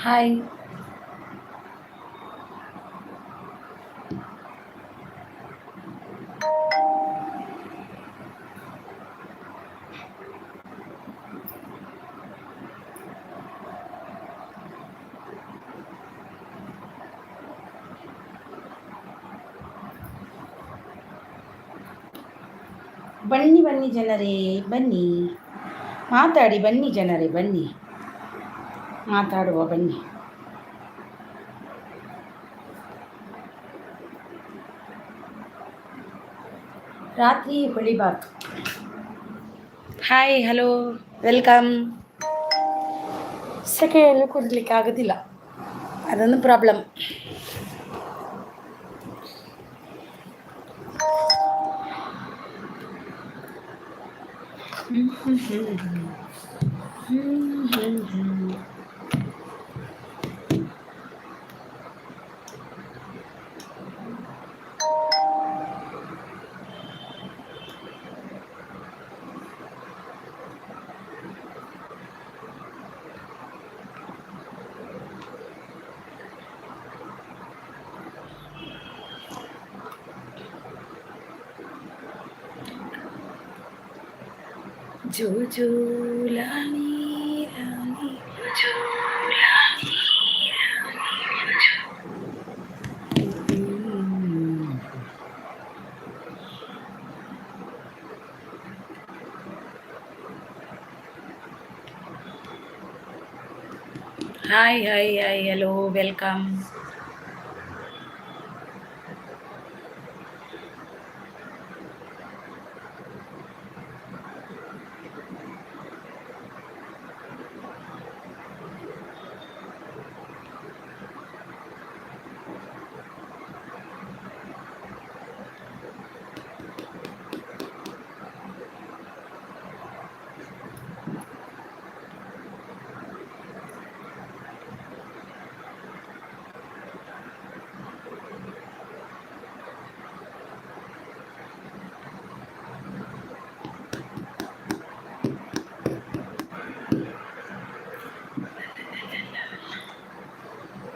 Hi. ಬನ್ನಿ ಬನ್ನಿ ಜನರೇ ಬನ್ನಿ, ಮಾತಾಡಿ ಬನ್ನಿ ಜನರೇ ಬನ್ನಿ, ಮಾತಾಡುವ ಬನ್ನಿ. ರಾತ್ರಿ ಹೊಳಿಬಾರ್ದು. Hi, hello, welcome. ಸೆಕೆಯಲ್ಲಿ ಕುರ್ಲಿಕ್ಕೆ ಆಗೋದಿಲ್ಲ, ಅದೊಂದು ಪ್ರಾಬ್ಲಮ್. ಜೋ ಜೋ ಲಾಲಿ ಲಾಲಿ ಜೋ ಲಾಲಿ hi hi hi, hello, welcome.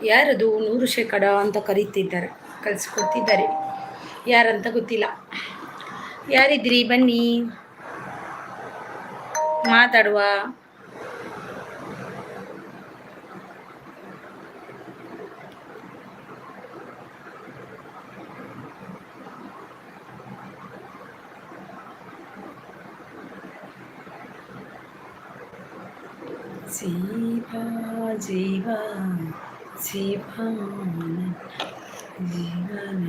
ಯಾರದು 100% ಅಂತ ಕರೀತಿದ್ದಾರೆ, ಕಳಿಸ್ಕೊಡ್ತಿದ್ದಾರೆ. ಯಾರಂತ ಗೊತ್ತಿಲ್ಲ. ಯಾರಿದ್ರಿ ಬನ್ನಿ ಮಾತಾಡುವ. ಜೀವ ಜೀವ ಜೀವ ಜೀವನ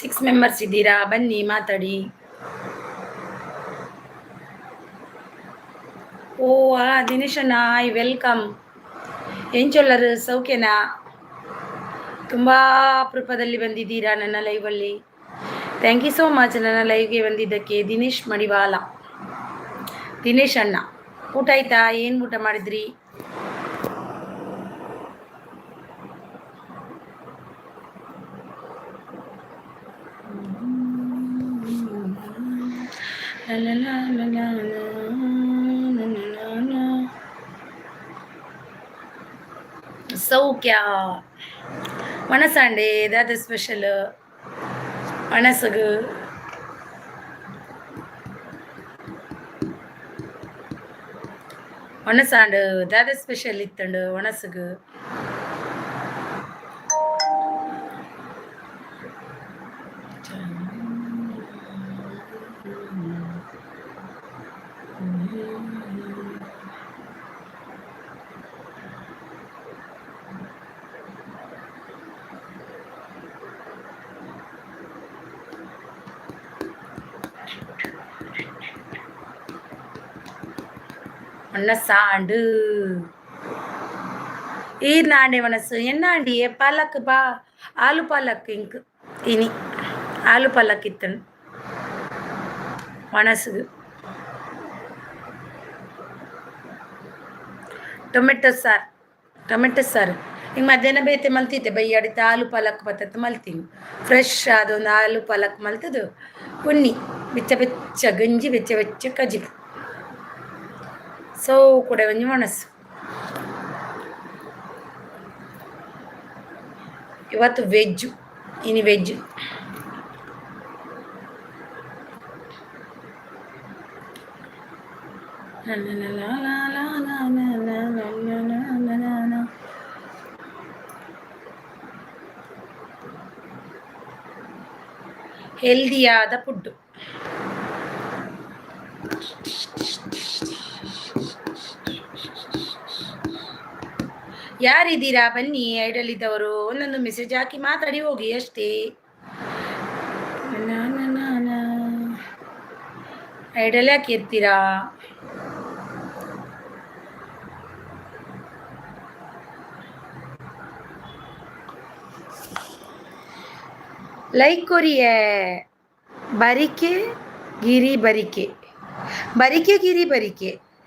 6 ಮೆಂಬರ್ಸ್ ಇದ್ದೀರಾ, ಬನ್ನಿ ಮಾತಾಡಿ. ಓ ದಿನೇಶ್ ಅಣ್ಣ, ಐ ವೆಲ್ಕಮ್. ಏನ್ ಚೊಲ್ಲರು, ಸೌಖ್ಯನಾ? ತುಂಬ ಅಪರೂಪದಲ್ಲಿ ಬಂದಿದ್ದೀರಾ ನನ್ನ ಲೈವಲ್ಲಿ. ಥ್ಯಾಂಕ್ ಯು ಸೋ ಮಚ್ ನನ್ನ ಲೈವ್ಗೆ ಬಂದಿದ್ದಕ್ಕೆ. ದಿನೇಶ್ ಮಡಿವಾಲ, ದಿನೇಶ್ ಅಣ್ಣ. ಊಟ ಆಯ್ತಾ? ಏನು ಊಟ ಮಾಡಿದ್ರಿ? ಸೌಖ್ಯ ಮನಸ್ಸಾಂಡೆ ದಾದ ಸ್ಪೆಷಲ್ ಮನಸ್ಸು ಮನಸ್ಸಾಂಡು ದಾದ ಸ್ಪೆಷಲ್ ಇತ್ತಂಡು ಮನಸ್ಸುಗು. மனசாண்டு ஈர்நாண்டே மனசு என்னாண்டி பாலக்கு பா ஆலு பாலக்கு இங்கு இனி ಆಲು ಪಲ್ಲಕ್ ಇತ್ತನು ಮಣಸು ಟೊಮೆಟೊ ಸಾರು ಹಿಂಗೆ ಮಧ್ಯಾಹ್ನ ಬೇತೆ ಮಲ್ತಿದ್ದೆ ಬೈಯಾಡಿತ ಆಲು ಪಾಲಕ್ ಬತ್ತತ್ತು ಮಲ್ತೀನಿ ಫ್ರೆಶ್ ಅದೊಂದು ಆಲು ಪಾಲಕ್ ಮಲ್ತದು ಉಣ್ಣಿ ಬೆಚ್ಚ ಬೆಚ್ಚ ಗಂಜಿ ಬೆಚ್ಚ ಬೆಚ್ಚ ಕಜಿಪು ಸೊ ಕೂಡ ಒಂಜಿ ಮಣಸ್ಸು ಇವತ್ತು ವೆಜ್ಜು ಇನಿ ವೆಜ್ಜು ಹೆಲ್ದಿಯಾದ ಫುಡ್ಡು ಯಾರಿದ್ದೀರಾ ಬನ್ನಿ ಐಡಲ್ಲಿದ್ದವರು ಒಂದೊಂದು ಮೆಸೇಜ್ ಹಾಕಿ ಮಾತಾಡಿ ಹೋಗಿ ಅಷ್ಟೇ ಐಡಲ್ ಯಾಕೆ ಇರ್ತೀರಾ ಲೈಕ್ ಕೊರಿಯೇ ಬರಿಕೆ ಗಿರಿ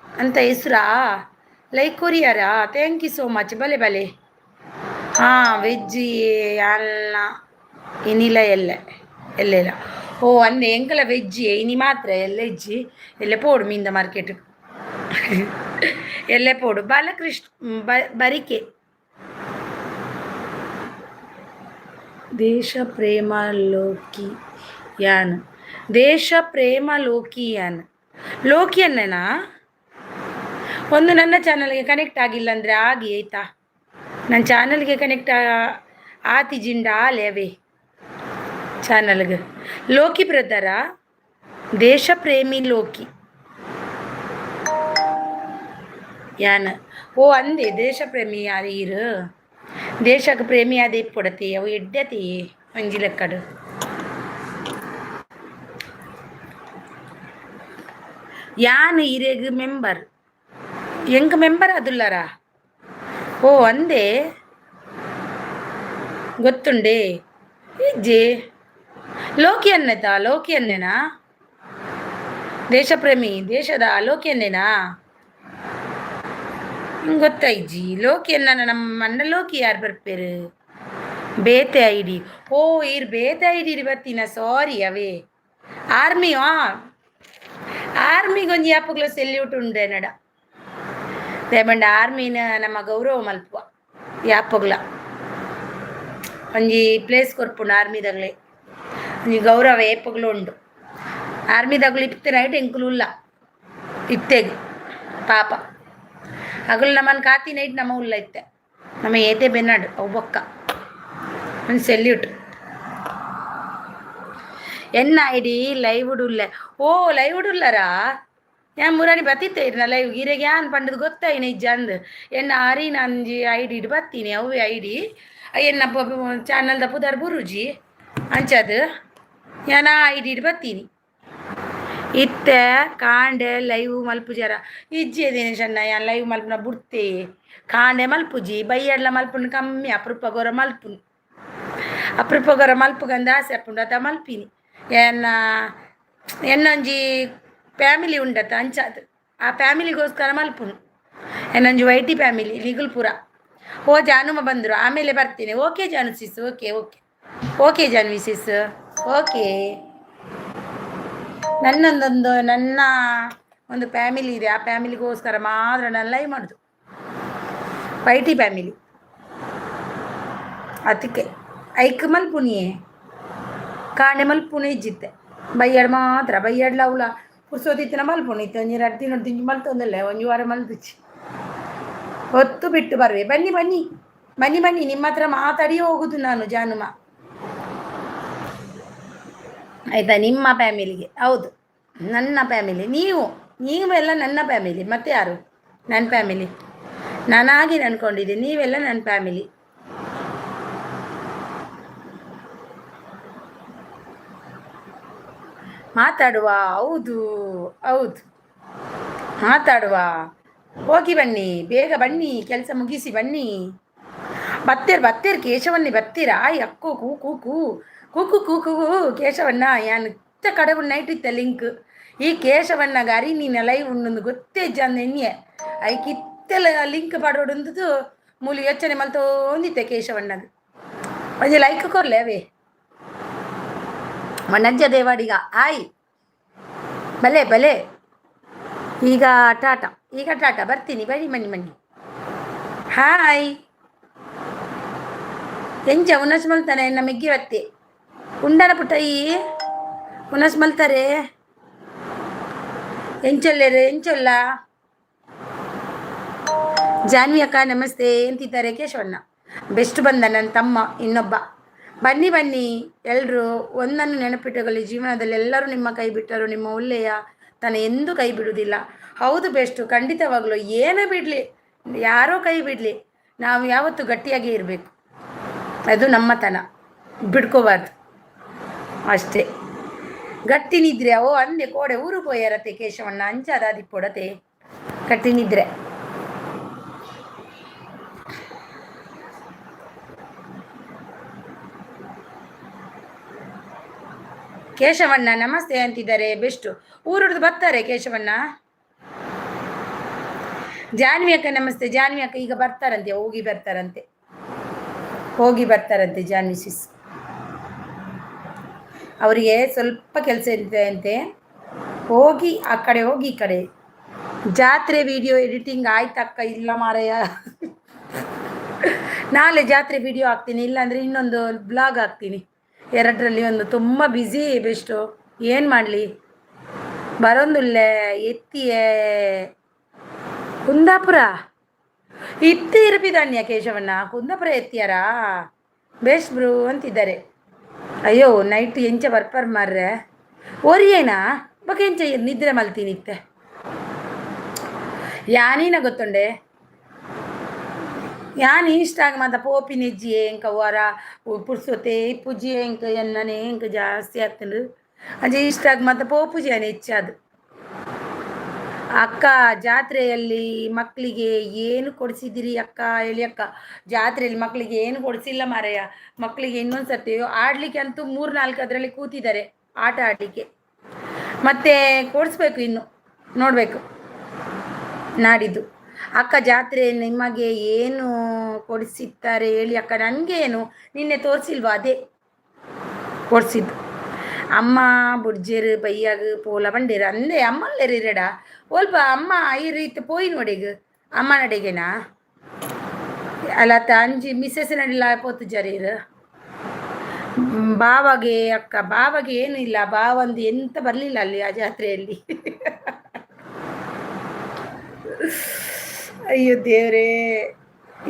ಅಂತ ಹೆಸ್ರಾ ಲೈಕ್ ಕೊರಿಯಾರಾ ಥ್ಯಾಂಕ್ ಯು ಸೋ ಮಚ್ ಬಲೆ ಬಲೆ ಹಾಂ ವೆಜ್ಜಿ ಅಲ್ಲ ಇನಿಲ್ಲ ಎಲ್ಲ ಓ ಅಂದೆ ಎಂಕಲ ವೆಜ್ಜಿ ಇನಿ ಮಾತ್ರ ಎಲ್ಲ ಇಜ್ಜಿ ಎಲ್ಲೆ ಪೋಡು ಮೀಂದ ಮಾರ್ಕೆಟ್ ಎಲ್ಲೆ ಪೋಡು ಬಾಲಕೃಷ್ಣ ಬರಿಕೆ ದೇಶ ಪ್ರೇಮ ಲೋಕಿಯನ್ನೇನಾ ಒಂದು ನನ್ನ ಚಾನಲ್ಗೆ ಕನೆಕ್ಟ್ ಆಗಿಲ್ಲ ಅಂದರೆ ಆಗಿ ಆಯಿತಾ ನನ್ನ ಚಾನಲ್ಗೆ ಕನೆಕ್ಟ್ ಆತಿಜಿಂಡ ಆಲೆ ಚಾನಲ್ಗೆ ಲೋಕಿ ಬ್ರದರ ದೇಶ ಪ್ರೇಮಿ ಲೋಕಿ ಯಾನ ಓ ಅಂದೆ ದೇಶ ಪ್ರೇಮಿ ಯಾರೀರು ದೇಶಕ್ಕೆ ಪ್ರೇಮಿ ಅದೇ ಪೊಡತಿ ಅವು ಎಡ್ಡತಿ ಒಂಜಿ ಲೆಕ್ಕಡು ಯಾನ್ ಇರೆಗ್ ಮೆಂಬರ್ ಎಂಕ ಮೆಂಬರ್ ಅದುಲ್ಲರ ಓ ಅಂದೆ ಗೊತ್ತುಂಡೆ ಇಜ್ಜಿ ಲೋಕಿ ಅನ್ನೇನಾ ದೇಶ ಪ್ರೇಮಿ ದೇಶದ ಲೋಕಿ ಅನ್ನೇನಾ ಹಿಂಗೆ ಗೊತ್ತಾಯ್ಜಿ ಲೋಕಿ ಅನ್ನ ನಮ್ಮ ಅಣ್ಣ ಲೋಕಿ ಯಾರು ಬರ್ಪೇರು ಬೇತೆ ಐಡಿ ಓ ಇರ್ ಬೇತೆ ಐಡಿ ಬತ್ತೀನ ಸಾರಿ ಅವೇ ಆರ್ಮಿಗೊಂದು ಯಾಪಗ್ಲ ಸೆಲ್ಯೂಟ್ ಉಂಡೆ ನಡ ದೇಮಂಡ ಆರ್ಮಿನ ನಮ್ಮ ಗೌರವ ಮಲ್ಪುವ ಯಾಪಗ್ಲ ಒಂಜಿ ಪ್ಲೇಸ್ ಕೊರ್ಪುಂಡು ಆರ್ಮಿದಾಗಲೇ ಒಂಜಿ ಗೌರವ ಏಪಗ್ಲು ಉಂಡು ಆರ್ಮಿದಾಗಲು ಇಪ್ತೆ ನೈಟ್ ಎಂಕುಲು ಇತ್ತೆಗ್ ಪಾಪ ಹಗಲು ನಮ್ಮನ್ನು ಕಾತಿ ನೈಟ್ ನಮ್ಮ ಉಲ್ಲ ಇತ್ತೆ ನಮ್ಮ ಏತೆ ಬೆನ್ನಾಡು ಅವು ಬೊಕ್ಕ ಒಂದು ಸೆಲ್ಯೂಟ್ ಎನ್ನ ಐಡಿ ಲೈವ್ ಉಡುಲ್ಲೆ ಓ ಲೈವ್ ಉಡುಲ್ಲರಾ ഞാൻ മുറാനി ബത്തിത്തായിരുന്നു ലൈവ് ഗീരಗೆ ഞാൻ പണ്ടത് ಗೊತ್ತಾಯಿನ ಇಜ್ಜಂದ್ ಎನ್ನ ಅರಿನ ಅಂಜಿ ಐಡಿ ಇಡು ಬತ್ತೀನಿ ಅವೇ ಐಡಿ ಎನ್ನ ಚಾನಲ್ದ ಪುದರ್ ಬುರುಜಿ ಅಂಚದು ഞാൻ ಆ ಐಡಿ ಇಡು ಬತ್ತೀನಿ ಇತ್ತೆ ಕಾಂಡೆ ಲೈವ್ ಮಲ್ಪುಜಾರ ಇಜ್ಜೆ ದಿನೇಶನ್ನ ಯಾನ್ ಲೈವ್ ಮಲ್ಪುನ ಬುಡ್ತೆ ಕಾಂಡೆ ಮಲ್ಪುಜಿ ಬೈಯಡ್ಲ ಮಲ್ಪುನ ಕಮ್ಮಿ ಅಪರೂಪ ಗೊರ ಮಲ್ಪುಗಂದ ಆಸೆ ಅಪ್ಪುಂಡು ಅತ ಮಲ್ಪಿನಿ ಎನ್ನೊಂಜಿ ಫ್ಯಾಮಿಲಿ ಉಂಡತ್ತ ಅಂಚಾದು ಆ ಫ್ಯಾಮಿಲಿಗೋಸ್ಕರ ಮಲ್ಪುನು ಎನ್ನೊಂಜಿ ವೈಟಿ ಫ್ಯಾಮಿಲಿ ಲಿಗುಲ್ಪುರ ಓ ಜಾನುಮ ಬಂದರು ಆಮೇಲೆ ಬರ್ತೀನಿ ಓಕೆ ಜಾನು ಸಿಸ್ ಓಕೆ ಜಾನ್ವಿ ಸಿಸ್ ಓಕೆ ನನ್ನ ಒಂದು ಫ್ಯಾಮಿಲಿ ಇದೆ ಆ ಫ್ಯಾಮಿಲಿಗೋಸ್ಕರ ಮಾತ್ರ ನಾನು ಲೈವ್ ಮಾಡೋದು ವೈಟಿ ಫ್ಯಾಮಿಲಿ ಅದಕ್ಕೆ ಐಕ್ ಮಲ್ಪುನಿಯೇ ಕಾಂಡೆ ಮಲ್ಪುನೆ ಇಜ್ಜಿತ್ತೆ ಬೈಯಡ್ಲ ಅವಳ ಪುರ್ಸೋದಿತ್ತಿನ ಮಲ್ಪುಣಿತ್ತು ಒಂಜಿ 2 ದಿನ ತಿಂಜಿ ಮಲ್ತೊಂದಲ್ಲ ಒಂಜಿ ವಾರ ಮಲ್ತಿಚ್ಚಿ ಹೊತ್ತು ಬಿಟ್ಟು ಬರ್ವೆ ಬನ್ನಿ ನಿಮ್ಮ ಹತ್ರ ಮಾತಾಡಿ ಹೋಗುದು ನಾನು ಜಾನುಮ ಆಯಿತಾ ನಿಮ್ಮ ಫ್ಯಾಮಿಲಿಗೆ ಹೌದು ನನ್ನ ಫ್ಯಾಮಿಲಿ ನೀವೆಲ್ಲ ನನ್ನ ಫ್ಯಾಮಿಲಿ ಮತ್ತೆ ಯಾರು ನನ್ನ ಫ್ಯಾಮಿಲಿ ನಾನಾಗಿ ಅಂದ್ಕೊಂಡಿದ್ದೀನಿ ನೀವೆಲ್ಲ ನನ್ನ ಫ್ಯಾಮಿಲಿ ಮಾತಾಡುವ ಹೌದು ಮಾತಾಡುವ ಹೋಗಿ ಬನ್ನಿ ಬೇಗ ಬನ್ನಿ ಕೆಲಸ ಮುಗಿಸಿ ಬನ್ನಿ ಬತ್ತೀರ್ ಕೇಶವನ್ನಿ ಬತ್ತೀರಾ ಅಕ್ಕೋ ಕೂಕು ಕೂಕು ಕೂಕು ಕೇಶವಣ್ಣ ಯಾನ್ ಇತ್ತ ಕಡೆ ನೈಟ್ ಇತ್ತ ಲಿಂಕ್ ఈ కేశవన్న గారి నేను లైవ్ ఉన్నది ಗೊತ್ತೇ ಜನ ಎಣ್ಣೆ ಐಕ್ ಇತ್ತೆಲ್ಲ ಲಿಂಕ್ ಪಾಡೋಡು ಮೂಲಿ ಯೋಚನೆ ಮಲ್ತೋಂದಿತ್ತೆ ಕೇಶವಣ್ಣದು ಒಂಜಿ ಲೈಕ್ ಕೊರ್ಲೆ ಅವೇ ಮಣ್ಣಜ್ಜ ದೇವಾಡಿಗ ಆಯ್ ಭಲೆ ಭಲೆ ಈಗ ಟಾಟಾ ಬರ್ತೀನಿ ಬನ್ನಿ ಮಣ್ಣಿ ಹಾಯ್ ಎಂಚ ಉನ್ನಸ್ ಮಲ್ತಾನೆ ನಮಗೆ ಇವತ್ತೆ ಉಂಡನ ಪುಟ್ಟಯಿ ಉನ್ನಸ್ ಮಲ್ತಾರೆ ಎಂಚೊಲ್ಲ ಜಾನ್ವಿ ಅಕ್ಕ ನಮಸ್ತೆ ಅಂತಿದ್ದಾರೆ ಕೇಶವಣ್ಣ ಬೆಸ್ಟ್ ಬಂದ ನನ್ನ ತಮ್ಮ ಇನ್ನೊಬ್ಬ ಬನ್ನಿ ಎಲ್ಲರೂ ಒಂದನ್ನು ನೆನಪಿಟ್ಟುಕೊಳ್ಳಿ ಜೀವನದಲ್ಲಿ ಎಲ್ಲರೂ ನಿಮ್ಮ ಕೈ ಬಿಟ್ಟರು ನಿಮ್ಮ ಒಳ್ಳೆಯ ತನ ಎಂದೂ ಕೈ ಬಿಡುವುದಿಲ್ಲ ಹೌದು ಬೆಸ್ಟು ಖಂಡಿತವಾಗ್ಲೂ ಏನೇ ಬಿಡಲಿ ಯಾರೋ ಕೈ ಬಿಡಲಿ ನಾವು ಯಾವತ್ತೂ ಗಟ್ಟಿಯಾಗಿ ಇರಬೇಕು ಅದು ನಮ್ಮತನ ಬಿಡ್ಕೋಬಾರ್ದು ಅಷ್ಟೇ ಗಟ್ಟಿ ನಿದ್ರೆ ಓ ಅಂದೆ ಕೋಡೆ ಊರು ಪೋಯರತೆ ಕೇಶವಣ್ಣ ಅಂಚಾದಾದಿ ಪೊಡತೆ ಗಟ್ಟಿ ನಿದ್ರೆ ಕೇಶವಣ್ಣ ನಮಸ್ತೆ ಅಂತಿದ್ದಾರೆ ಬೆಸ್ಟು ಊರುಡ್ದು ಬರ್ತಾರೆ ಕೇಶವಣ್ಣ ಜಾನ್ವಿ ಅಕ್ಕ ನಮಸ್ತೆ ಜಾನ್ವಿ ಅಕ್ಕ ಈಗ ಬರ್ತಾರಂತೆ ಹೋಗಿ ಬರ್ತಾರಂತೆ ಜಾನ್ವಿ ಸಿಸ್ ಅವರಿಗೆ ಸ್ವಲ್ಪ ಕೆಲಸ ಇರುತ್ತೆ ಅಂತೆ ಹೋಗಿ ಆ ಕಡೆ ಹೋಗಿ ಈ ಕಡೆ ಜಾತ್ರೆ ವಿಡಿಯೋ ಎಡಿಟಿಂಗ್ ಆಯ್ತಕ್ಕ ಇಲ್ಲ ಮಾರಯ್ಯ ನಾಳೆ ಜಾತ್ರೆ ವಿಡಿಯೋ ಹಾಕ್ತೀನಿ ಇಲ್ಲಾಂದರೆ ಇನ್ನೊಂದು ಬ್ಲಾಗ್ ಹಾಕ್ತೀನಿ ಎರಡರಲ್ಲಿ ಒಂದು ತುಂಬ ಬ್ಯುಸಿ ಬೆಸ್ಟು ಏನು ಮಾಡಲಿ ಬರೋಂದುಲ್ಲೆ ಎತ್ತಿಯೇ ಕುಂದಾಪುರ ಇತ್ತಿ ಇರಪಿದಾನ್ಯ ಕೇಶವಣ್ಣ ಕುಂದಾಪುರ ಎತ್ತಿಯಾರಾ ಬೆಸ್ಟ್ ಬ್ರೂ ಅಂತಿದ್ದಾರೆ ಅಯ್ಯೋ ನೈಟ್ ಎಂಚ ಬರ್ಪರ್ ಮಾರ್ರೆ ಓರಿಯೇನಾ ಬಕ ಎಂಚ ನಿದ್ರೆ ಮಲ್ತೀನಿತ್ತೆ ಯಾನೀನ ಗೊತ್ತುಂಡೆ ಯಾನ್ ಇಷ್ಟಾಗ ಮಾತ ಪೋಪಿ ನೆಜ್ಜಿಯೇ ಎಂಕ ವಾರ ಪುರ್ಸೊತೆ ಪೂಜೆ ಎಂಕ ಎನ್ನನೆ ಎಂಕ ಜಾಸ್ತಿ ಆಗ್ತಂಡು ಅಂಚೆ ಇಷ್ಟಾಗ ಮಾತ ಪೋಪುಜಿ ಅನೆ ಹೆಚ್ಚಾದು ಅಕ್ಕ ಜಾತ್ರೆಯಲ್ಲಿ ಮಕ್ಕಳಿಗೆ ಏನು ಕೊಡಿಸಿದಿರಿ ಅಕ್ಕ ಹೇಳಿ ಅಕ್ಕ ಜಾತ್ರೆಯಲ್ಲಿ ಮಕ್ಕಳಿಗೆ ಏನು ಕೊಡಿಸಿಲ್ಲ ಮಾರಯ್ಯ ಮಕ್ಕಳಿಗೆ ಇನ್ನೊಂದು ಸರ್ತಿ ಆಡಲಿಕ್ಕೆ ಅಂತೂ 3-4 ಅದರಲ್ಲಿ ಕೂತಿದ್ದಾರೆ ಆಟ ಆಡಲಿಕ್ಕೆ ಮತ್ತೆ ಕೊಡಿಸ್ಬೇಕು ಇನ್ನು ನೋಡಬೇಕು ನಾಡಿದ್ದು ಅಕ್ಕ ಜಾತ್ರೆ ನಿಮಗೆ ಏನು ಕೊಡಿಸಿದ್ದಾರೆ ಹೇಳಿ ಅಕ್ಕ ನನಗೆ ಏನು ನಿನ್ನೆ ತೋರಿಸಿಲ್ವಾ ಅದೇ ಕೊಡಿಸಿದ್ದು ಅಮ್ಮ ಬುಡ್ಜೇರು ಬೈಯಾಗ ಪೋಲ ಬಂಡೇರು ಅಂದೆ ಅಮ್ಮಲ್ಲೇರಿರಡ ಓಲ್ಪ ಅಮ್ಮ ಈ ರೀತಿ ಪೋಯಿ ನೋಡಿಗ ಅಮ್ಮ ನಡಿಗೆನಾ ಅಲ್ಲ ಅಂಜಿ ಮಿಸ್ಸಸ್ ನಡಿಲ್ಲ ಪೋತು ಜರೀರು ಬಾವಾಗೆ ಅಕ್ಕ ಬಾವಾಗೆ ಏನೂ ಇಲ್ಲ ಬಾವಂದು ಎಂತ ಬರಲಿಲ್ಲ ಅಲ್ಲಿ ಆ ಜಾತ್ರೆಯಲ್ಲಿ ಅಯ್ಯೋ ದೇವ್ರೇ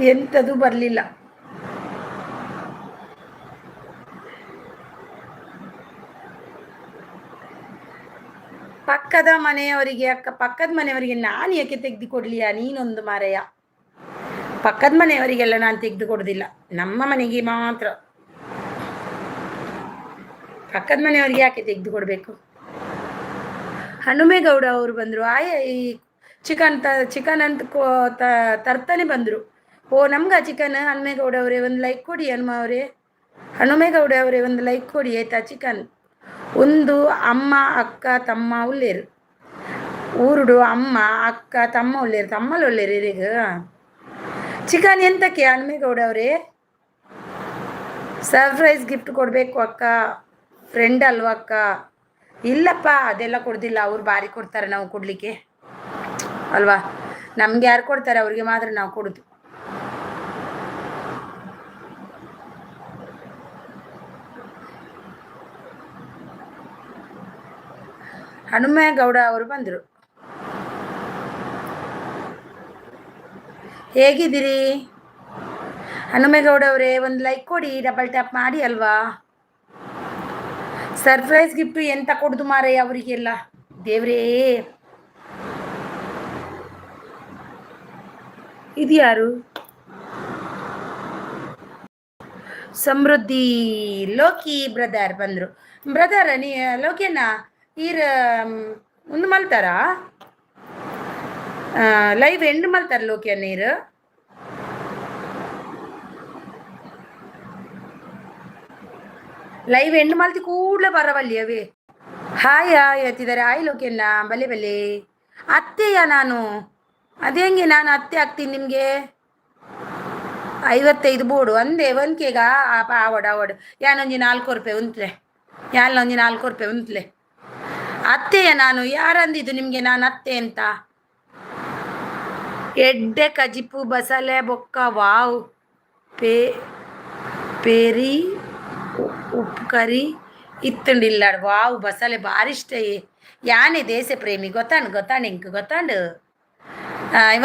ಎಂಥದ್ದು ಬರಲಿಲ್ಲ ಪಕ್ಕದ ಮನೆಯವರಿಗೆ ಅಕ್ಕ ಪಕ್ಕದ ಮನೆಯವರಿಗೆ ನಾನು ಯಾಕೆ ತೆಗೆದು ಕೊಡ್ಲಿಯಾ ನೀನೊಂದು ಮಾರಯ್ಯ ಪಕ್ಕದ ಮನೆಯವರಿಗೆಲ್ಲ ನಾನು ತೆಗೆದು ಕೊಡೋದಿಲ್ಲ ನಮ್ಮ ಮನೆಗೆ ಮಾತ್ರ ಪಕ್ಕದ ಮನೆಯವರಿಗೆ ಯಾಕೆ ತೆಗೆದು ಕೊಡಬೇಕು ಹನುಮೇಗೌಡ ಅವರು ಬಂದರು ಆಯ ಈ ಚಿಕನ್ ಅಂತ ತರ್ತಾನೆ ಬಂದರು ಓ ನಮ್ಗೆ ಚಿಕನ್ ಹನುಮೇಗೌಡ ಅವರೇ ಒಂದು ಲೈಕ್ ಕೊಡಿ ಹನುಮೇಗೌಡ ಅವರೇ ಒಂದು ಲೈಕ್ ಕೊಡಿ ಆಯ್ತಾ ಚಿಕನ್ ಒಂದು ಅಮ್ಮ ಅಕ್ಕ ತಮ್ಮ ಉಳ್ಳೇರು ಊರುಡು ಅಮ್ಮ ಅಕ್ಕ ತಮ್ಮ ಉಳ್ಳೇರು ತಮ್ಮಲ್ಲಿ ಒಳ್ಳೇರು ಈಗ ಚಿಕನ್ ಎಂತಕ್ಕೆ ಹನುಮೇಗೌಡ ಅವರೇ ಸರ್ಪ್ರೈಸ್ ಗಿಫ್ಟ್ ಕೊಡಬೇಕು ಅಕ್ಕ ಫ್ರೆಂಡ್ ಅಲ್ವಾ ಅಕ್ಕ ಇಲ್ಲಪ್ಪ ಅದೆಲ್ಲ ಕೊಡ್ದಿಲ್ಲ ಅವ್ರು ಭಾರಿ ಕೊಡ್ತಾರೆ ನಾವು ಕೊಡಲಿಕ್ಕೆ ಅಲ್ವಾ ನಮ್ಗೆ ಯಾರು ಕೊಡ್ತಾರೆ ಅವ್ರಿಗೆ ಮಾತ್ರ ನಾವು ಕೊಡೋದು ಹನುಮೇಗೌಡ ಅವರು ಬಂದರು ಹೇಗಿದ್ದೀರಿ ಹನುಮೇಗೌಡ ಅವರೇ ಒಂದು ಲೈಕ್ ಕೊಡಿ ಡಬಲ್ ಟ್ಯಾಪ್ ಮಾಡಿ ಅಲ್ವಾ ಸರ್ಪ್ರೈಸ್ ಗಿಫ್ಟ್ ಎಂತ ಕೊಡ್ದು ಮಾರಯ್ಯ ಅವರಿಗೆಲ್ಲ ದೇವ್ರೇ ಇದು ಯಾರು ಸಮೃದ್ಧಿ ಲೋಕಿ ಬ್ರದರ್ ಬಂದರು ಬ್ರದರ್ ನೀ ಲೋಕಿಯನ್ನ ಈರ ಒಂದು ಮಲ್ತಾರ ಲೈವ್ ಎಂಡ್ ಮಲ್ತಾರ ಲೋಕಿಯ ನೀರು ಲೈವ್ ಎಂಡ್ ಮಾಡ್ತಿ ಕೂಡಲೇ ಬರವಲ್ಲಿ ಅವೇ ಹಾಯ್ ಹಾಯ್ ಎತ್ತಿದ್ದಾರೆ ಹಾಯ್ ಲೋಕೆನ್ನ ಬಲೆ ಬಲೆ ಅತ್ತೆಯ ನಾನು ಅದೇ ಹೆಂಗೆ ನಾನು ಅತ್ತೆ ಆಗ್ತೀನಿ ನಿಮಗೆ 55 ಬೋಡು ಅಂದೆ ಒಂದ್ಕೆಗ ಆವಡ್ ಆವಡ್ ಯಾನೊಂಜಿ 4 ರೂಪಾಯಿ ಉಂತ್ಲೆ ಯಾನೊಂಜಿ 4 ರೂಪಾಯಿ ಉಂತ್ಲೆ ಅತ್ತೆಯ ನಾನು ಯಾರಂದಿದ್ದು ನಿಮಗೆ ನಾನು ಅತ್ತೆ ಅಂತ ಎಡ್ಡೆ ಕಜಿಪು ಬಸಳೆ ಬೊಕ್ಕ ವಾವ್ ಪೇ ಪೇರಿ ಉಪ್ಪು ಕರಿ ಇತ್ತುಂಡಿಲ್ಲಾಡು ವಾವ್ ಬಸಳೆ ಭಾರಿ ಇಷ್ಟ ಯಾನೇ ದೇಶ ಪ್ರೇಮಿ ಗೊತ್ತಾಂಡು ಇಂಕ್ ಗೊತ್ತಾಂಡು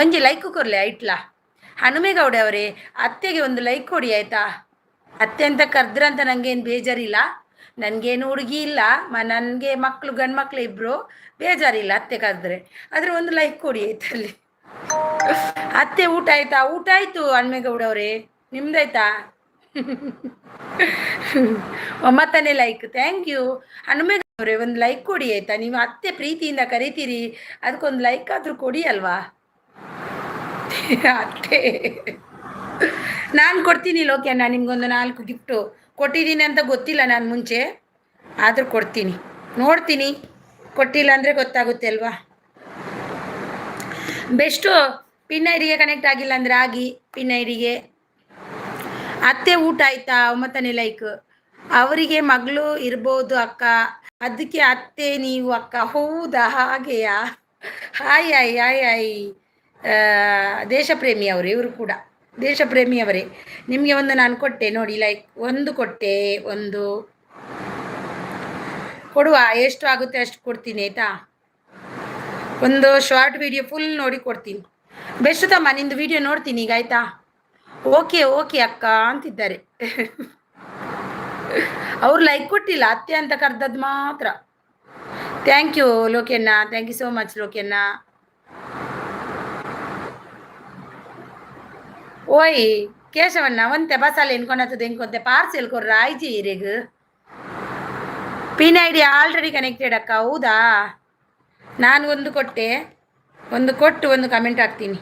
ಒಂಜಿ ಲೈಕ್ ಕೊರ್ಲೆ ಐಟ್ಲಾ ಹನುಮೇಗೌಡ ಅವರೇ ಅತ್ತೆಗೆ ಒಂದು ಲೈಕ್ ಕೊಡಿ ಆಯ್ತಾ ಅತ್ತೆ ಅಂತ ಕರೆದ್ರಂತ ನನಗೇನು ಬೇಜಾರಿಲ್ಲ ನನಗೇನು ಹುಡುಗಿ ಇಲ್ಲ ನನಗೆ ಮಕ್ಕಳು ಗಂಡು ಮಕ್ಕಳು ಇಬ್ಬರು ಬೇಜಾರಿಲ್ಲ ಅತ್ತೆ ಕರೆದ್ರೆ ಆದರೆ ಒಂದು ಲೈಕ್ ಕೊಡಿ ಆಯ್ತಲ್ಲಿ ಅತ್ತೆ ಊಟ ಆಯ್ತಾ ಊಟ ಆಯಿತು ಹನುಮೇಗೌಡ ಅವರೇ ನಿಮ್ದಾಯ್ತಾ ಮತ್ತನೇ ಲೈಕ್ ಥ್ಯಾಂಕ್ ಯು ಹನುಮೇಗೌಡ ಅವರೇ ಒಂದು ಲೈಕ್ ಕೊಡಿ ಆಯ್ತಾ ನೀವು ಅತ್ತೆ ಪ್ರೀತಿಯಿಂದ ಕರಿತೀರಿ ಅದಕ್ಕೊಂದು ಲೈಕ್ ಆದರೂ ಕೊಡಿ ಅಲ್ವಾ ಅತ್ತೆ ನಾನು ಕೊಡ್ತೀನಿ ಲೋಕ್ಯಣ್ಣ ನಿಮ್ಗೊಂದು 4 ಗಿಫ್ಟು ಕೊಟ್ಟಿದ್ದೀನಿ ಅಂತ ಗೊತ್ತಿಲ್ಲ ನಾನು ಮುಂಚೆ ಆದರೂ ಕೊಡ್ತೀನಿ ನೋಡ್ತೀನಿ ಕೊಟ್ಟಿಲ್ಲ ಅಂದರೆ ಗೊತ್ತಾಗುತ್ತೆ ಅಲ್ವಾ ಬೆಸ್ಟು ಪಿನ್ ಐಡಿಗೆ ಕನೆಕ್ಟ್ ಆಗಿಲ್ಲ ಅಂದರೆ ಆಗಿ ಪಿನ್ ಐಡಿಗೆ ಅತ್ತೆ ಊಟ ಆಯ್ತಾ ಮತ್ತನೇ ಲೈಕ್ ಅವರಿಗೆ ಮಗಳು ಇರ್ಬೋದು ಅಕ್ಕ ಅದಕ್ಕೆ ಅತ್ತೆ ನೀವು ಅಕ್ಕ ಹೌದಾ ಹಾಗೆಯಾ ಹಾಯ್ ಹಾಯ್ ಹಾಯ್ ಹಾಯ್ ದೇಶಪ್ರೇಮಿ ಅವರು ಇವರು ಕೂಡ ದೇಶಪ್ರೇಮಿಯವರೇ ನಿಮಗೆ ಒಂದು ನಾನು ಕೊಟ್ಟೆ ನೋಡಿ ಲೈಕ್ ಒಂದು ಕೊಟ್ಟೆ ಒಂದು ಕೊಡುವ ಎಷ್ಟು ಆಗುತ್ತೆ ಅಷ್ಟು ಕೊಡ್ತೀನಿ ಆಯಿತಾ ಒಂದು ಶಾರ್ಟ್ ವಿಡಿಯೋ ಫುಲ್ ನೋಡಿ ಕೊಡ್ತೀನಿ ಬೆಸ್ಟ್ ತಮ್ಮ ನಿಂದು ವಿಡಿಯೋ ನೋಡ್ತೀನಿ ಈಗ ಆಯಿತಾ ಓಕೆ ಓಕೆ ಅಕ್ಕ ಅಂತಿದ್ದಾರೆ ಅವ್ರು ಲೈಕ್ ಕೊಟ್ಟಿಲ್ಲ ಅತ್ತೆ ಅಂತ ಕರೆದದ್ದು ಮಾತ್ರ ಥ್ಯಾಂಕ್ ಯು ಲೋಕೆಣ್ಣ ಥ್ಯಾಂಕ್ ಯು ಸೋ ಮಚ್ ಲೋಕೆಣ್ಣ ಓಯ್ ಕೇಶವಣ್ಣ ಒಂತೆ ಬಸಾಲೆ ಎನ್ಕೊಂಡದ್ದು ಹೆಂಕೊಂತೆ ಪಾರ್ಸೆಲ್ ಕೊರ್ರ ಆಯ್ಜಿ ಇರೆಗ್ ಪಿನ್ ಐಡಿ ಆಲ್ರೆಡಿ ಕನೆಕ್ಟೆಡ್ ಅಕ್ಕ ಹೌದಾ ನಾನು ಒಂದು ಕೊಟ್ಟೆ ಒಂದು ಕೊಟ್ಟು ಒಂದು ಕಮೆಂಟ್ ಹಾಕ್ತೀನಿ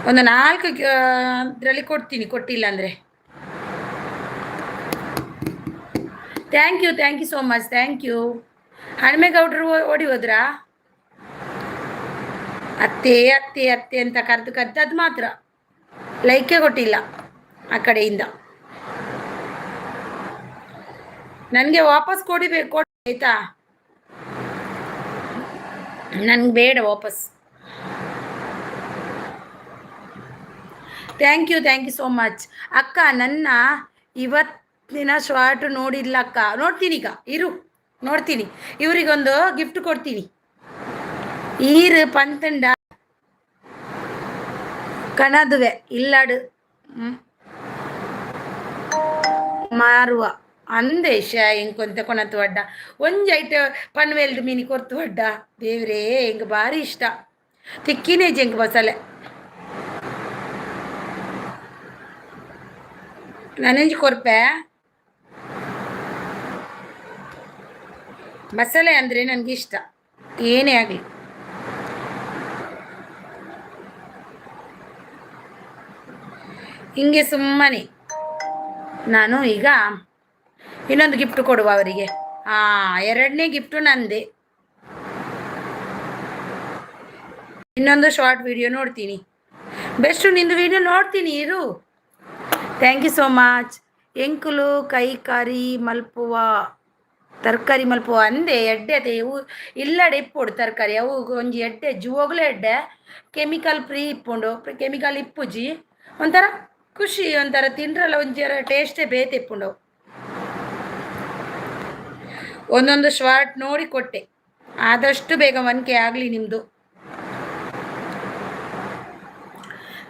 ಒಂದು 4 ಅದರಲ್ಲಿ ಕೊಡ್ತೀನಿ ಕೊಟ್ಟಿಲ್ಲ ಅಂದರೆ thank you so much thank you ಹನುಮೇಗೌಡರು ಓಡಿ ಹೋದ್ರಾ ಅತ್ತೆ ಅತ್ತೆ ಅತ್ತೆ ಅಂತ ಕರೆದದ್ದು ಮಾತ್ರ ಲೈಕೇ ಕೊಟ್ಟಿಲ್ಲ ಆ ಕಡೆಯಿಂದ ನನಗೆ ವಾಪಸ್ ಕೊಡಿ ಆಯ್ತಾ ನನಗೆ ಬೇಡ ವಾಪಸ್ ಥ್ಯಾಂಕ್ ಯು ಸೋ ಮಚ್ ಅಕ್ಕ ನನ್ನ ಇವತ್ತಿನ ಶಾರ್ಟ್ ನೋಡಿಲ್ಲ ಅಕ್ಕ ನೋಡ್ತೀನಿ ಈಗ ಇರು ನೋಡ್ತೀನಿ ಇವರಿಗೊಂದು ಗಿಫ್ಟ್ ಕೊಡ್ತೀನಿ ಈರು ಪಂತಂಡ ಕಣದುವೆ ಇಲ್ಲಾಡು ಮಾರುವ ಅಂದೇಶ ಇಂಕೊಂತೆ ಕೊನತು ಅಡ್ಡ ಒಂಜೈಟ್ ಪನ್ವೆಲ್ಡ್ ಮೀನಿ ಕೊರ್ತು ಅಡ್ಡ ದೇವ್ರೇ ಹಿಂಗೆ ಭಾರಿ ಇಷ್ಟ ತಿಕ್ಕಿನೇ ಜಂಕ್ ಬಸಲೆ ನಾನೆಂಜಿ ಕೊರ್ಪೆ ಮಸಾಲೆ ಅಂದರೆ ನನಗೆ ಇಷ್ಟ ಏನೇ ಆಗಲಿ ಹಿಂಗೆ ಸುಮ್ಮನೆ ನಾನು ಈಗ ಇನ್ನೊಂದು ಗಿಫ್ಟ್ ಕೊಡುವ ಅವರಿಗೆ ಎರಡನೇ ಗಿಫ್ಟು ನಂದೆ ಇನ್ನೊಂದು ಶಾರ್ಟ್ ವಿಡಿಯೋ ನೋಡ್ತೀನಿ ಬೆಸ್ಟು ನಿಂದು ವಿಡಿಯೋ ನೋಡ್ತೀನಿ ಇರು ಥ್ಯಾಂಕ್ ಯು ಸೋ ಮಚ್ ಎಂಕುಲು ಕೈಕಾರಿ ಮಲ್ಪುವ ತರಕಾರಿ ಮಲ್ಪುವ ಅಂದೆ ಎಡ್ಡೆ ಅದೇ ಇವು ಇಲ್ಲಡೆ ಇಪ್ಪುಡು ತರಕಾರಿ ಅವು ಒಂಜಿ ಎಡ್ಡೆ ಜುವೋಗ್ಲು ಎಡ್ಡೆ ಕೆಮಿಕಲ್ ಫ್ರೀ ಇಪ್ಪುಂಡು ಕೆಮಿಕಲ್ ಇಪ್ಪುಜಿ ಒಂಥರ ಖುಷಿ ಒಂಥರ ತಿಂಡ್ರಲ್ಲ ಒಂಜರ ಟೇಸ್ಟೇ ಬೇತೆ ಇಪ್ಪುಂಡು ಒಂದೊಂದು ಶಾರ್ಟ್ ನೋಡಿ ಕೊಟ್ಟೆ ಆದಷ್ಟು ಬೇಗ 1K ಆಗಲಿ ನಿಮ್ಮದು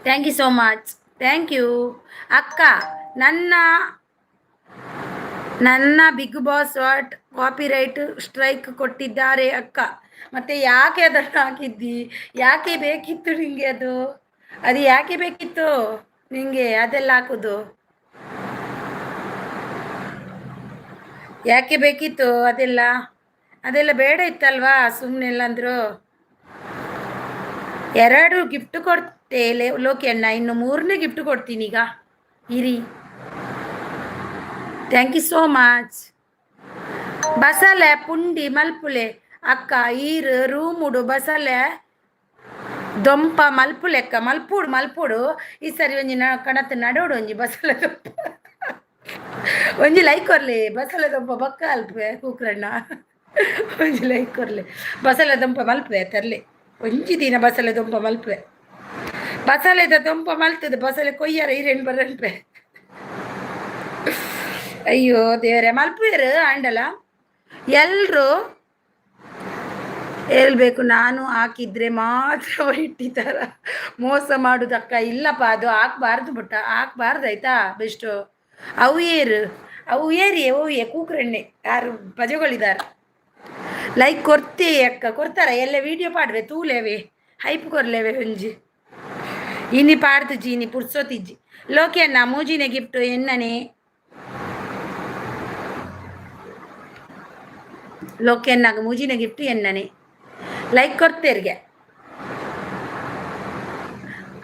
thank you so much thank you ಅಕ್ಕ ನನ್ನ Bigg Boss what copyright strike ಕೊಟ್ಟಿದ್ದಾರೆ ಅಕ್ಕ ಮತ್ತೆ ಯಾಕೆ ಅದನ್ನು ಹಾಕಿದ್ದಿ ಯಾಕೆ ಬೇಕಿತ್ತು ನಿಂಗೆ ಅದು ಯಾಕೆ ಬೇಕಿತ್ತು ನಿಂಗೆ ಅದೆಲ್ಲ ಹಾಕೋದು ಯಾಕೆ ಬೇಕಿತ್ತು ಅದೆಲ್ಲ ಬೇಡ ಇತ್ತಲ್ವಾ ಸುಮ್ಮನೆ ಎಲ್ಲಂದ್ರು 2 ಗಿಫ್ಟ್ ಕೊಡ್ತೆ ಲೋಕಿಯಣ್ಣ ಇನ್ನು 3ನೇ ಗಿಫ್ಟ್ ಕೊಡ್ತೀನಿ ಈಗ ಇರಿ ಥ್ಯಾಂಕ್ ಯು ಸೋ ಮಚ್. ಬಸಳೆ ಪುಂಡಿ ಮಲ್ಪುಲೆ ಅಕ್ಕ ಈರು ರೂಮುಡು ಬಸಳೆ ದೊಂಪ ಮಲ್ಪು ಲೆಕ್ಕ ಮಲ್ಪುಡು ಮಲ್ಪುಡು ಈ ಸರಿ ಒಂಜಿ ಕಣತ್ ನಡೋಡು ಒಂಜಿ ಬಸಳೆ ದೊಂಪ ಒಂಜಿ ಲೈಕ್ ಕೊರ್ಲಿ ಬಸಳೆ ದೊಂಪ ಬಕ್ಕ ಅಲ್ಪೆ ಕೂಕ್ರಣ್ಣ ಒಂಜಿ ಲೈಕ್ ಕೊರ್ಲಿ ಬಸಳೆ ದೊಂಪ ಮಲ್ಪೆ ತರ್ಲಿ ಒಂಜಿ ದಿನ ಬಸಳೆ ದೊಂಪ ಮಲ್ಪೆ ಬಸಳೆದ ದೊಂಪ ಮಲ್ತದೆ ಬಸಳೆ ಕೊಯ್ಯಾರ ಹಿರೇನು ಬರನ್ಪೆ ಅಯ್ಯೋ ದೇವರೇ ಮಲ್ಪೇರು ಆಂಡಲ ಎಲ್ರು ಹೇಳ್ಬೇಕು ನಾನು ಹಾಕಿದ್ರೆ ಮಾತ್ರ ಇಟ್ಟಿದ್ದಾರ ಮೋಸ ಮಾಡುದಕ್ಕ ಇಲ್ಲಪ್ಪ ಅದು ಹಾಕ್ಬಾರ್ದು ಬುಟ್ಟ ಹಾಕ್ಬಾರ್ದು ಆಯ್ತಾ ಬೆಸ್ಟು ಅವು ಏರಿ ಕೂಕ್ರೆಣ್ಣೆ ಯಾರು ಪಜಗಳಿದ್ದಾರೆ ಲೈಕ್ ಕೊರ್ತಿ ಅಕ್ಕ ಕೊಡ್ತಾರ ಎಲ್ಲ ವಿಡಿಯೋ ಪಾಡ್ವೆ ತೂಲೇವೆ ಹೈಪ್ ಕೊರ್ಲೇವೆ ಒಂಜಿ ಇನಿ ಪಾಡ್ದು ಜೀನಿ ಪುರ್ಸೋತಿಜ್ಜಿ ಲೋಕಿಯನ್ನ ಮೂಜಿನ ಗಿಫ್ಟು ಎನ್ನನೆ ಲೋಕಿಯನ್ನಾಗ ಮೂಜಿನ ಗಿಫ್ಟ್ ಎನ್ನನೆ ಲೈಕ್ ಕೊಡ್ತೇರ್ಗೆ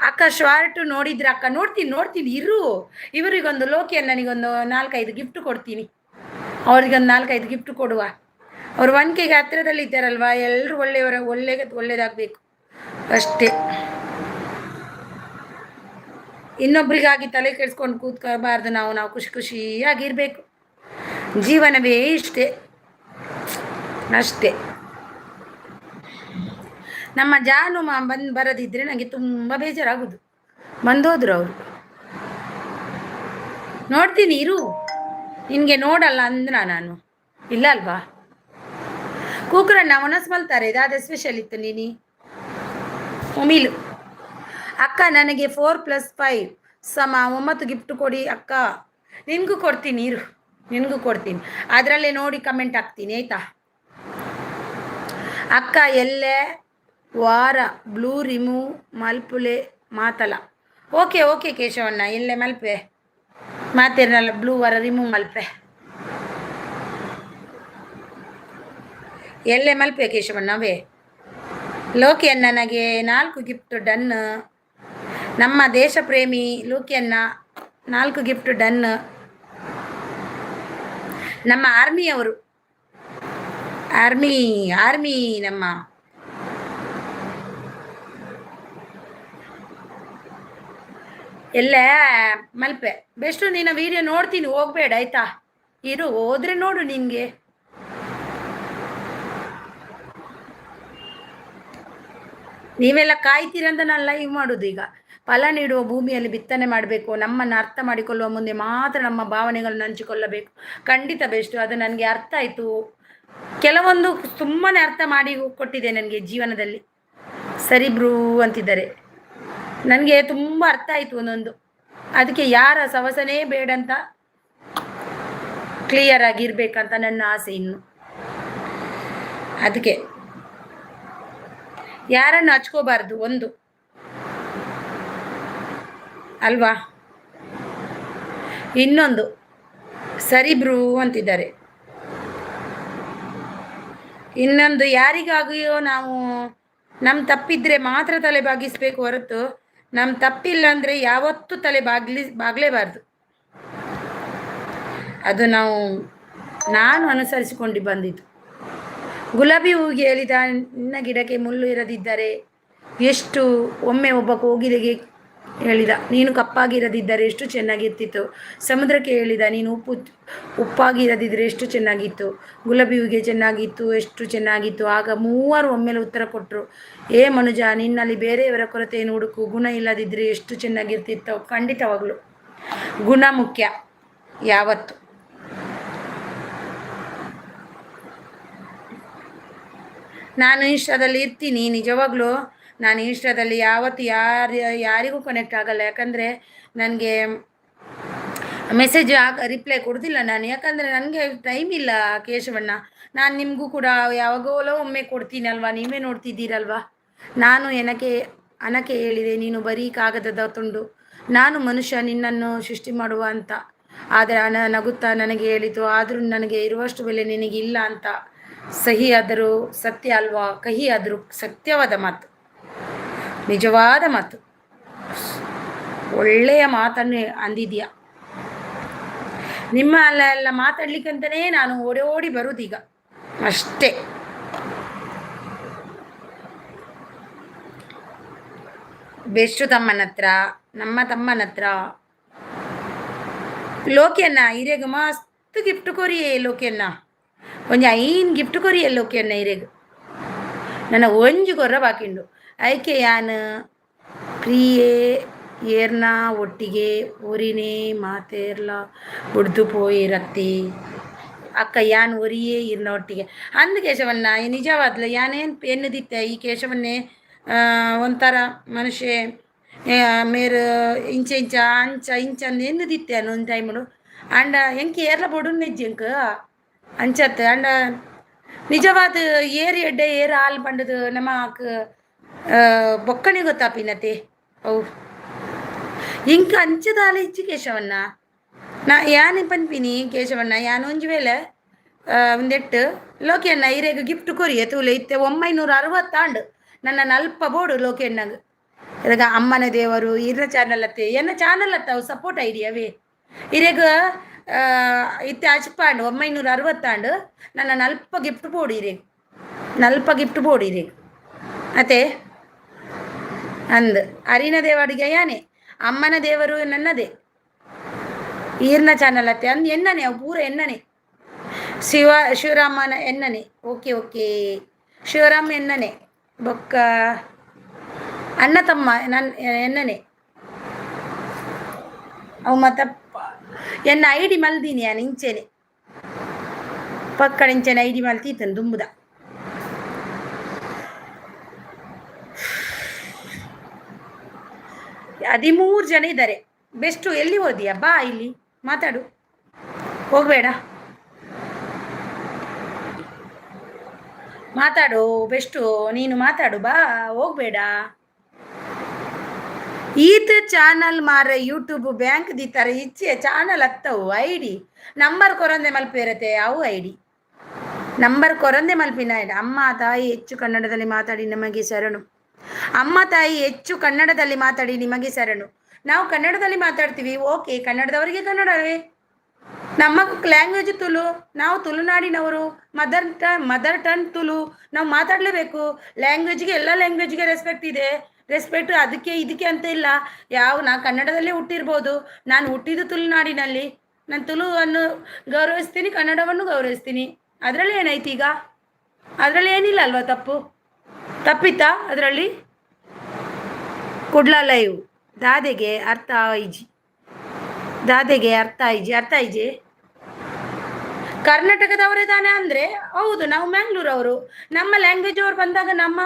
ಅಕ್ಕ ಶಾರ್ಟ್ ನೋಡಿದ್ರೆ ಅಕ್ಕ ನೋಡ್ತೀನಿ ಇರು ಇವರಿಗೊಂದು ಲೋಕಿಯನ್ನನಿಗೊಂದು 4-5 ಗಿಫ್ಟ್ ಕೊಡ್ತೀನಿ ಅವ್ರಿಗೊಂದು 4-5 ಗಿಫ್ಟ್ ಕೊಡುವ ಅವ್ರು 1Kಗೆ ಹತ್ತಿರದಲ್ಲಿ ಇದ್ದಾರಲ್ವಾ ಎಲ್ಲರೂ ಒಳ್ಳೇದಾಗಬೇಕು ಅಷ್ಟೇ. ಇನ್ನೊಬ್ರಿಗಾಗಿ ತಲೆ ಕೆಡಿಸ್ಕೊಂಡು ಕೂತ್ಕೋಬಾರ್ದು. ನಾವು ಖುಷಿಯಾಗಿರ್ಬೇಕು. ಜೀವನವೇ ಇಷ್ಟೇ ಅಷ್ಟೇ. ನಮ್ಮ ಜಾನು ಬರದಿದ್ರೆ ನನಗೆ ತುಂಬ ಬೇಜಾರಾಗುದು. ಬಂದೋದ್ರು ಅವರು. ನೋಡ್ತೀನಿ ಇರು, ನಿನಗೆ ನೋಡಲ್ಲ ಅಂದ್ರ ನಾನು ಇಲ್ಲ ಅಲ್ವಾ. ಕೂಕರಣ್ಣ ಮನಸ್ಸು ಮಲ್ತಾರೆ ಇದಾದ ಸ್ಪೆಷಲ್ ಇತ್ತು. ನೀನಿ ಒಮಿಲು ಅಕ್ಕ ನನಗೆ 4+5 9 ಗಿಫ್ಟ್ ಕೊಡಿ ಅಕ್ಕ. ನಿನಗೂ ಕೊಡ್ತೀನಿ ಇರು, ನಿನಗೂ ಕೊಡ್ತೀನಿ. ಅದರಲ್ಲೇ ನೋಡಿ ಕಮೆಂಟ್ ಹಾಕ್ತೀನಿ ಆಯ್ತಾ. ಅಕ್ಕ ಎಲ್ಲೇ ವಾರ ಬ್ಲೂ ರಿಮೂವ್ ಮಲ್ಪುಲೆ ಮಾತಲ್ಲ. ಓಕೆ ಕೇಶವಣ್ಣ ಎಲ್ಲೇ ಮಲ್ಪೆ ಮಾತೇನಲ್ಲ ಬ್ಲೂ ವಾರ ರಿಮೂವ್ ಮಲ್ಪೆ ಎಲ್ಲೇ ಮಲ್ಪೆ ಕೇಶವಣ್ಣವೇ. ಲೋಕಿಯನ್ನ ನನಗೆ 4 ಗಿಫ್ಟ್ ಡನ್. ನಮ್ಮ ದೇಶ ಪ್ರೇಮಿ ಲೋಕಿಯನ್ನ 4 ಗಿಫ್ಟ್ ಡನ್. ನಮ್ಮ ಆರ್ಮಿಯವರು ಆರ್ಮಿ ನಮ್ಮ ಎಲ್ಲ ಮಲ್ಪೆ ಬೆಸ್ಟು. ನೀನು ವಿಡಿಯೋ ನೋಡ್ತೀನಿ, ಹೋಗ್ಬೇಡ ಆಯ್ತಾ. ಇರು, ಹೋದ್ರೆ ನೋಡು. ನಿನಗೆ ನೀವೆಲ್ಲ ಕಾಯ್ತೀರಂತ ನಾನು ಲೈವ್ ಮಾಡೋದು. ಈಗ ಫಲ ನೀಡುವ ಭೂಮಿಯಲ್ಲಿ ಬಿತ್ತನೆ ಮಾಡಬೇಕು. ನಮ್ಮನ್ನು ಅರ್ಥ ಮಾಡಿಕೊಳ್ಳುವ ಮುಂದೆ ಮಾತ್ರ ನಮ್ಮ ಭಾವನೆಗಳನ್ನು ಹಂಚಿಕೊಳ್ಳಬೇಕು. ಖಂಡಿತ ಬೆಸ್ಟು, ಅದು ನನಗೆ ಅರ್ಥ ಆಯಿತು. ಕೆಲವೊಂದು ತುಂಬಾ ಅರ್ಥ ಮಾಡಿ ಕೊಟ್ಟಿದೆ ನನಗೆ ಜೀವನದಲ್ಲಿ. ಸರಿ ಬ್ರೂ ಅಂತಿದ್ದಾರೆ. ನನಗೆ ತುಂಬ ಅರ್ಥ ಆಯಿತು ಒಂದೊಂದು. ಅದಕ್ಕೆ ಯಾರ ಸವಸನೇ ಬೇಡಂತ ಕ್ಲಿಯರ್ ಆಗಿರ್ಬೇಕಂತ ನನ್ನ ಆಸೆ. ಇನ್ನು ಅದಕ್ಕೆ ಯಾರನ್ನು ಹಚ್ಕೋಬಾರ್ದು ಒಂದು ಅಲ್ವಾ. ಇನ್ನೊಂದು ಸರಿ ಬ್ರೂ ಅಂತಿದ್ದಾರೆ. ಇನ್ನೊಂದು ಯಾರಿಗಾಗಿಯೋ ನಾವು ನಮ್ಮ ತಪ್ಪಿದ್ರೆ ಮಾತ್ರ ತಲೆ ಬಾಗಿಸ್ಬೇಕು ಹೊರತು ನಮ್ಮ ತಪ್ಪಿಲ್ಲ ಅಂದರೆ ಯಾವತ್ತೂ ತಲೆ ಬಾಗಲೇಬಾರ್ದು. ಅದು ನಾನು ಅನುಸರಿಸಿಕೊಂಡು ಬಂದಿದ್ದು. ಗುಲಾಬಿ ಹೂವಿಗೆ ಹೇಳಿದ, ನಿನ್ನ ಗಿಡಕ್ಕೆ ಮುಳ್ಳು ಇರದಿದ್ದರೆ ಎಷ್ಟು. ಒಮ್ಮೆ ಒಬ್ಬ ಕೋಗಿಲೆಗೆ ಹೇಳಿದ, ನೀನು ಕಪ್ಪಾಗಿರದಿದ್ದರೆ ಎಷ್ಟು ಚೆನ್ನಾಗಿರ್ತಿತ್ತು. ಸಮುದ್ರಕ್ಕೆ ಹೇಳಿದ, ನೀನು ಉಪ್ಪಾಗಿರದಿದ್ದರೆ ಎಷ್ಟು ಚೆನ್ನಾಗಿತ್ತು. ಗುಲಾಬಿ ಹೂವಿಗೆ ಚೆನ್ನಾಗಿತ್ತು, ಎಷ್ಟು ಚೆನ್ನಾಗಿತ್ತು. ಆಗ ಮೂವರು ಒಮ್ಮೆಲೆ ಉತ್ತರ ಕೊಟ್ಟರು, ಏ ಮನುಜ, ನಿನ್ನಲ್ಲಿ ಬೇರೆಯವರ ಕೊರತೆಯನ್ನು ಹುಡುಕು. ಗುಣ ಇಲ್ಲದಿದ್ದರೆ ಎಷ್ಟು ಚೆನ್ನಾಗಿರ್ತಿತ್ತು. ಖಂಡಿತವಾಗಲು ಗುಣ ಮುಖ್ಯ ಯಾವತ್ತು. ನಾನು ಇನ್ಸ್ಟಾದಲ್ಲಿ ಇರ್ತೀನಿ ನಿಜವಾಗ್ಲೂ. ನಾನು ಇನ್ಸ್ಟಾದಲ್ಲಿ ಯಾವತ್ತು ಯಾರಿಗೂ ಕನೆಕ್ಟ್ ಆಗಲ್ಲ. ಯಾಕಂದರೆ ನನಗೆ ಮೆಸೇಜ್ ರಿಪ್ಲೈ ಕೊಡೋದಿಲ್ಲ ನಾನು. ಯಾಕಂದರೆ ನನಗೆ ಟೈಮ್ ಇಲ್ಲ ಕೇಶವಣ್ಣ. ನಾನು ನಿಮಗೂ ಕೂಡ ಯಾವಾಗಲೋ ಒಮ್ಮೆ ಕೊಡ್ತೀನಿ ಅಲ್ವಾ, ನೀವೇ ನೋಡ್ತಿದ್ದೀರಲ್ವಾ. ನಾನು ಅನಕ್ಕೆ ಹೇಳಿದೆ, ನೀನು ಬರೀ ಕಾಗದದ ತುಂಡು, ನಾನು ಮನುಷ್ಯ ನಿನ್ನನ್ನು ಸೃಷ್ಟಿ ಮಾಡುವ ಅಂತ. ಆದರೆ ನಗುತ್ತಾ ನನಗೆ ಹೇಳಿತು, ಆದರೂ ನನಗೆ ಇರುವಷ್ಟು ಬೆಲೆ ನಿನಗಿಲ್ಲ ಅಂತ. ಸಹಿ ಆದರೂ ಸತ್ಯ ಅಲ್ವಾ, ಕಹಿ ಆದರೂ ಸತ್ಯವಾದ ಮಾತು, ನಿಜವಾದ ಮಾತು. ಒಳ್ಳೆಯ ಮಾತನ್ನು ಅಂದಿದ್ಯಾ. ನಿಮ್ಮ ಅಲ್ಲೆಲ್ಲ ಮಾತಾಡ್ಲಿಕ್ಕಂತನೇ ನಾನು ಓಡಿ ಓಡಿ ಬರುದೀಗ ಅಷ್ಟೇ. ಬೆಷ್ಟು ತಮ್ಮನ ಹತ್ರ, ನಮ್ಮ ತಮ್ಮನ ಹತ್ರ ಲೋಕಿಯನ್ನ ಹಿರೇಗ ಮಸ್ತ್ ಗಿಫ್ಟ್ ಕೊರಿಯೇ ಲೋಕಿಯನ್ನ ಒಂಜಿ ಐನ್ ಗಿಫ್ಟ್ ಕೊರಿಯೇ ಲೋಕಿಯನ್ನ ಹಿರೇಗ ನನ್ನ ಒಂಜಿ ಕೊರ್ರ ಬಾಕಿಂಡು ಐಕೆ ಯಾನ್ ಪ್ರಿಯೇ ಏರ್ನ ಒಟ್ಟಿಗೆ ಒರಿನೇ ಮಾತೇರ್ಲ ಬುಡ್ದು ಪೋಯಿರತ್ತಿ ಅಕ್ಕ ಯಾನ್ ಒರಿಯೇ ಇರ್ನ ಒಟ್ಟಿಗೆ ಅಂದ ಕೇಶವನ್ನ ನಿಜವಾದ್ಲ ಯಾನೇನು ಎನ್ನದಿತ್ತೆ ಈ ಕೇಶವನ್ನೇ ಒಂಥರ ಮನುಷ್ಯ ಮೇರು ಇಂಚ ಇಂಚ ಅಂಚ ಇಂಚ ಎನ್ನದಿತ್ತೆ ಅನ್ನೊಂದು ಟೈಮಡು ಅಂಡ ಎಂಕಿ ಏರ್ಲ ಬೊಡು ನೆಜ್ಜಂಕ ಅಂಚತ್ ಅಂಡ ನಿಜವಾದ ಏರು ಎಡ್ಡೆ ಏರು ಹಾಲು ಬಂಡದು ನಮ್ಮ ಬೊಕ್ಕಣಿ ಗೊತ್ತಾಪಿನತೆ ಅವು ಇಂಕ ಅಂಚದ ಹಾಲು ಇಚ್ಚಿ ಕೇಶವನ್ನ ನಾ ಯಾನೆ ಪನ್ಪಿನಿ ಕೇಶವನ್ನ ಯಾನು ಒಂಜಿ ವೇಳೆ ಒಂದೆಟ್ಟು ಲೋಕಿಯಣ್ಣ ಹಿರೇಗ ಗಿಫ್ಟ್ ಕೊರಿಯೆ ತೂಲೆ ಇತ್ತೆ 960 ನನ್ನ ನಲ್ಪ ಬೋಡು ಲೋಕಿಯಣ್ಣಗೆ ಇದಾಗ ಅಮ್ಮನ ದೇವರು ಇರ್ನ ಚಾನಲ್ ಅತ್ತೆ ಎನ್ನ ಚಾನಲ್ ಅತ್ತ ಅವು ಸಪೋರ್ಟ್ ಐಡಿಯಾವೇ ಹಿರೇಗ ಇತ್ತೆ ಅಚ್ಪಾಂಡು 960 ನನ್ನ ನಲ್ಪ ಗಿಫ್ಟ್ ಬೋಡು ಹಿರೇಗ ನಲ್ಪ ಗಿಫ್ಟ್ ಬೋಡು ಹಿರೇಗ ಅತ್ತೆ ಅಂದ್ ಅರಿನ ದೇವಡಿಗೆ ಯಾನೆ ಅಮ್ಮನ ದೇವರು ನನ್ನದೇ ಈರ್ನ ಚಾನಲ್ ಅತ್ತೆ ಅಂದ್ ಎನ್ನನೆ ಅವು ಪೂರ ಎನ್ನನೆ ಶಿವರಾಮನ ಎನ್ನನೆ ಓಕೆ ಓಕೆ ಶಿವರಾಮ ಎನ್ನನೆ ಬೊಕ್ಕ ಅಣ್ಣ ತಮ್ಮ ನನ್ನ ಎನ್ನನೆ ಅವು ಮತ್ತ ಎನ್ನ ಐಡಿ ಮಲ್ದೀನಿ ನಾನು ಇಂಚೆನೆ ಪಕ್ಕಡಿಂಚೆನೆ ಐಡಿ ಮಲ್ತೀತನು ದುಂಬುದ 13 ಜನ ಇದ್ದಾರೆ. ಬೆಸ್ಟು ಎಲ್ಲಿ ಹೋದಿಯಾ? ಬಾ ಇಲ್ಲಿ ಮಾತಾಡು, ಹೋಗಬೇಡ, ಮಾತಾಡು ಬೆಸ್ಟು, ನೀನು ಮಾತಾಡು, ಬಾ ಹೋಗಬೇಡ. ಈತ ಚಾನಲ್ ಮಾರ ಯೂಟ್ಯೂಬ್ ಬ್ಯಾಂಕ್ ದೀತಾರೆ ಇಚ್ಚೆ ಚಾನಲ್ ಹತ್ತವು ಐಡಿ ನಂಬರ್ ಕೊರಂದೆ ಮಲ್ಪಿರತ್ತೆ ಅವು ಐಡಿ ನಂಬರ್ ಕೊರಂದೆ ಮಲ್ಪಿನ ಐಡಿ. ಅಮ್ಮ ತಾಯಿ ಹೆಚ್ಚು ಕನ್ನಡದಲ್ಲಿ ಮಾತಾಡಿ ನಮಗೆ ಶರಣು. ಅಮ್ಮ ತಾಯಿ ಹೆಚ್ಚು ಕನ್ನಡದಲ್ಲಿ ಮಾತಾಡಿ ನಿಮಗೆ ಶರಣು. ನಾವು ಕನ್ನಡದಲ್ಲಿ ಮಾತಾಡ್ತೀವಿ, ಓಕೆ, ಕನ್ನಡದವರಿಗೆ ಕನ್ನಡವೇ ನಮ್ಮ ಲ್ಯಾಂಗ್ವೇಜ್ ತುಳು, ನಾವು ತುಳುನಾಡಿನವರು, ಮದರ್ ಟಂಗ್ ತುಳು, ನಾವು ಮಾತಾಡಲೇಬೇಕು. ಲ್ಯಾಂಗ್ವೇಜ್ಗೆ ಎಲ್ಲ ಲ್ಯಾಂಗ್ವೇಜ್ಗೆ ರೆಸ್ಪೆಕ್ಟ್ ಇದೆ, ರೆಸ್ಪೆಕ್ಟ್ ಅದಕ್ಕೆ ಇದಕ್ಕೆ ಅಂತ ಇಲ್ಲ. ನಾ ಕನ್ನಡದಲ್ಲೇ ಹುಟ್ಟಿರ್ಬೋದು, ನಾನು ಹುಟ್ಟಿದ್ದು ತುಳುನಾಡಿನಲ್ಲಿ, ನಾನು ತುಳುವನ್ನು ಗೌರವಿಸ್ತೀನಿ, ಕನ್ನಡವನ್ನು ಗೌರವಿಸ್ತೀನಿ. ಅದರಲ್ಲಿ ಏನೈತಿ ಈಗ? ಅದರಲ್ಲಿ ಏನಿಲ್ಲ ಅಲ್ವಾ? ತಪ್ಪಿತ್ತಾ ಅದರಲ್ಲಿ? ಕುಡ್ಲ ಲೈವ್ ದಾದೆಗೆ ಅರ್ಥ ಆಯ್ಜಿ, ದಾದೆಗೆ ಅರ್ಥ ಆಯ್ಜಿ ಕರ್ನಾಟಕದವರೇ ತಾನೆ ಅಂದರೆ ಹೌದು. ನಾವು ಮ್ಯಾಂಗ್ಳೂರವರು, ನಮ್ಮ ಲ್ಯಾಂಗ್ವೇಜ್ ಅವ್ರು ಬಂದಾಗ, ನಮ್ಮ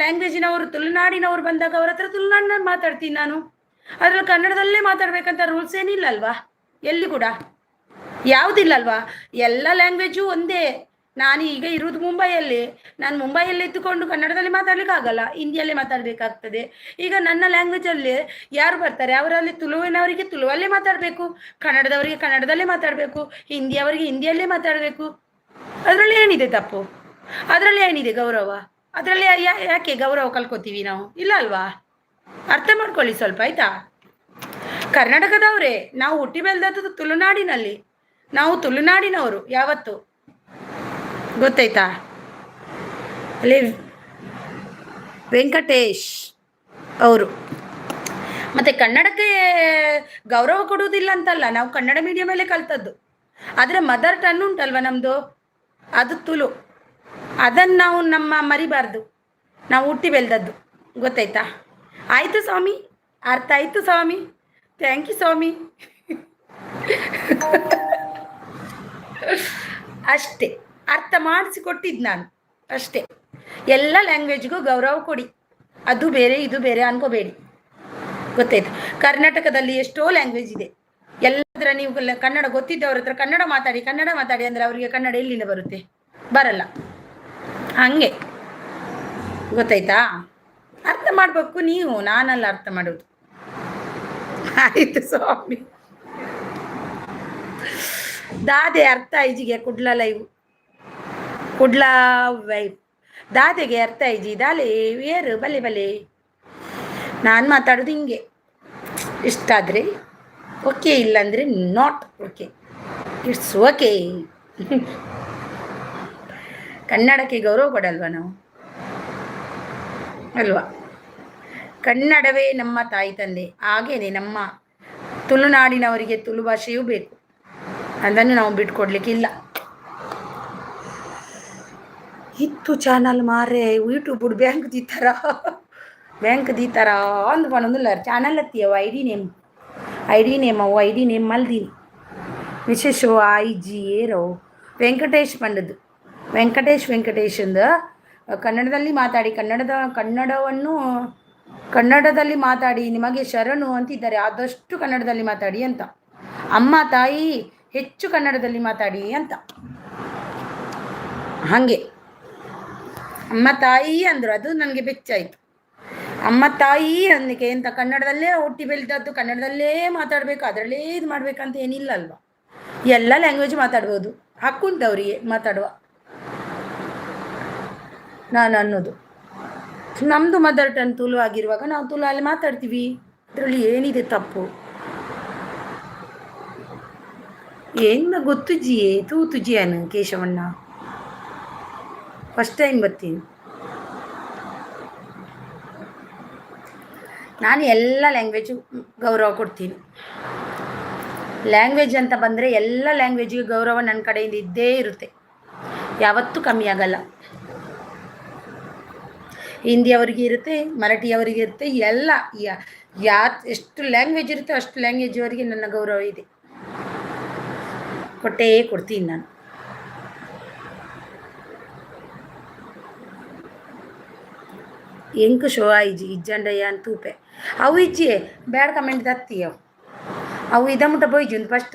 ಲ್ಯಾಂಗ್ವೇಜಿನವರು ತುಳುನಾಡಿನವ್ರು ಬಂದಾಗ ಅವ್ರ ಹತ್ರ ತುಳುನಾಡಿನಲ್ಲಿ ಮಾತಾಡ್ತೀನಿ ನಾನು. ಅದ್ರಲ್ಲಿ ಕನ್ನಡದಲ್ಲೇ ಮಾತಾಡ್ಬೇಕಂತ ರೂಲ್ಸ್ ಏನಿಲ್ಲ ಅಲ್ವಾ? ಎಲ್ಲಿ ಕೂಡ ಯಾವುದಿಲ್ಲಲ್ವಾ? ಎಲ್ಲ ಲ್ಯಾಂಗ್ವೇಜು ಒಂದೇ. ನಾನು ಈಗ ಇರುವುದು ಮುಂಬೈಯಲ್ಲಿ, ನಾನು ಮುಂಬೈಯಲ್ಲಿ ಇದ್ದುಕೊಂಡು ಕನ್ನಡದಲ್ಲಿ ಮಾತಾಡ್ಲಿಕ್ಕೆ ಆಗಲ್ಲ, ಹಿಂದಿಯಲ್ಲೇ ಮಾತಾಡಬೇಕಾಗ್ತದೆ. ಈಗ ನನ್ನ ಲ್ಯಾಂಗ್ವೇಜಲ್ಲಿ ಯಾರು ಬರ್ತಾರೆ ಅವರಲ್ಲಿ ತುಳುವಿನವರಿಗೆ ತುಳುವಲ್ಲೇ ಮಾತಾಡಬೇಕು, ಕನ್ನಡದವರಿಗೆ ಕನ್ನಡದಲ್ಲೇ ಮಾತಾಡಬೇಕು, ಹಿಂದಿಯವರಿಗೆ ಹಿಂದಿಯಲ್ಲೇ ಮಾತಾಡಬೇಕು. ಅದರಲ್ಲಿ ಏನಿದೆ ತಪ್ಪು? ಅದರಲ್ಲಿ ಏನಿದೆ ಗೌರವ? ಅದರಲ್ಲಿ ಯಾಕೆ ಗೌರವ ಕಲ್ಕೋತೀವಿ ನಾವು? ಇಲ್ಲ ಅಲ್ವಾ? ಅರ್ಥ ಮಾಡ್ಕೊಳ್ಳಿ ಸ್ವಲ್ಪ, ಆಯ್ತಾ? ಕರ್ನಾಟಕದವರೇ, ನಾವು ಹುಟ್ಟಿ ಬೆಳೆದದ್ದು ತುಳುನಾಡಿನಲ್ಲಿ, ನಾವು ತುಳುನಾಡಿನವರು ಯಾವತ್ತು, ಗೊತ್ತಾಯ್ತಾ? ಅಲ್ಲಿ ವೆಂಕಟೇಶ್ ಅವರು ಮತ್ತೆ ಕನ್ನಡಕ್ಕೆ ಗೌರವ ಕೊಡುವುದಿಲ್ಲ ಅಂತಲ್ಲ, ನಾವು ಕನ್ನಡ ಮೀಡಿಯಮಲ್ಲೇ ಕಲ್ತದ್ದು. ಆದರೆ ಮದರ್ ಟನ್ ಉಂಟಲ್ವ ನಮ್ಮದು, ಅದು ತುಳು, ಅದನ್ನು ನಾವು ಮರಿಬಾರ್ದು. ನಾವು ಹುಟ್ಟಿ ಬೆಳೆದದ್ದು, ಗೊತ್ತಾಯ್ತಾ? ಆಯಿತು ಸ್ವಾಮಿ, ಅರ್ಥ ಆಯಿತು ಸ್ವಾಮಿ, ಥ್ಯಾಂಕ್ ಯು ಸ್ವಾಮಿ. ಅಷ್ಟೇ, ಅರ್ಥ ಮಾಡಿಸಿಕೊಟ್ಟಿದ್ದು ನಾನು ಅಷ್ಟೇ. ಎಲ್ಲ ಲ್ಯಾಂಗ್ವೇಜ್ಗೂ ಗೌರವ ಕೊಡಿ, ಅದು ಬೇರೆ ಇದು ಬೇರೆ ಅನ್ಕೋಬೇಡಿ, ಗೊತ್ತಾಯ್ತು? ಕರ್ನಾಟಕದಲ್ಲಿ ಎಷ್ಟೋ ಲ್ಯಾಂಗ್ವೇಜ್ ಇದೆ, ಎಲ್ಲದರ ನೀವು ಕನ್ನಡ ಗೊತ್ತಿದ್ದವ್ರ ಹತ್ರ ಕನ್ನಡ ಮಾತಾಡಿ ಅಂದರೆ ಅವರಿಗೆ ಕನ್ನಡ ಎಲ್ಲಿಂದ ಬರುತ್ತೆ? ಬರಲ್ಲ. ಹಂಗೆ, ಗೊತ್ತಾಯ್ತಾ? ಅರ್ಥ ಮಾಡಬೇಕು ನೀವು, ನಾನಲ್ಲ ಅರ್ಥ ಮಾಡೋದು. ಆಯಿತು ಸ್ವಾಮಿ. ದಾದೆ ಅರ್ಥ ಐಜಿಗೆ ಕುಡ್ಲ ಲೈವ್, ಕುಡ್ಲ ವೈಫ್ ದಾದೆಗೆ ಅರ್ಥ ಐಜಿ ದಾಲೆ ಏರು ಬಲೆ ನಾನು ಮಾತಾಡೋದು ಹಿಂಗೆ. ಇಷ್ಟ ಆದರೆ ಓಕೆ, ಇಲ್ಲಾಂದರೆ ನಾಟ್ ಓಕೆ. It's okay. ಕನ್ನಡಕ್ಕೆ ಗೌರವ ಕೊಡಲ್ವಾ ನಾವು? ಅಲ್ವಾ? ಕನ್ನಡವೇ ನಮ್ಮ ತಾಯಿ ತಂದೆ. ಹಾಗೇನೆ ನಮ್ಮ ತುಳುನಾಡಿನವರಿಗೆ ತುಳು ಭಾಷೆಯೂ ಬೇಕು, ಅದನ್ನು ನಾವು ಬಿಟ್ಕೊಡ್ಲಿಕ್ಕಿಲ್ಲ. ಇತ್ತು ಚಾನಲ್ ಮಾರೆ ಯೂಟ್ಯೂಬ್ ಬ್ಯಾಂಕ್ ದೀತಾರ ಬ್ಯಾಂಕ್ ದೀತಾರ ಅಂದ್ ಪನೊಂದುಲ್ಲ ಚಾನಲ್ ಅತ್ತಿಯವ ಐ ಡಿ ನೇಮ್ ಮಲ್ದೀನಿ ವಿಶೇಷ IG ಏರೋ ವೆಂಕಟೇಶ್ ಪಂಡದು ವೆಂಕಟೇಶ್ ಅಂದ ಕನ್ನಡದಲ್ಲಿ ಮಾತಾಡಿ ಕನ್ನಡದಲ್ಲಿ ಮಾತಾಡಿ ನಿಮಗೆ ಶರಣು ಅಂತಿದ್ದಾರೆ. ಆದಷ್ಟು ಕನ್ನಡದಲ್ಲಿ ಮಾತಾಡಿ ಅಂತ. ಅಮ್ಮ ತಾಯಿ ಹೆಚ್ಚು ಕನ್ನಡದಲ್ಲಿ ಮಾತಾಡಿ ಅಂತ. ಹಾಗೆ ಅಮ್ಮ ತಾಯಿ ಅಂದರು, ಅದು ನನಗೆ ಬೆಚ್ಚಾಯಿತು. ಅಮ್ಮ ತಾಯಿ ಅನ್ನಕ್ಕೆ ಅಂತ ಕನ್ನಡದಲ್ಲೇ ಹುಟ್ಟಿ ಬೆಳೆದದ್ದು, ಕನ್ನಡದಲ್ಲೇ ಮಾತಾಡಬೇಕು, ಅದರಲ್ಲೇ ಇದು ಮಾಡ್ಬೇಕಂತ ಏನಿಲ್ಲ ಅಲ್ವಾ? ಎಲ್ಲ ಲ್ಯಾಂಗ್ವೇಜ್ ಮಾತಾಡ್ಬೋದು, ಹಕ್ಕುಂಟವರಿಗೆ ಮಾತಾಡುವ. ನಾನು ಅನ್ನೋದು ನಮ್ಮದು ಮದರ್ ಟಂಗ್ ತುಳು ಆಗಿರುವಾಗ ನಾವು ತುಳು ಅಲ್ಲಿ ಮಾತಾಡ್ತೀವಿ, ಅದರಲ್ಲಿ ಏನಿದೆ ತಪ್ಪು? ಏನು ಗೊತ್ತು ಜಿಯೇ ತೂತು ಜಿಯನು ಕೇಶವಣ್ಣ, ಫಸ್ಟ್ ಟೈಮ್ ಬರ್ತೀನಿ ನಾನು. ಎಲ್ಲ ಲ್ಯಾಂಗ್ವೇಜು ಗೌರವ ಕೊಡ್ತೀನಿ. ಲ್ಯಾಂಗ್ವೇಜ್ ಅಂತ ಬಂದರೆ ಎಲ್ಲ ಲ್ಯಾಂಗ್ವೇಜಿಗೆ ಗೌರವ ನನ್ನ ಕಡೆಯಿಂದ ಇದ್ದೇ ಇರುತ್ತೆ, ಯಾವತ್ತೂ ಕಮ್ಮಿ ಆಗಲ್ಲ. ಹಿಂದಿಯವರಿಗೆ ಇರುತ್ತೆ, ಮರಾಠಿಯವರಿಗೆ ಇರುತ್ತೆ, ಎಲ್ಲ ಎಷ್ಟು ಲ್ಯಾಂಗ್ವೇಜ್ ಇರುತ್ತೆ ಅಷ್ಟು ಲ್ಯಾಂಗ್ವೇಜ್ವರೆಗೆ ನನ್ನ ಗೌರವ ಇದೆ, ಕೊಟ್ಟೇ ಕೊಡ್ತೀನಿ ನಾನು. ಎಂಕು ಶೋ ಆಯ್ಜಿ ಇಜ್ಜಂಡಯ್ಯ ಅಂತ ತೂಪೆ ಅವು ಇಜ್ಜಿ ಬ್ಯಾಡ್ ಕಮೆಂಟ್ ದತ್ತಿ ಅವು ಇದಮುಟ ಬೈಜುನ್ ಫಸ್ಟ್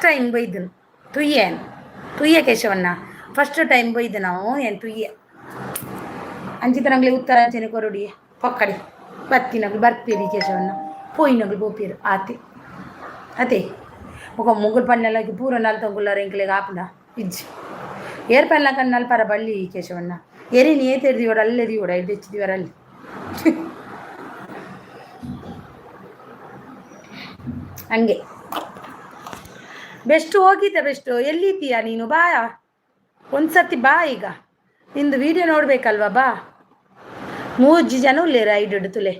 ಟೈಮ್ ಬೈದನು ತುಯ್ಯ ಕೇಶವಣ್ಣ ಫಸ್ಟ್ ಟೈಮ್ ಬೈದು ನಾವು ಏನು ತುಯ್ಯ ಅಂಚಿತನಗ್ಲಿ ಉತ್ತರ ಅಂಚನೆ ಕೊರಡಿ ಪಕ್ಕಡಿ ಬತ್ತಿನಗ್ಲು ಬರ್ಪೇರಿ ಕೇಶವಣ್ಣ ಪೋಯಿನಗ್ಲು ಬೋಪೇರು ಅದೇ ఒక ముగ్గురు పన్నెలకి పూర నల్తొంగులారు ఇంకలే కాకుండా ఇజ్జి ఏరు పన్నెల కన్నాలు పర బళ్ళి కేశవಣ್ಣ ಎರಿ ನೀ ತೆರೆದಿವಡ ಅಲ್ಲೆದಿವಡ ಇದು ಹೆಚ್ಚಿದಿವರ ಅಲ್ಲಿ ಹಂಗೆ ಬೆಸ್ಟ್ ಹೋಗಿದ್ದೆ. ಬೆಸ್ಟ್ ಎಲ್ಲಿದ್ದೀಯಾ ನೀನು? ಬಾ ಒಂದ್ಸತಿ ಬಾ, ಈಗ ನಿಂದು ವಿಡಿಯೋ ನೋಡ್ಬೇಕಲ್ವಾ? ಬಾ 3 ಜನ ಉಲ್ಲೇರ ಐಡು ತುಲೆ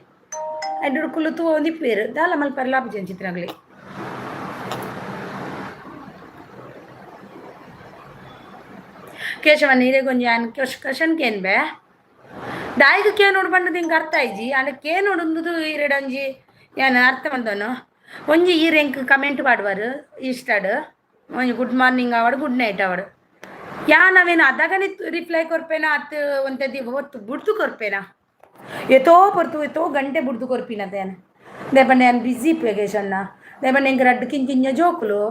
ಐಡು ಕುಲು ತೂ ಒಂದಿಪ್ಪೇರು ದಾಲ ಮಲ್ಪರ ಲಾಭ ಜನ ಚಿತ್ರಗಳೇ ಕೇಶವಣ್ಣ ನೀರೇ ಗೊಂಜಾನ್ ಕ್ವಶನ್ ಕೇನ್ ಬೇ ದಾಯಿಗೆ ಕೇ ನೋಡು ಬಂದದ್ದು ಹಿಂಗೆ ಅರ್ಥ ಆಯ್ಜಿ ಅಂಡ್ ಕೇ ನೋಡೊಂದು ಈರೆಡಂಜಿ ಏನು ಅರ್ಥ ಬಂದನು ಒಂಜಿ ಈ ರೆಂಕ್ ಕಮೆಂಟ್ ಮಾಡುವರು ಇಷ್ಟಾಡು ಒಂಜಿ ಗುಡ್ ಮಾರ್ನಿಂಗ್ ಆವಡು ಗುಡ್ ನೈಟ್ ಆವಡು ನಾವೇನು ಅದಾಗನೇ ರಿಪ್ಲೈ ಕೊರ್ಪೇನಾ ಅತ್ತು ಒಂತದಿ ಹೊತ್ತು ಬುಡ್ದು ಕೊರ್ಪೇನಾ ಎತ್ತೋ ಗಂಟೆ ಬುಡ್ದು ಕೊರ್ಪಿನತೇನು ದೇಪಂಡೆ ನಾನು ಬಿಸಿ ಕೇಶವಣ್ಣ ದೇಪಂಡೆ ಇಂಕ ರಡ್ಡು ಕಿಂಚಿಂಜ ಜೋಕುಲು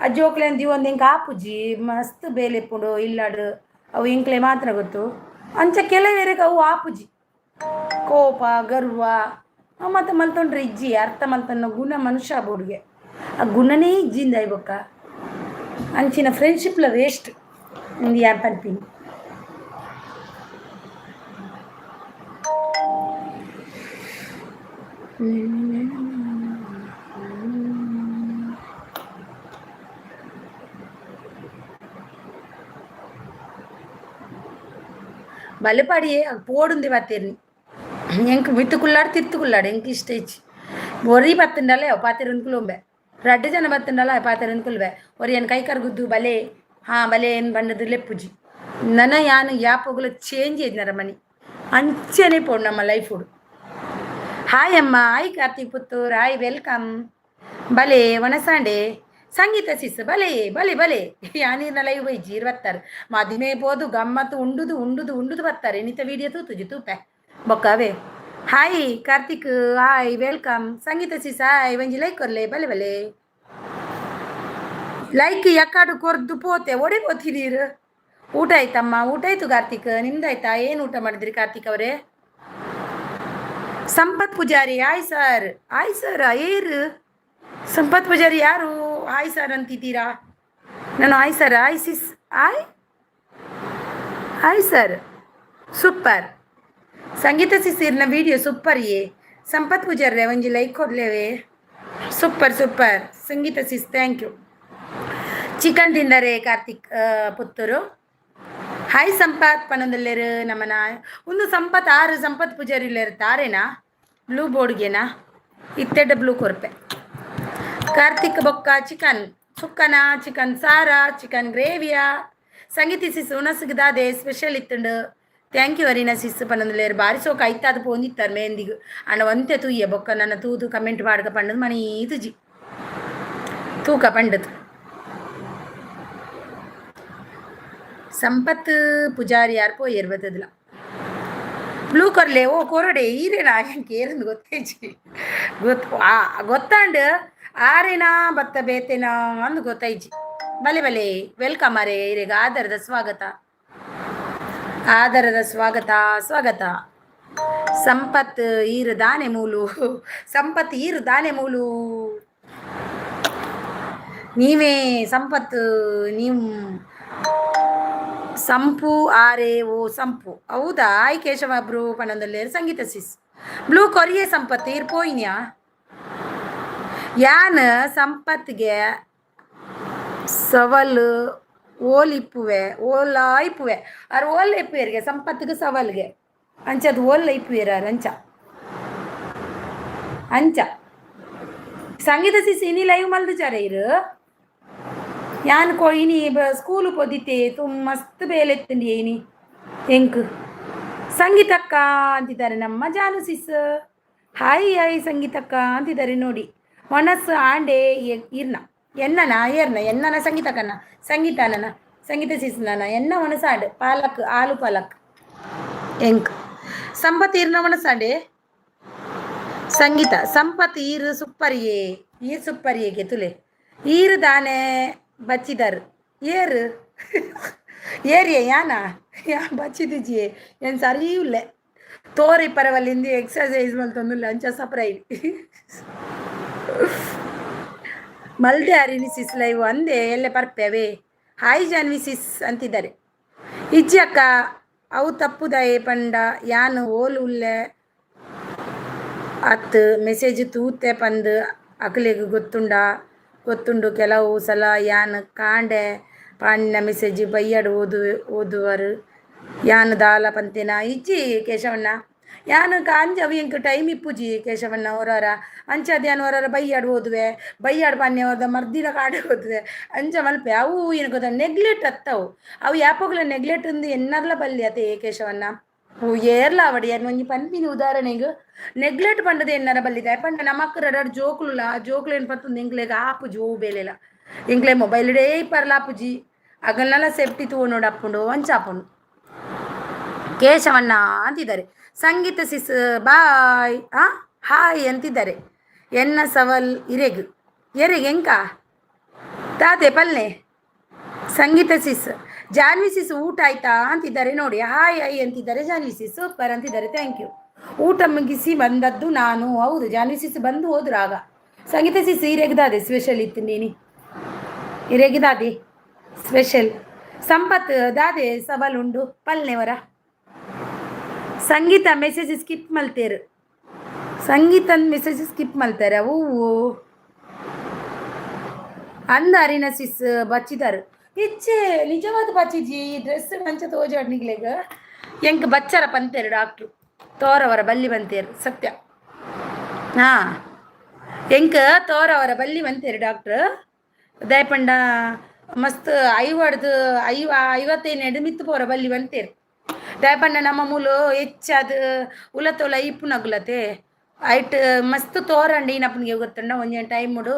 ಆ ಜೋಕ್ಲೆ ಅಂತ ಒಂದು ಇಂಕ ಆಪುಜಿ ಮಸ್ತ್ ಬೇಲೆಪ್ಪುಂಡು ಇಲ್ಲಾಡು ಅವು ಇಂಕ್ಲೆ ಮಾತ್ರ ಗೊತ್ತು ಅಂಚ ಕೆಲವೇರೆಗೆ ಅವು ಆಪುಜಿ ಕೋಪ ಗರ್ವ ಮತ್ತು ಮಲ್ತೊಂಡ್ರೆ ಇಜ್ಜಿ ಅರ್ಥ ಮಲ್ತನ್ನ ಗುಣ ಮನುಷ್ಯ ಬೋಡ್ಗೆ ಆ ಗುಣನೇ ಇಜ್ಜಿಂದ ಇವಾಗ ಅಂಚಿನ ಫ್ರೆಂಡ್ಶಿಪ್ಲ ವೇಸ್ಟ್ ಒಂದು ಯಾಪ್ ಅನ್ಪಿನಿ. బలిపడి పోడుంది పత్తిరిని ఎంక మిత్తుకుల్లాడు తిత్తుకుల్లాడు ఎంక ఇష్ట ఇచ్చి ఒరి పత్తుండాలే ಪಾತೆರನ್ಕುಲು ಒಂಬೆ ರಡ್ಡು ಜನ ಬತ್ತುಂಡಲ್ಲ ಪಾತೆರನ್ಕುಲ್ವೆ ಒರಿ ಏನು ಕೈ ಕರ್ಗುದ್ದು ಬಲೆ ಬಲೆ ಏನು ಬಂಡದು ಲೆಪ್ಪುಜಿ ನನ್ನ ಯಾನು ಯಾಪೋಗುಲ ಚೇಂಜ್ ಇದ್ನಾರ ಮನಿ ಅಂಚೆನೆ ಪೋಡು ನಮ್ಮ ಲೈಫ್ ಹುಡು. ಹಾಯ್ ಅಮ್ಮ, hi Karthik Puttur, hi welcome. ಬಲೆ ಒಣಸಾಂಡೆ ಸಂಗೀತ ಸಿಸ್ ಬಲೆ ಬಲೆ ಬಲೆ ಯಾನೀರ್ನ ಲೈವ್ ಬೈಜಿ 26 ಮದುವೆ ಬೋದು ಗಮ್ಮತ್ತು ಉಂಡುದು ಬರ್ತಾರೆ ನಿಂತ ವಿಡಿಯೋ ತೂತುಜಿ ತೂಪೆ ಬೊಕ್ಕವೇ. Hi Karthik, hi welcome. Sangeetha sis hi, ಒಂಜಿ ಲೈಕ್ ಕೊರ್ಲೆ ಬಲೆ ಬಲೆ ಲೈಕ್ ಯಾಕಾಡು ಕೊರ್ದು ಪೋತೆ ಒಡೆ ಪೋತಿದ್ದೀರು. ಊಟ ಆಯ್ತಮ್ಮ? ಊಟ ಆಯ್ತು ಕಾರ್ತಿಕ್, ನಿಮ್ದಾಯ್ತಾ? ಏನು ಊಟ ಮಾಡಿದ್ರಿ ಕಾರ್ತಿಕ್ ಅವರೇ? Sampath Poojari hi sir. Hi sir ಏರು ಸಂಪತ್ ಪೂಜಾರಿ ಯಾರು ಹಾಯ್ ಸರ್ ಅಂತಿದ್ದೀರಾ? ನಾನು hi sir, hi sis, hi sir, super. Sangeetha ಸಿಸ್ಸಿರ್ನ ವಿಡಿಯೋ ಸೂಪರ್ ಸಂಪತ್ ಪೂಜಾರ್ರೆ ಒಂಜಿ ಲೈಕ್ ಕೊಡ್ಲೇವೆ. Super Sangeetha sis, thank you. Chicken ತಿಂದರೆ ಕಾರ್ತಿಕ್ ಪುತ್ತೂರು. ಹಾಯ್ ಸಂಪತ್ ಪನೊಂದಲ್ಲೇರು ನಮ್ಮನ ಒಂದು ಸಂಪತ್ ಆರು ಸಂಪತ್ ಪೂಜಾರಿಲೇರು ತಾರೇನಾ ಬ್ಲೂ ಬೋರ್ಡ್ಗೆನಾ ಇತ್ತೆಡ್ಡ ಬ್ಲೂ ಕೊರ್ಪೆ ಕಾರ್ತಿಕ್ ಬೊಕ್ಕ ಚಿಕನ್ ಸುಕ್ಕನ ಚಿಕನ್ ಸಾರಾ ಚಿಕನ್ ಗ್ರೇವಿಯಾ ಸಂಗೀತಿ ಸಿಸ್ ಉಣಸಿಗದಾದೆ ಸ್ಪೆಷಲ್ ಇತ್ತುಂಡು. ಥ್ಯಾಂಕ್ ಯು ಅರಿನಾ ಸಿಸ್ ಪನ್ನೊಂದುಲ್ಲೇರು ಬಾರಿ ಸೋಕ ಐತಾದ ಪೋಂದಿತ್ತಾರೆ ಮೇಂದಿಗು ಅಣ್ಣ ಒಂತೆ ತೂಯ್ಯ ಬೊಕ್ಕ ನನ್ನ ತೂದು ಕಮೆಂಟ್ ಮಾಡ್ಕ ಪಂಡದು ಮಣಿ ತುಜಿ ತೂಕ ಪಂಡದು ಸಂಪತ್ ಪೂಜಾರಿ ಯಾರು ಪೋಯರ್ ಬತ್ತದಲ್ಲ ಬ್ಲೂ ಕೊರ್ಲೆ ಓ ಕೊರಡೆ ಈರೇನಾ ಹೆಂಗೆ ಏರಂದು ಗೊತ್ತೇಜಿ ಗೊತ್ತಾಂಡು ಆರೇನಾ ಬತ್ತ ಬೇತೇನಾ ಅಂದು ಗೊತ್ತೈಜಿ ಬಲೆ ಬಲೆ ವೆಲ್ಕಮ್ ಅರೆ ಇರೇಗ ಆಧಾರದ ಸ್ವಾಗತ ಸಂಪತ್ ಈರು ದಾನೆ ಮೂಲು ಸಂಪತ್ ಈರು ದಾನೆ ಮೂಲು ನೀವೇ ಸಂಪತ್ ನೀವು ಸಂಪು ಆರೆ ಓ ಸಂಪು ಹೌದಾ ಆಯ್ ಕೇಶವ ಬ್ರೂ ಪಣದಲ್ಲಿ ಸಂಗೀತ ಸಿಸ್ ಬ್ಲೂ ಕೊರಿಯೆ ಸಂಪತ್ ಇರ್ ಪೋಯಿನ್ಯಾ ಯಾನ್ ಸಂಪತ್ಗೆ ಸವಲ್ ಓಲ್ ಇಪ್ಪುವೆ ಓಲ ಇಪ್ಪುವೆ ಅವ್ರು ಓಲ್ ಇಪ್ಪುವೇರಿಗೆ ಸಂಪತ್ಗೆ ಸವಲ್ಗೆ ಅಂಚದು ಓಲ್ ಇಪ್ಪುವೇರ ಅಂಚ ಸಂಗೀತ ಸಿಸ್ ಇನಿ ಲೈವ್ ಮಲ್ದುಚಾರ ಇರು ಯಾನ್ ಇನಿ ಸ್ಕೂಲು ಪೊದಿತೆ ಮಸ್ತ್ ಬೇಲೆತ್ತಂಡಿ ಇನಿ ಎಂಕ್ ಸಂಗೀತಕ್ಕ ಅಂತಿದ್ದಾರೆ ನಮ್ಮ ಜಾನು ಸಿಸ್ ಹಾಯ್ ಸಂಗೀತಕ್ಕ ಅಂತಿದ್ದಾರೆ ನೋಡಿ ಮನಸ್ಸು ಆಂಡೆ ಇರ್ನ ಎನ್ನನ ಸಂಗೀತನ ಸಂಗೀತ ಸಿಸ್ನ ಎನ್ನ ಮನಸ್ಸಾಂಡೆ ಆಲು ಪಾಲಕ್ ಎಂಕ್ ಸಂಪತ್ ಈರ್ನ ಮನಸ್ಸಾಂಡೆ ಸಂಗೀತ ಸಂಪತ್ ಈರು ಸುಪ್ಪರಿಯೇಗೆ ತುಲೆ ಈರು ದಾನೆ ಬಚ್ಚಿದಾರು ಏರಿಯೇ ಯಾನ ಬಚ್ಚಿದಿಜಿಯೇ ಏನು ಸರಿ ಇಲ್ಲೇ ತೋರಿ ಪರವಲ್ಲಿಂದ ಎಕ್ಸಸೈಸ್ ಮಲ್ತೊಂದುಲ್ಲ ಅಂಚ ಸಪ್ರೈ ಮಲ್ದೆ ಅರಿನಿ ಸಿಸ್ ಲೈವ್ ಅಂದೆ ಎಲ್ಲೆ ಪರ್ಪೆವೇ ಹಾಯ್ ಜಾನ್ವಿ ಸಿಸ್ ಅಂತಿದ್ದಾರೆ ಇಜ್ಜಿ ಅಕ್ಕ ಅವು ತಪ್ಪುದಾಯೆ ಪಂಡ ಯಾನು ಓಲು ಉಲ್ಲೆ ಅತ್ತು ಮೆಸೇಜ್ ತೂತೆ ಪಂದು ಅಕಲಿಗೆ ಗೊತ್ತುಂಡು ಕೆಲವು ಸಲ ಯಾನ್ ಕಾಂಡೆ ಪಾಂಡಿನ ಮೆಸೇಜ್ ಬೈಯಾಡು ಓದುವರು ಯಾನ್ ದಾಲ ಪಂತೇನ ಇಜ್ಜಿ ಕೇಶವಣ್ಣ ಯಾನ್ ಕಾಂಜವಿ ಎಂಕ್ ಟೈಮ್ ಇಪ್ಪುಜಿ ಕೇಶವಣ್ಣ ಹೊರರ ಅಂಚದ ಯಾನ್ ಹೊರರ ಬೈಯಾಡು ಪಾನ್ಯ ಹೋದ ಮರ್ದಿನ ಕಾಡೆ ಓದುವೆ ಅಂಚ ಮಲ್ಪೆ ಅವು ಏನು ಗೊತ್ತ ನೆಗ್ಲೆಕ್ಟ್ ಅತ್ತವು ಅವು ಯಾಪೋಗ್ಲ ನೆಗ್ಲೆಕ್ಟ್ ಅಂದು ಎನ್ನರ್ಲ ಬಲ್ಲಿ ಅತೆ ಕೇಶವಣ್ಣ ಏರ್ಲ ಅವಡಿ ಯಾರು ಒಂಜಿ ಪನ್ಪಿನ ಉದಾಹರಣೆಗೆ ನೆಗ್ಲೆಕ್ಟ್ ಪಂಡದು ಎನ್ನಾರ ಬಲ್ಲಿದೆ ಪಂಡ ನಮಕ್ ರಡರ್ ಜೋಕ್ಲು ಏನು ಪತ್ತೊಂದು ಎಂಕ್ಲೆಗೆ ಆಪುಜಿ ಓ ಬೇಲೆಲ ಎಂಕ್ಲೆ ಮೊಬೈಲ್ ಡೇ ಇಪ್ಪರ್ಲ ಆಪುಜಿ ಅಗಲ್ನೆಲ್ಲ ಸೇಫ್ಟಿ ತಗೊಂಡು ಅಪ್ಪುಂಡು ಒಂಚಾಪುಂಡು ಕೇಶವಣ್ಣ ಅಂತಿದ್ದಾರೆ ಸಂಗೀತ ಸಿಸ್ ಬಾಯ್ ಹಾಯ್ ಅಂತಿದ್ದಾರೆ ಎನ್ನ ಸವಲ್ ಎರೆಗ್ ಎಂಕ ತಾತೆ ಪಲ್ಲೆ ಸಂಗೀತ ಸಿಸ್ ಜಾನ್ವಿ ಸಿಸ್ ಊಟ ಆಯ್ತಾ ಅಂತಿದ್ದಾರೆ ನೋಡಿ ಹಾಯ್ ಅಂತಿದ್ದಾರೆ ಜಾನ್ವಿ ಸಿಸ್ ಸೂಪರ್ ಅಂತಿದ್ದಾರೆ ಥ್ಯಾಂಕ್ ಯು ಊಟ ಮುಗಿಸಿ ಬಂದದ್ದು ನಾನು ಹೌದು ಜಾನ್ವಿ ಸಿಸ್ ಬಂದು ಹೋದ್ರು ಆಗ ಸಂಗೀತ ಸಿಸ್ ಇರೆಗ್ದಾದೆ ಸ್ಪೆಷಲ್ ಇತ್ತು ನೀನಿ ಇರೆಗ್ದಾದೆ ಸ್ಪೆಷಲ್ ಸಂಪತ್ ದಾದೆ ಸವಾಲ್ ಉಂಡು ಪಲ್ನೆವರ ಸಂಗೀತ ಮೆಸೇಜ್ ಸ್ಕಿಪ್ ಮಲ್ತೇರು ಸಂಗೀತನ ಮೆಸೇಜ್ ಸ್ಕಿಪ್ ಮಲ್ತಾರೆ ಅವು ಅಂದ ಅರಿನ ಸಿಸ್ ಬಚ್ಚಿದಾರು ಇಚ್ಚೆ ನಿಜವಾದ ಬಚ್ಚಿಜಿ ಡ್ರೆಸ್ ಮಂಚ ತೋಜಾಡ್ನಿಗ್ಲೆಗ ಎಂಕ್ ಬಚ್ಚರ ಪಂತೇರು ಡಾಕ್ಟ್ರು ತೋರವರ ಬಲ್ಲಿ ಬಂತೇರು ಸತ್ಯ ಎಂಕ್ ತೋರವರ ಬಲ್ಲಿ ಬಂತೇರು ಡಾಕ್ಟ್ರು ದಯಪಂಡ ಮಸ್ತ್ ಐವತ್ತೈದು ಎಡಮಿತ್ತು ಪೋರ ಬಲ್ಲಿ ಬಂತೇರು ದಯಪಂಡ ನಮ್ಮ ಮೂಲು ಹೆಚ್ಚಾದ ಉಲತೋಲ ಇಪ್ಪು ನಗುಲತೆ ಐಟ್ ಮಸ್ತ್ ತೋರಂಡಿ ನಪ್ಪನಿಗೆ ಗೊತ್ತಂಡ ಒಂಜ ಟೈಮ್ ಮುಡು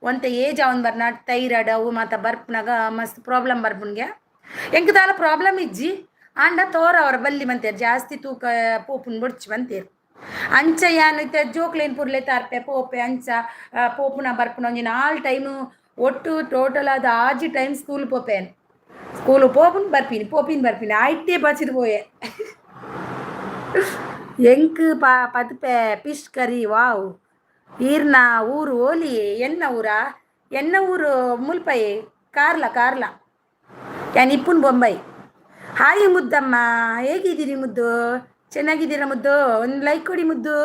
ಒಂತೆ ಏಜ್ ಅವನ್ ಬರ್ನ ಥೈರಾಯ್ಡ್ ಅವು ಮಾತ ಬರ್ಪನಾಗ ಮಸ್ತ್ ಪ್ರಾಬ್ಲಮ್ ಬರ್ಪನ್ಗೆ ಎಂಕ್ ದಾಲ ಪ್ರಾಬ್ಲಮ್ ಇಜ್ಜಿ ಆಂಡ ತೋರ ಅವರ ಬಲ್ಲಿ ಬಂತೇರು ಜಾಸ್ತಿ ತೂಕ ಪೋಪುನ್ ಬೊಡ್ಚಿ ಬಂತೇರು ಅಂಚ ಯಾನ್ ಜೋಕ್ಲೇನ್ ಪುರ್ಲೆ ತಾರ್ಪೆ ಪೋಪೆ ಅಂಚ ಪೋಪುನ ಬರ್ಪುನ ಒಂಜಿ 4 ಟೈಮು ಒಟ್ಟು ಟೋಟಲ್ ಆದ ಆಜಿ ಟೈಮ್ ಸ್ಕೂಲ್ ಪೋಪುನ್ ಬರ್ಪಿನಿ ಆಯ್ತೇ ಬಚ್ಚಿದು ಪೋಯೆ ಎಂಕ್ ಪದ್ಪೆ ಫಿಶ್ ಕರಿ ವಾವ್ ಈರ್ನ ಊರು ಓಲಿ ಎನ್ನ ಊರು ಮುಲ್ಪೈ ಕಾರ್ಲ ಯಾನ್ ಇಪ್ಪುನ್ ಬೊಂಬೈ ಹಾಯ್ ಮುದ್ದಮ್ಮ ಹೇಗಿದ್ದೀರಿ ಮುದ್ದು ಚೆನ್ನಾಗಿದ್ದೀರಾ ಮುದ್ದು ಒಂದು ಲೈಕ್ ಕೊಡಿ ಮುದ್ದು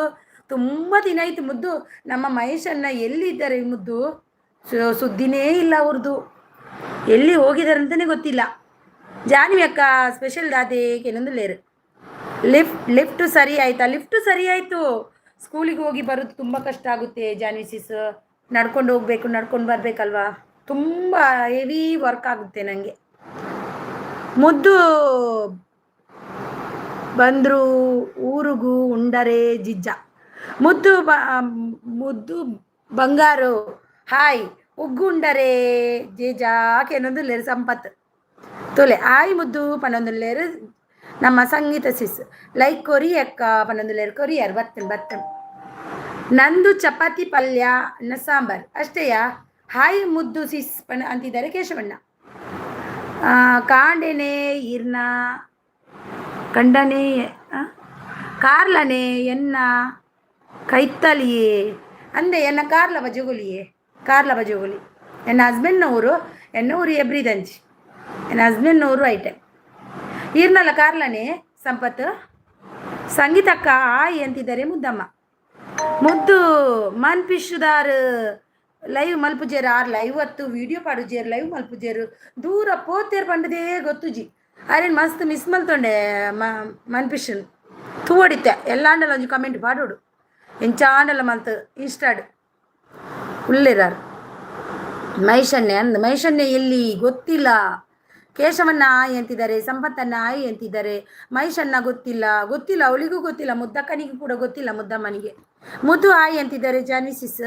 ತುಂಬ ದಿನ ಆಯ್ತು ಮುದ್ದು ನಮ್ಮ ಮಹೇಶನ್ನ ಎಲ್ಲಿದ್ದಾರೆ ಮುದ್ದು ಸುದ್ದಿನೇ ಇಲ್ಲ ಅವ್ರದ್ದು ಎಲ್ಲಿ ಹೋಗಿದ್ದಾರೆ ಅಂತಲೇ ಗೊತ್ತಿಲ್ಲ. ಜಾನ್ವಿ ಅಕ್ಕ ಸ್ಪೆಷಲ್ ದಾದೆ ಕೆಲವೊಂದು ಲೇರು ಲಿಫ್ಟ್ ಸರಿ ಆಯ್ತಾ? ಲಿಫ್ಟ್ ಸರಿ ಆಯಿತು. ಸ್ಕೂಲಿಗೆ ಹೋಗಿ ಬರೋದು ತುಂಬ ಕಷ್ಟ ಆಗುತ್ತೆ ಜಾನ್ವಿ ಸಿಸ್. ನಡ್ಕೊಂಡು ಹೋಗ್ಬೇಕು, ನಡ್ಕೊಂಡು ಬರಬೇಕಲ್ವಾ, ತುಂಬ ಹೆವಿ ವರ್ಕ್ ಆಗುತ್ತೆ ನನಗೆ. ಮುದ್ದು ಬಂದರು ಊರಿಗೂ ಉಂಡರೆ ಜಿಜ್ಜ. ಮುದ್ದು ಬಂಗಾರು ಹಾಯ್ ಉಗ್ಗುಂಡರೆ ಜೇಜಾಕೆನೊಂದು ಲೇರು ಸಂಪತ್ ತೊಲೆ ಆಯ್ ಮುದ್ದು ಪನ್ನೊಂದು ಲೇರು ನಮ್ಮ ಸಂಗೀತ ಸಿಸ್ ಲೈಕ್ ಕೊರಿ ಅಕ್ಕ ಪನ್ನೊಂದು ಲೇರು ಕೊರಿಯರ್ ಬರ್ತೇನೆ. ನಂದು ಚಪಾತಿ ಪಲ್ಯ ಅನ್ನ ಸಾಂಬಾರ್ ಅಷ್ಟೇಯಾ? ಹಾಯ್ ಮುದ್ದು ಸಿಸ್ ಅಂತಿದ್ದಾರೆ ಕೇಶವಣ್ಣ. ಕಾಂಡೆನೆ ಇರ್ನ ಕಂಡನೆ ಕಾರ್ಲನೆ ಎನ್ನ ಕೈತ್ತಲಿಯೇ ಅಂದೆ ಎನ್ನ ಕಾರ್ಲ ಬಜಗುಲಿಯೇ ಎನ್ನ ಹಸ್ಬೆಂಡ್ನವರು ಎನ್ನ ಊರು ಎಬ್ರಿದಂಜಿ ಎನ್ನ ಹಸ್ಬೆಂಡ್ನವರು ಐಟೆ ಈರ್ನಲ್ಲ ಕಾರ್ಲನೆ ಸಂಪತ್. ಸಂಗೀತಕ್ಕ ಆಯ್ ಅಂತಿದ್ದಾರೆ ಮುದ್ದಮ್ಮ. ಮುದ್ದು ಮನ್ಪಿಶುದಾರ್ ಲೈವ್ ಮಲ್ಪುಜೇರು ಆರ್ ಲೈವ್ ಹೊತ್ತು ವಿಡಿಯೋ ಪಾಡುಜೇರು ಲೈವ್ ಮಲ್ಪುಜೇರು ದೂರ ಪೋತೇರು ಪಂಡದೇ ಗೊತ್ತುಜಿ ಅರೇನು ಮಸ್ತ್ ಮಿಸ್ ಮಲ್ತೊಂಡೆ ಮನ್ಪಿಶನ್ ತೂ ಹೊಡಿತೆ ಎಲ್ಲಾಂಡಲ್ಲ ಒಂಜಿ ಕಮೆಂಟ್ ಪಾಡೋಡು ಎಂಚಾಂಡಲ್ಲ ಮಲ್ತು ಇನ್ಸ್ಟಾಡ್ ಉಳ್ಳಿರಾರು. ಮೈಷಣ್ಣೆ ಎಲ್ಲಿ ಗೊತ್ತಿಲ್ಲ. ಕೇಶವಣ್ಣ ಆಯ್ ಅಂತಿದ್ದಾರೆ, ಸಂಪತ್ತನ್ನ ಆಯ್ ಅಂತಿದ್ದಾರೆ. ಮೈಷಣ್ಣ ಗೊತ್ತಿಲ್ಲ ಅವಳಿಗೂ ಗೊತ್ತಿಲ್ಲ, ಮುದ್ದಕ್ಕನಿಗೂ ಕೂಡ ಗೊತ್ತಿಲ್ಲ, ಮುದ್ದಮ್ಮನಿಗೆ. ಮುದ್ದು ಆಯ್ ಅಂತಿದ್ದಾರೆ ಜಾನ್ವಿ ಸಿಸ್.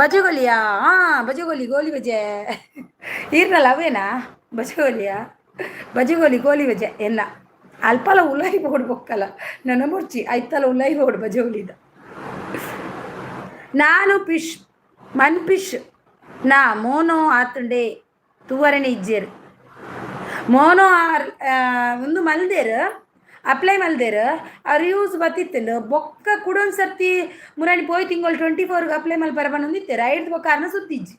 ಬಜಗೋಲಿಯಾ? ಬಜಗೋಲಿ ಗೋಲಿ ಬಜೆ ಇರ್ನಲ್ಲ ಅವೇನಾ ಬಜಗೋಲಿ ಗೋಲಿ ಬಜೆ ಎನ್ನ ಅಲ್ಪಲ ಉಲಾಯಿ ಬೋಡು ಬೊಕ್ಕಲ್ಲ ನನ್ನ ಮುರ್ಚಿ ಐತಲ ಉಲಾಯಿ ಬೋಡು ಬಜಗೋಲಿದ. ನಾನು ಮನ್ಪಿಶ್ ನಾ ಮೋನೋ ಆತುಂಡೆ ತೂವರಣೆ ಇಜ್ಜೇರು ಮೋನೋ ಒಂದು ಮಲ್ದೇರು ಅಪ್ಲೈ ಮಲ್ದೇರು ಅವ್ರು ಯೂಸ್ ಬತ್ತಿತ್ತು ಬೊಕ್ಕ ಕುಡೊಂದು ಸರ್ತಿ ಮುರಾಣಿ ಪೋಯ್ ತಿಂಗಳು 24 ಅಪ್ಲೈ ಮಲ್ ಬರಬಂದಿತ್ತೇರು ಐದು ಬೊಕ್ಕ ಅರ್ನ ಸುತ್ತಿಜ್ಜಿ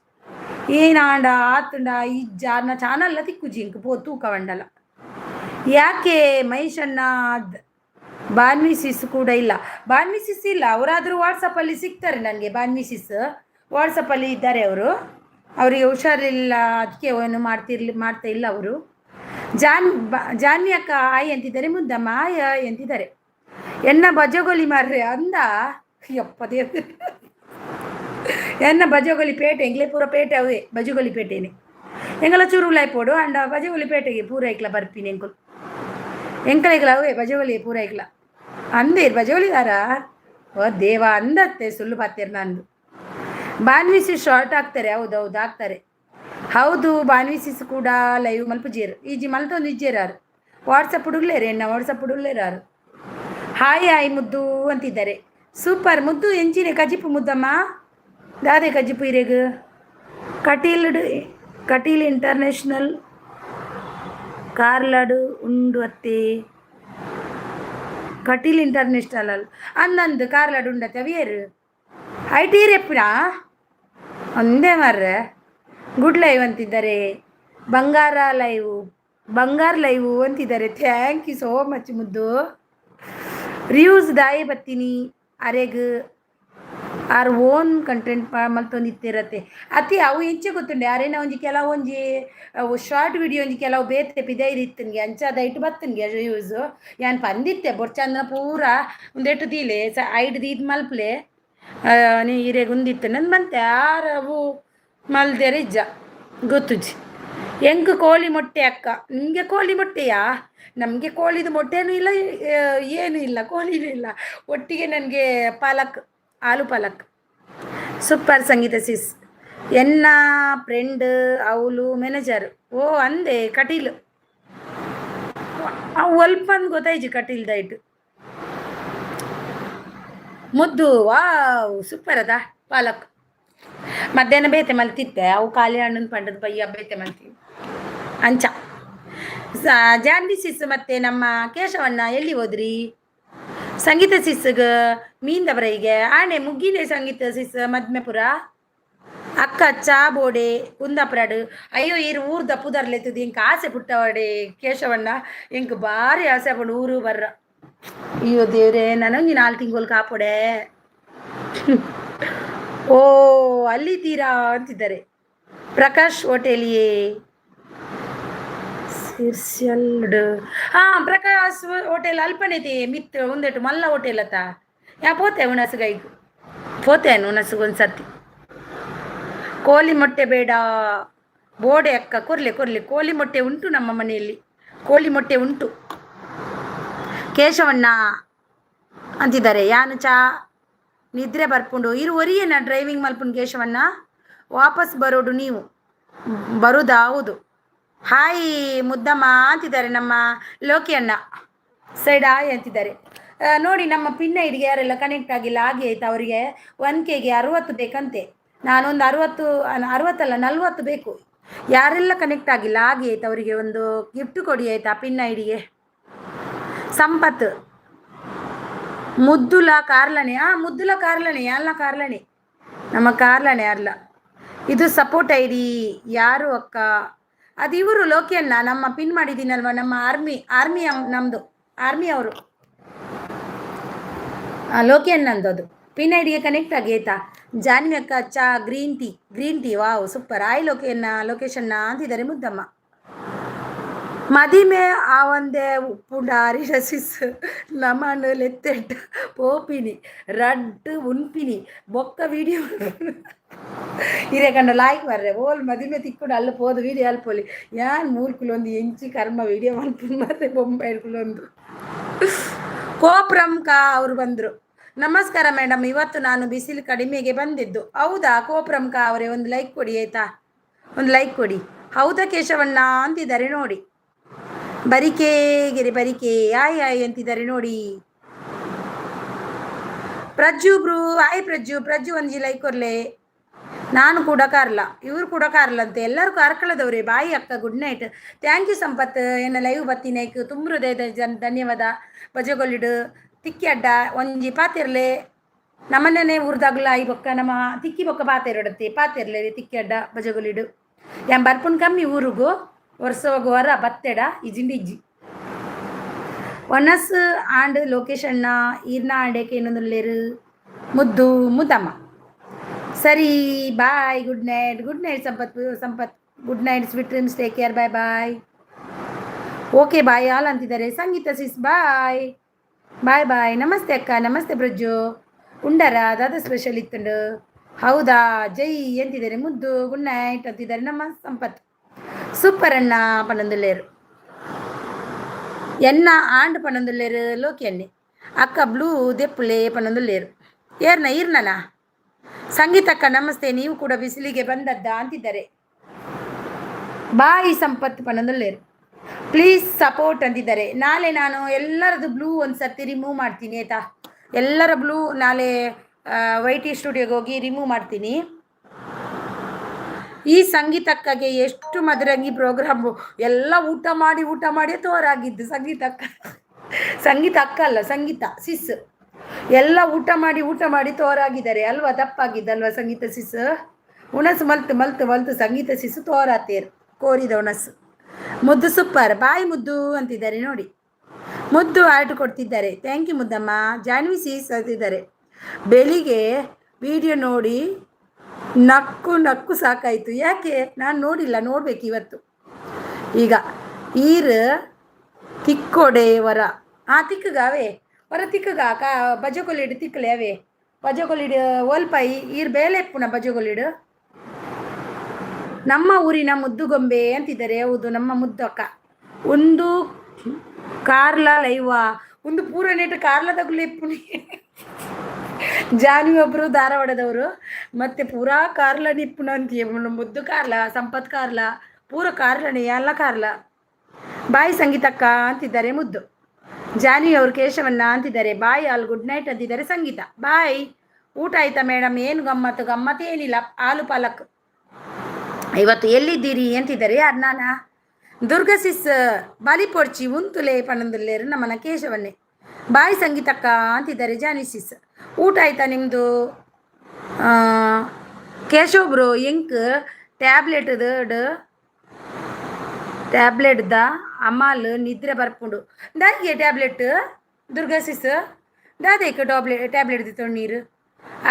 ಏನಾಂಡ ಆತುಂಡ ಇಜ್ಜ ಅನ್ನ ಚಾನಲ್ಲ ತಿಕ್ಕುಜಿ ಇಂಕ ಪೋ ತೂಕ ಬಂಡಲ್ಲ. ಯಾಕೆ ಮೈಷಣ್ಣ ಬಾನ್ವಿ ಸಿಸ್ ಕೂಡ ಇಲ್ಲ? ಬಾನ್ವಿ ಸಿಸ್ ಇಲ್ಲ, ಅವರಾದರೂ ವಾಟ್ಸಪ್ಪಲ್ಲಿ ಸಿಗ್ತಾರೆ ನನಗೆ. ಬಾನ್ವಿ ಸಿಸ್ ವಾಟ್ಸಪ್ಪಲ್ಲಿ ಇದ್ದಾರೆ ಅವರು. ಅವರಿಗೆ ಹುಷಾರಿಲ್ಲ, ಅದಕ್ಕೆ ಏನು ಮಾಡ್ತಾ ಇಲ್ಲ ಅವರು. ಜಾನ್ವಿ ಅಕ್ಕ ಆಯ್ ಅಂತಿದ್ದಾರೆ, ಮುದ್ದಮ್ಮ ಆಯ್ ಅಂತಿದ್ದಾರೆ. ಎನ್ನ ಬಜಗೋಲಿ ಮಾರ್ರೆ ಅಂದ ಯಪ್ಪದೇ ಎನ್ನ ಬಜಗೋಲಿ ಪೇಟೆ ಎಂಗ್ಲೇ ಪೂರ ಪೇಟೆ ಅವೇ ಬಜಗೋಲಿ ಪೇಟೆನೆ ಎಂಗಲ ಚೂರು ಉಲಾಯ್ ಪೋಡು ಅಂಡ ಬಜಗೋಲಿ ಪೇಟೆಗೆ ಪೂರ ಐಕ್ಲ ಬರ್ಪೀನಿ ಎಂಕಲ ಅವೇ ಬಜಗೋಲಿ ಪೂರ ಐಕ್ಲ ಅಂದೇರು ಬಜಗೋಲಿದಾರ ಓ ದೇವ ಅಂದತ್ತೆ ಸುಳ್ಳು ಪಾತೇರು ನಂದು. ಬಾನ್ವಿ ಸಿಸ್ ಶಾರ್ಟ್ ಆಗ್ತಾರೆ, ಹೌದು ಆಗ್ತಾರೆ, ಹೌದು. ಬಾನ್ವಿ ಸಿಸ್ ಕೂಡ ಲೈವ್ ಮಲ್ಪುಜೇರು ಈಜಿ ಮಲ್ತೊಂದು ಇಜ್ಜೇರಾರು. ವಾಟ್ಸಪ್ ಹುಡುಗ್ಲೇರು ಎನ್ನ ವಾಟ್ಸಪ್ ಹುಡುಗ್ಲೇರಾರು. ಹಾಯ್ ಮುದ್ದು ಅಂತಿದ್ದಾರೆ. ಸೂಪರ್ ಮುದ್ದು ಎಂಚಿನೆ ಕಜಿಪು ಮುದ್ದಮ್ಮ ದಾದೆ ಕಜಿಪು ಇರೇಗು ಕಟೀಲ್ ಇಂಟರ್ನ್ಯಾಷನಲ್ ಕಾರ್ಲಾಡು ಉಂಡು ಅತ್ತೆ ಕಟೀಲ್ ಇಂಟರ್ನ್ಯಾಷನಲ್ ಅಲ್ಲ ಅನ್ನಂದು ಕಾರ್ಲಾಡು ಉಂಡತ್ತೆ ಅವಿಯರು ಐಟೀರೆಪ್ಪಿನ ಒಂದೇ ಮಾರ್ರೆ. ಗುಡ್ ಲೈವ್ ಅಂತಿದ್ದಾರೆ. ಬಂಗಾರ ಲೈವು ಅಂತಿದ್ದಾರೆ. ಥ್ಯಾಂಕ್ ಯು ಸೋ ಮಚ್ ಮುದ್ದು. ರಿವ್ಯೂಸ್ ದಾಯಿ ಬತ್ತೀನಿ ಅರೆಗ್ ಆರ್ ಓನ್ ಕಂಟೆಂಟ್ ಮಲ್ತೊಂದಿತ್ತಿರತ್ತೆ ಅತಿ ಅವು ಇಂಚೆ ಗೊತ್ತುಂಡೆ ಅರೇನ ಒಂಜಿ ಕೆಲವು ಒಂಜಿ ಶಾರ್ಟ್ ವಿಡಿಯೋ ಒಂಜಿ ಕೆಲವು ಬೇತೆ ಪಿದೈರಿ ಇತ್ತನ್ಗೆ ಅಂಚಾದ ಇಟ್ಟು ಬತ್ತನ್ಗೆ ರಿವ್ಯೂಸು ಯಾನ್ ಪಂದಿತ್ತೆ ಬೊರ್ಚಂದ ಪೂರ ಒಂದೆಟ್ಟು ದೀಲೆ ಐಡ್ ದೀದ್ ಮಲ್ಪ್ಲೆ ನೀ ಇರೆಗ್ ಉಂದಿತ್ತು ನಂದು ಬಂತೆ ಆರವು ಮಲ್ದೇರ ಇಜ್ಜ ಗೊತ್ತುಜಿ. ಹೆಂಗೆ ಕೋಳಿ ಮೊಟ್ಟೆ ಅಕ್ಕ? ನಿಮಗೆ ಕೋಳಿ ಮೊಟ್ಟೆಯಾ? ನಮಗೆ ಕೋಳಿದು ಮೊಟ್ಟೆನೂ ಇಲ್ಲ, ಏನೂ ಇಲ್ಲ, ಕೋಳಿನೂ ಇಲ್ಲ. ಒಟ್ಟಿಗೆ ನನಗೆ ಆಲೂ ಪಾಲಕ್. ಸೂಪರ್ ಸಂಗೀತ ಸಿಸ್. ಎನ್ನ ಫ್ರೆಂಡ್ ಅವಳು ಮ್ಯಾನೇಜರ್. ಓ ಅಂದೆ ಕಟೀಲು ಅವು ಅಲ್ಪ ಅಂದು ಗೊತ್ತಾಯ್ಜಿ ಕಟೀಲ್ ದೈಟ್ ಮುದ್ದು. ವಾವ್ ಸೂಪರ್ ಅದ ಪಾಲಕ್. ಮಧ್ಯಾಹ್ನ ಬೇತೆ ಮಲ್ತಿತ್ತೆ ಅವು ಖಾಲಿ ಹಣ್ಣನ ಪಂಡದ ಬಯ್ಯ ಬೇತೆ ಮಲ್ತೀವಿ ಅಂಚ. ಜಾನ್ವಿ ಸಿಸ್ ಮತ್ತೆ ನಮ್ಮ ಕೇಶವಣ್ಣ ಎಲ್ಲಿ ಹೋದ್ರಿ? ಸಂಗೀತ ಸಿಸ್ಗೆ ಮೀಂದವರಿಗೆ ಆಣೆ ಮುಗ್ಗಿನೆ ಸಂಗೀತ ಸಿಸ್ ಮದ್ಮೆಪುರ ಅಕ್ಕ ಚಾ ಬೋಡೆ ಕುಂದಾಪುರಾಡು. ಅಯ್ಯೋ ಇರು ಊರ್ದ ಪುದರ್ಲೆತ್ತದು ಇಂಕ ಆಸೆ ಪುಟ್ಟವಾಡೆ ಕೇಶವಣ್ಣ ಇಂಕ ಭಾರಿ ಆಸೆ ಪಡು ಊರು ಬರ್ರ. ಅಯ್ಯೋ ದೇವ್ರೆ ನನಗೆ 4 ತಿಂಗಳು ಕಾಪೊಡೆ. ಓ ಅಲ್ಲಿದ್ದೀರಾ ಅಂತಿದ್ದಾರೆ. ಪ್ರಕಾಶ್ ಹೋಟೆಲಿಯೇ ಸಿರ್ಸಲ್ಡ್ ಹಾಂ ಪ್ರಕಾಶ್ ಹೋಟೆಲ್ ಅಲ್ಪನೆತಿ ಮಿತ್ ಒಂದೇಟು ಮಲ್ಲ ಹೋಟೆಲ್ ಅತ್ತ ಯಾ ಪೋತೆ ಉಣಸ್ಗೈಗು ಪೋತೇನು ಉಣಸ್ಗೊಂದು ಸರ್ತಿ ಕೋಳಿ ಮೊಟ್ಟೆ ಬೇಡ ಬೋಡೆ ಅಕ್ಕ ಕೊರ್ಲೆ ಕೋಳಿ ಮೊಟ್ಟೆ ಉಂಟು ನಮ್ಮ ಮನೆಯಲ್ಲಿ ಕೋಳಿ ಮೊಟ್ಟೆ ಉಂಟು ಕೇಶವಣ್ಣ ಅಂತಿದ್ದಾರೆ ಯಾನು ಚಾ ನಿದ್ರೆ ಬರ್ಪುಂಡು ಇರು ಒರಿಯೇನ ಡ್ರೈವಿಂಗ್ ಮಲ್ಪುಂಡು ಕೇಶವಣ್ಣ ವಾಪಸ್ ಬರೋಡು ನೀವು ಬರುದಾ ಹೌದು ಹಾಯ್ ಮುದ್ದಮ್ಮ ಅಂತಿದ್ದಾರೆ ನಮ್ಮ ಲೋಕಿ ಅಣ್ಣ ಸೈಡ್ ಹಾಯ್ ಅಂತಿದ್ದಾರೆ ನೋಡಿ ನಮ್ಮ ಪಿನ್ ಐಡಿಗೆ ಯಾರೆಲ್ಲ ಕನೆಕ್ಟ್ ಆಗಿಲ್ಲ ಹಾಗೆ ಆಯ್ತು ಅವರಿಗೆ 1Kಗೆ 60 ಬೇಕಂತೆ ನಾನೊಂದು 40 ಬೇಕು ಯಾರೆಲ್ಲ ಕನೆಕ್ಟ್ ಆಗಿಲ್ಲ ಹಾಗೆ ಆಯ್ತು ಅವರಿಗೆ ಒಂದು ಗಿಫ್ಟ್ ಕೊಡಿ ಆಯ್ತಾ ಪಿನ್ ಐಡಿಗೆ ಸಂಪತ್ ಮುದ್ದುಲ ಕಾರ್ಲನೆ ಮುದ್ದುಲ ಕಾರ್ಲನೆ ಅಲ್ಲ ಕಾರ್ಲನೆ ನಮ್ಮ ಕಾರ್ಲನೆ ಅಲ್ಲ ಇದು ಸಪೋರ್ಟ್ ಐಡಿ ಯಾರು ಅಕ್ಕ ಅದು ಇವರು ಲೋಕಿಯನ್ನ ನಮ್ಮ ಪಿನ್ ಮಾಡಿದ್ದೀನಲ್ವ ನಮ್ಮ ಆರ್ಮಿ ನಮ್ಮದು ಆರ್ಮಿ ಅವರು ಲೋಕಿಯನ್ನಂದು ಅದು ಪಿನ್ ಐಡಿಗೆ ಕನೆಕ್ಟ್ ಆಗಿ ಆಯ್ತಾ ಜಾನ್ವಿ ಅಕ್ಕ ಚಾ ಗ್ರೀನ್ ಟೀ ವಾವ್ ಸೂಪರ್ ಆಯ್ ಲೊಕೇಶನ್ನ ಅಂತಿದ್ದಾರೆ ಮುದ್ದಮ್ಮ ಮದಿಮೆ ಆ ಒಂದೇ ಉಪ್ಪುಂಡ ಅರಿಶಿಸ್ ನಮನು ಲೆತ್ತೆಟ್ಟ ಪೋಪಿನಿ ರಡ್ಡು ಉನ್ಪಿನಿ ಬೊಕ್ಕ ವೀಡಿಯೋ ಇರೇ ಕಂಡ ಲಾಯ್ಕ್ ಬರ್ರೆ ಓಲ್ ಮದಿಮೆ ತಿಕ್ಕೊಂಡು ಅಲ್ಲ ಪೋದು ವೀಡಿಯೋ ಅಲ್ಪೋಲಿ ಯಾನ್ 3 ಕಿಲೊಂದು ಎಂಚಿ ಕರ್ಮ ವೀಡಿಯೋ ಮಲ್ಪುಂಡು ಮತ್ತೆ ಬೊಂಬೆ ಕಿಲೊಂದು ಕೋಪ್ರಮ್ಕ ಅವರು ಬಂದರು ನಮಸ್ಕಾರ ಮೇಡಮ್ ಇವತ್ತು ನಾನು ಬಿಸಿಲು ಕಡಿಮೆಗೆ ಬಂದಿದ್ದು ಹೌದಾ ಕೋಪ್ರಮ್ಕ ಅವರೇ ಒಂದು ಲೈಕ್ ಕೊಡಿ ಆಯ್ತಾ ಒಂದು ಲೈಕ್ ಕೊಡಿ ಹೌದಾ ಕೇಶವಣ್ಣ ಅಂತಿದ್ದಾರೆ ನೋಡಿ ಬರಿಕೆ ಆಯ್ ಅಂತಿದ್ದಾರೆ ನೋಡಿ ಪ್ರಜ್ಜು ಬ್ರೂ ಆಯ್ ಪ್ರಜ್ಜು ಒಂಜಿ ಲೈಕ್ ಕೊರ್ಲೆ ನಾನು ಕೂಡ ಕಾರ್ಲ ಇವ್ರು ಕೂಡ ಕಾರ್ಲ ಅಂತೆ ಎಲ್ಲರೂ ಕಾರ್ಕಳದವ್ರೆ ಬಾಯಿ ಅಕ್ಕ good night thank you Sampath ಎನ್ನ ಲೈವ್ ಬತ್ತಿನೈಕ್ ತುಂಬ ಹೃದಯದ ಧನ್ಯವಾದ ಬಜಗೊಲ್ಲಿಡು ತಿಕ್ಕಿ ಅಡ್ಡ ಒಂಜಿ ಪಾತಿರ್ಲೆ ನಮ್ಮನ್ನೇ ಊರ್ದಾಗ್ಲ ಈ ಬೊಕ್ಕ ನಮ್ಮ ತಿಕ್ಕಿ ಬೊಕ್ಕ ಪಾತೆರಡತ್ತೆ ಪಾತಿರ್ಲೆ ತಿಕ್ಕಿ ಅಡ್ಡ ಬಜಗೊಲ್ಲಿಡು ಯಾನ್ ಬರ್ಪುಂಡು ಕಮ್ಮಿ ಊರಿಗೂ ವರ್ಷ ಹೋಗುವಾರ ಬತ್ತೆಡ ಇಜಿಂಡಿಜ್ಜಿ ಒನಸ್ ಆಂಡ್ ಲೊಕೇಶನ್ನ ಈರ್ನ ಆಂಡೇಕೆ ಇನ್ನೊಂದುಲ್ಲೇರು ಮುದ್ದಮ್ಮ ಸರಿ bye good night Sampath good night sweet dreams take care bye okay bye all ಅಂತಿದ್ದಾರೆ ಸಂಗೀತ ಸಿಸ್ ಬಾಯ್ ನಮಸ್ತೆ ಅಕ್ಕ ನಮಸ್ತೆ ಬ್ರಜ್ಜು ಉಂಡರ ಅದಾದ ಸ್ಪೆಷಲ್ ಇತ್ತುಂಡು ಹೌದಾ ಜೈ ಅಂತಿದ್ದಾರೆ ಮುದ್ದು ಗುಡ್ ನೈಟ್ ಅಂತಿದ್ದಾರೆ ನಮ್ಮ ಸಂಪತ್ ಸೂಪರ್ ಅಣ್ಣ ಪನ್ನೊಂದುಲ್ಲೇರು ಎನ್ನ ಆಂಡ್ ಪನ್ನೊಂದುಲ್ಲೇರು ಲೋಕಿ ಅಣ್ಣೆ ಅಕ್ಕ ಬ್ಲೂ ದೆಪ್ಪುಲೆ ಪನ್ನೊಂದುಲ್ಲೇರು ಈರ್ನನ ಸಂಗೀತಕ್ಕ ನಮಸ್ತೆ ನೀವು ಕೂಡ ಬಿಸಿಲಿಗೆ ಬಂದದ್ದ ಅಂತಿದ್ದಾರೆ ಬಾಯಿ ಸಂಪತ್ ಪನ್ನೊಂದುಲ್ಲೇರು ಪ್ಲೀಸ್ ಸಪೋರ್ಟ್ ಅಂತಿದ್ದಾರೆ ನಾಳೆ ನಾನು ಎಲ್ಲರದ್ದು ಬ್ಲೂ ಒಂದು ಸರ್ತಿ ರಿಮೂವ್ ಮಾಡ್ತೀನಿ ಆಯಿತಾ ಎಲ್ಲರ ಬ್ಲೂ ನಾಳೆ ವೈಟಿ ಸ್ಟುಡಿಯೋಗೆ ಹೋಗಿ ರಿಮೂವ್ ಮಾಡ್ತೀನಿ ಈ ಸಂಗೀತಕ್ಕಗೆ ಎಷ್ಟು ಮಧುರಂಗಿ ಪ್ರೋಗ್ರಾಮು ಎಲ್ಲ ಊಟ ಮಾಡಿ ತೋರಾಗಿದ್ದು ಸಂಗೀತ ಅಕ್ಕ ಅಲ್ಲ ಸಂಗೀತ ಸಿಸ್ ಎಲ್ಲ ಊಟ ಮಾಡಿ ತೋರಾಗಿದ್ದಾರೆ ಅಲ್ವಾ ದಪ್ಪಾಗಿದ್ದಲ್ವಾ ಸಂಗೀತ ಸಿಸ್ ಉಣಸು ಮಲ್ತು ಸಂಗೀತ ಸಿಸ್ ತೋರಾತೇರು ಕೋರಿದ ಉಣಸು ಮುದ್ದು ಸೂಪರ್ ಬಾಯ್ ಮುದ್ದು ಅಂತಿದ್ದಾರೆ ನೋಡಿ ಮುದ್ದು ಆರ್ಟ್ ಕೊಡ್ತಿದ್ದಾರೆ thank you Muddamma Janhvi seize ಅಂತಿದ್ದಾರೆ ಬೆಳಿಗ್ಗೆ ವಿಡಿಯೋ ನೋಡಿ ನಕ್ಕು ಸಾಕಾಯಿತು ಯಾಕೆ ನಾನು ನೋಡಬೇಕು ಇವತ್ತು ಈಗ ಈರು ತಿಕ್ಕೊಡೆ ವರ ತಿಕ್ಕಗಾವೆ ಹೊರ ತಿಕ್ಕಗ ಬಜಗೊಲ್ಲಿಡು ತಿಕ್ಕಲೆ ಅವೇ ಬಜಗೊಲ್ಲಿಡು ಓಲ್ಪಾಯಿ ಈರು ಬೇಲೆ ಪುನಃ ಬಜಗೊಲ್ಲಿಡು ನಮ್ಮ ಊರಿನ ಮುದ್ದುಗೊಂಬೆ ಅಂತಿದ್ದಾರೆ ಹೌದು ನಮ್ಮ ಮುದ್ದು ಅಕ್ಕ ಒಂದು ಕಾರ್ಲ ಲೈವ ಒಂದು ಪೂರ ನೆಟ್ಟು ಕಾರ್ಲ ತಗೊಳ್ಳಿ ಪುಣಿ ಜಾನ್ವಿ ಒಬ್ಬರು ಧಾರವಾಡದವರು ಮತ್ತೆ ಪೂರಾ ಕಾರ್ಲ ನಿಪ್ಪುಣ ಅಂತೀಯ ಮುದ್ದು ಕಾರ್ಲ ಸಂಪತ್ ಕಾರ್ಲ ಪೂರ ಕಾರ್ಲನೆ ಎಲ್ಲ ಕಾರ್ಲ ಬಾಯಿ ಸಂಗೀತಕ್ಕ ಅಂತಿದ್ದಾರೆ ಮುದ್ದು ಜಾನ್ವಿ ಅವರು ಕೇಶವನ್ನ ಅಂತಿದ್ದಾರೆ ಬಾಯ್ ಆಲ್ ಗುಡ್ ನೈಟ್ ಅಂತಿದ್ದಾರೆ ಸಂಗೀತ ಬಾಯ್ ಊಟ ಆಯ್ತಾ ಮೇಡಮ್ ಏನು ಗಮ್ಮತ್ತೇನಿಲ್ಲ ಆಲು ಪಾಲಕ್ ಇವತ್ತು ಎಲ್ಲಿದ್ದೀರಿ ಅಂತಿದ್ದಾರೆ ಯಾರು ನಾನಾ ದುರ್ಗಸಿಸ್ ಬಾಲಿಪೋರ್ಚಿ ಉಂತುಲೆ ಪಣಂದುಲ್ಲೇರು ನಮ್ಮನ ಕೇಶವನ್ನೇ ಬಾಯ್ ಸಂಗೀತಕ್ಕ ಅಂತಿದ್ದಾರೆ ಜಾನಿಸಿಸ್ ಊಟ ಆಯ್ತಾ ನಿಮ್ಮದು ಕೇಶವ್ ಬ್ರೋ ಎಂಕ್ ಟ್ಯಾಬ್ಲೆಟ್ದ ಅಮಾಲ್ ನಿದ್ರೆ ಬರ್ಪುಂಡು ದಾಗೆ ಟ್ಯಾಬ್ಲೆಟ್ ದುರ್ಗಸಿಸ್ ದಾದೇಕ ಟ್ಯಾಬ್ಲೆಟ್ ದಿತ್ತು ನೀರು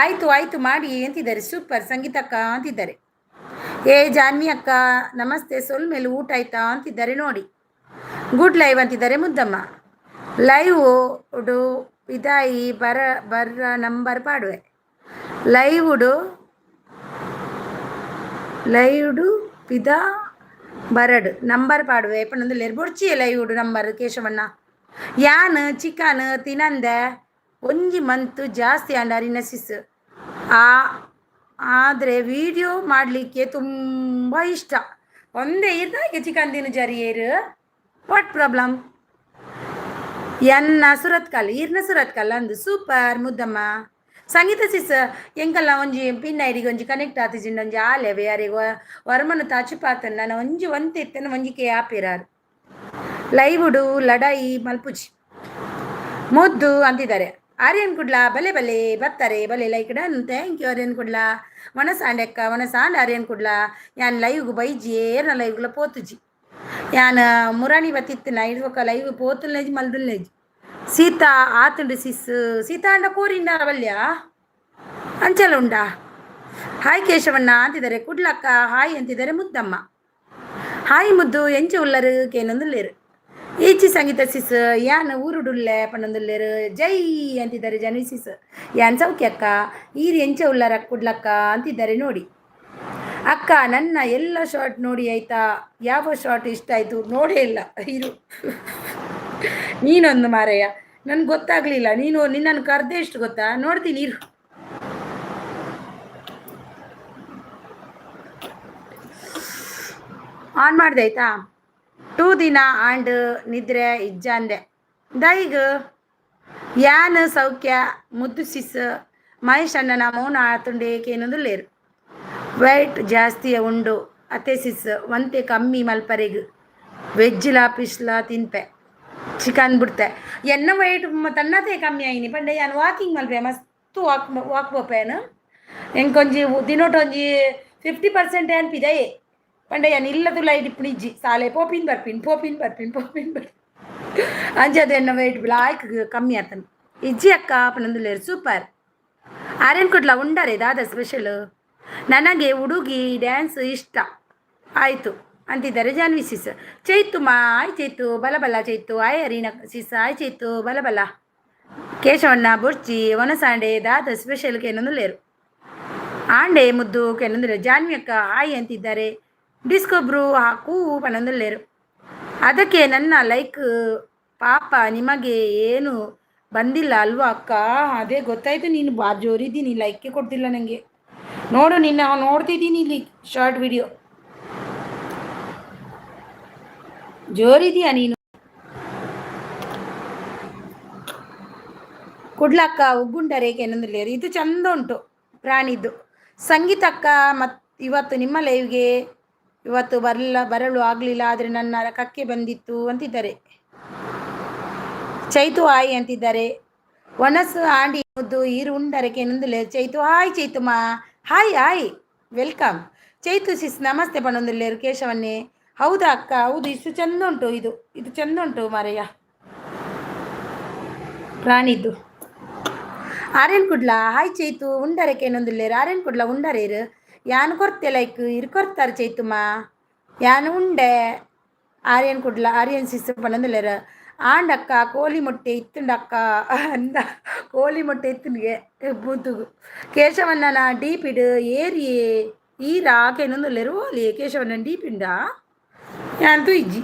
ಆಯಿತು ಮಾಡಿ ಅಂತಿದ್ದಾರೆ ಸೂಪರ್ ಸಂಗೀತಕ್ಕ ಅಂತಿದ್ದಾರೆ ಏ ಜಾನ್ವಿ ಅಕ್ಕ ನಮಸ್ತೆ, ಸೊಲ್ ಮೇಲೆ ಊಟ ಆಯ್ತಾ ಅಂತಿದ್ದಾರೆ ನೋಡಿ. ಗುಡ್ ಲೈವ್ ಅಂತಿದ್ದಾರೆ ಮುದ್ದಮ್ಮ. ಲೈವ್ ಉಡು ಇದಾಯಿ ಬರ ನಂಬರ್ ಪಾಡುವೆ. ಲೈವ್ ಉಡು ಪಿದಾ ಬರಡು ನಂಬರ್ ಪಾಡುವೆ ಪಣ್ಣಂದು ಬೊಡ್ಚಿಯ ಲೈವ್ ಉಡು ನಂಬರ್ ಕೇಶವಣ್ಣ. ಯಾನ್ ಚಿಕನ್ ತಿನಂದ ಒಂಜಿ ಮಂತ್ ಜಾಸ್ತಿ ಅಂಡಾರಿನ ಸಿಸ್ ಆದರೆ ವಿಡಿಯೋ ಮಾಡಲಿಕ್ಕೆ ತುಂಬ ಇಷ್ಟ. ಒಂದೇ ಇದ್ದಾಗೆ ಚಿಕನ್ ತಿನ್ನು ಜರಿಯೇರು ವಾಟ್ ಪ್ರಾಬ್ಲಮ್. ಎನ್ನ ಸುರತ್ಕಲ್ ಈರ್ನ ಸುರತ್ಕಲ್ ಅಂದು ಸೂಪರ್ ಮುದ್ದಮ್ಮ. ಸಂಗೀತ ಸಿಸ್ ಎಂಕಲ್ಲ ಒಂಜಿ ಪಿನ್ ಐಡಿಗೆ ಒಂಜಿ ಕನೆಕ್ಟ್ ಆತಿಜಿಂಡ ಒಂಜಿ ಆಲೆವೆ ಯಾರಿಗೆ ವರ್ಮನು ತಾಚಿಪಾತನ್ ನಾನು ಒಂಜಿ ಒಂತೆ ಇತ್ತನ ಒಂಜಿಕೆ ಆಪಿರಾರು. ಲೈವ್ ಉಡು ಲಡಾಯಿ ಮಲ್ಪುಜಿ ಮುದ್ದು ಅಂತಿದ್ದಾರೆ. ಆರ್ಯನ್ ಕುಡ್ಲಾ ಬಲೆ ಬಲೆ ಬತ್ತಾರೆ ಬಲೆ like done thank you Aryan Kudla. ಒಣಸಾಂಡೆಕ್ಕ ಒಣಸಾಂಡ್ ಆರ್ಯನ್ ಕುಡ್ಲಾ. ಯಾನ್ ಲೈವ್ಗು ಬೈಜಿ ಏರ್ನ ಲೈವ್ಗಳ ಪೋತುಜಿ. ಯಾನ್ ಮುರಾಣಿ ಬತ್ತಿತ್ತಿನ ಇಡ್ವಕ ಲೈವ್ ಪೋತುಲ್ನೇಜಿ ಮಲ್ದುಲ್ನೇಜಿ. ಸೀತಾ ಆತುಂಡು ಸಿಸ್ ಸೀತಾ ಅಂಡ ಕೋರಿಂಡ ಬಲ್ಯ ಅಂಚಲ ಉಂಡ. ಹಾಯ್ ಕೇಶವಣ್ಣ ಅಂತಿದ್ದಾರೆ. ಕುಡ್ಲಕ್ಕ ಹಾಯ್ ಅಂತಿದ್ದಾರೆ ಮುದ್ದಮ್ಮ. ಹಾಯ್ ಮುದ್ದು ಎಂಚ ಉಲ್ಲರು ಕೇನೊಂದುಲ್ಲೇರು. ಈಚಿ ಸಂಗೀತ ಸಿಸ್ ಯಾನ್ ಊರುಡುಲ್ಲೆ ಪಣ್ಣೊಂದುಲ್ಲೇರು. ಜೈ ಅಂತಿದ್ದಾರೆ ಜನಿ ಸಿಸ್. ಯಾನ್ ಸೌಖ್ಯ ಅಕ್ಕ ಈರು ಎಂಚ ಉಲ್ಲರ ಕುಡ್ಲಕ್ಕ ಅಂತಿದ್ದಾರೆ ನೋಡಿ. ಅಕ್ಕ ನನ್ನ ಎಲ್ಲ ಶಾರ್ಟ್ ನೋಡಿ ಆಯ್ತಾ? ಯಾವ ಶಾರ್ಟ್ ಇಷ್ಟ ಆಯಿತು? ನೋಡೇ ಇಲ್ಲ ಇರು. ನೀನೊಂದು ಮಾರಯ್ಯ ನನ್ಗೆ ಗೊತ್ತಾಗ್ಲಿಲ್ಲ. ನೀನು ನಿನ್ನನ್ನು ಕರೆದೆ ಎಷ್ಟು ಗೊತ್ತಾ? ನೋಡ್ತೀನಿ ಇರು. ಆನ್ ಮಾಡಿದೆ ಆಯ್ತಾ? 2 ದಿನ ಆಂಡ್ ನಿದ್ರೆ ಇಜ್ಜಂದೆ ದೈಗ್ ಯಾನ್ ಸೌಖ್ಯ ಮುದ್ದು ಸಿಸ್. ಮಹೇಶ್ ಅಣ್ಣನ ಮೌನ ಆತುಂಡೆ ಕೇನೊಂದು ಲೇರು. ವೈಟ್ ಜಾಸ್ತಿ ಉಂಡು ಅತ್ತೆ ಸಿಸ್ ಒಂತೆ ಕಮ್ಮಿ ಮಲ್ಪರೆಗ್ ವೆಜ್ಜಿಲ ಪಿಶ್ಲ ತಿನ್ಪೆ ಚಿಕನ್ ಬಿಡ್ತೆ. ಎನ್ನ ವೈಟ್ ತನ್ನತೆ ಕಮ್ಮಿ ಆಯ್ನಿ ಪಂಡೆ ಯಾನ್ ವಾಕಿಂಗ್ ಮಲ್ಪೆ ಮಸ್ತ್ ವಾಕ್ ಬೋಪೇನು ಎಂಕೊಂಜಿ ದಿನೊಟ್ಟೊಂಜಿ 50% ಏನ್ ಪಿದಯೇ ಪಂಡೆ ಯಾನ್ ಇಲ್ಲದು ಲೈಟ್ ಇಪ್ಪುಣಿಜ್ಜಿ ಸಾಲೆ ಪೋಪಿನ್ ಬರ್ಪಿನ್ ಅಂಜದ ಎನ್ನ ವೈಟ್ ಬ್ಲಾಕ್ ಕಮ್ಮಿ ಆತನು ಇಜ್ಜಿ ಅಕ್ಕ ಪನಂದುಲೇರು ಸೂಪರ್. ಆರ್ಯನ್ ಕುಡ್ಲ ಉಂಡರೆ ದಾದ ಸ್ಪೆಷಲ್. ನನಗೆ ಹುಡುಗಿ ಡ್ಯಾನ್ಸ್ ಇಷ್ಟ ಆಯಿತು ಅಂತಿದ್ದಾರೆ ಜಾನ್ವಿ ಸಿಸ್. ಚೈತು ಮಾ ಆಯ್ ಚೈತು ಬಲಬಲ ಚೈತು ಆಯ್ ಅರಿನ ಸಿಸ್ ಆಯ್ ಚೈತು ಬಲಬಲ. ಕೇಶವಣ್ಣ ಬೊರ್ಚಿ ಒನಸಾಂಡೆ ದಾದ ಸ್ಪೆಷಲ್ ಕೇನೊಂದು ಲೇರು. ಆಂಡೆ ಮುದ್ದು ಕೇನೊಂದು ಜಾನ್ವಿ ಅಕ್ಕ ಆಯ್ ಅಂತಿದ್ದಾರೆ. ಡಿಸ್ಕೊಬ್ರು ಹಾಕು ಪನೊಂದು ಲೇರು. ಅದಕ್ಕೆ ನನ್ನ ಲೈಕ್ ಪಾಪ ನಿಮಗೆ ಏನು ಬಂದಿಲ್ಲ ಅಲ್ವಾ ಅಕ್ಕ? ಅದೇ ಗೊತ್ತಾಯ್ತು ನೀನು ಜೋರಿದ್ದೀನಿ ಲೈಕ್ಕೆ ಕೊಡ್ತಿಲ್ಲ ನನಗೆ. ನೋಡು ನಿನ್ನ ನೋಡ್ತಿದ್ದೀನಿ ಇಲ್ಲಿ ಶಾರ್ಟ್ ವಿಡಿಯೋ ಜೋರಿದೀಯಾ ನೀನು. ಕುಡ್ಲಕ್ಕ ಉಗ್ಗುಂಡರೆ ಕೇನೊಂದಿಲ್ಲೇರು. ಇದು ಚಂದ ಉಂಟು ಪ್ರಾಣಿದ್ದು. ಸಂಗೀತಕ್ಕ ಇವತ್ತು ನಿಮ್ಮ ಲೈವ್ಗೆ ಇವತ್ತು ಬರಲು ಆಗಲಿಲ್ಲ ಆದರೆ ನನ್ನ ಕಕ್ಕೆ ಬಂದಿತ್ತು ಅಂತಿದ್ದಾರೆ. ಚೈತು ಹಾಯ್ ಅಂತಿದ್ದಾರೆ. ಒನಸು ಆಂಡಿ ಮುದ್ದು ಈರು ಉಂಡರೆ ಕೇನೊಂದಿಲ್ಲ. Chaitu hi ಚೈತುಮ್ಮ hi welcome. Chaitu ಸಿಸ್ ನಮಸ್ತೆ ಪಣೊಂದಿಲ್ಲೇರು ಕೇಶವನ್ನೇ. ಹೌದಾ ಅಕ್ಕ? ಹೌದು, ಇಷ್ಟು ಚಂದ ಉಂಟು. ಇದು ಚಂದ ಉಂಟು ಮಾರಯ್ಯ ಪ್ರಾಣಿದ್ದು. ಆರ್ಯನ್ ಕುಡ್ಲ ಹಾಯ್ ಚೈತು ಉಂಡರೆ ಕೇನೊಂದಿಲ್ಲೇರು. ಆರ್ಯನ್ ಕುಡ್ಲ ಉಂಡರೇರು ಯಾನ್ ಕೊರ್ತೆ ಲೈಕ್ ಇರು ಕೊರ್ತಾರೆ ಚೈತುಮ್ಮ ಯಾನ್ ಉಂಡೆ. ಆರ್ಯನ್ ಕುಡ್ಲ ಆರ್ಯನ್ ಸಿಸ್ ಪಣೊಂದಿಲ್ಲೇರು. ಆಂಡಕ್ಕ ಕೋಳಿ ಮೊಟ್ಟೆ ಇತ್ತುಂಡಕ್ಕ ಅಂದ. ಕೋಳಿ ಮೊಟ್ಟೆ ಇತ್ತುನಿಗೆ ಬೂತುಗು. ಕೇಶವಣ್ಣನ ಡೀಪಿಡು ಏರಿ ಈರಾ ಕೇನೊಂದುಲ್ಲೇರು. ಓಲಿ ಕೇಶವಣ್ಣನ ಡೀಪಿಂಡ ಯಾಂತೂ ಇಜ್ಜಿ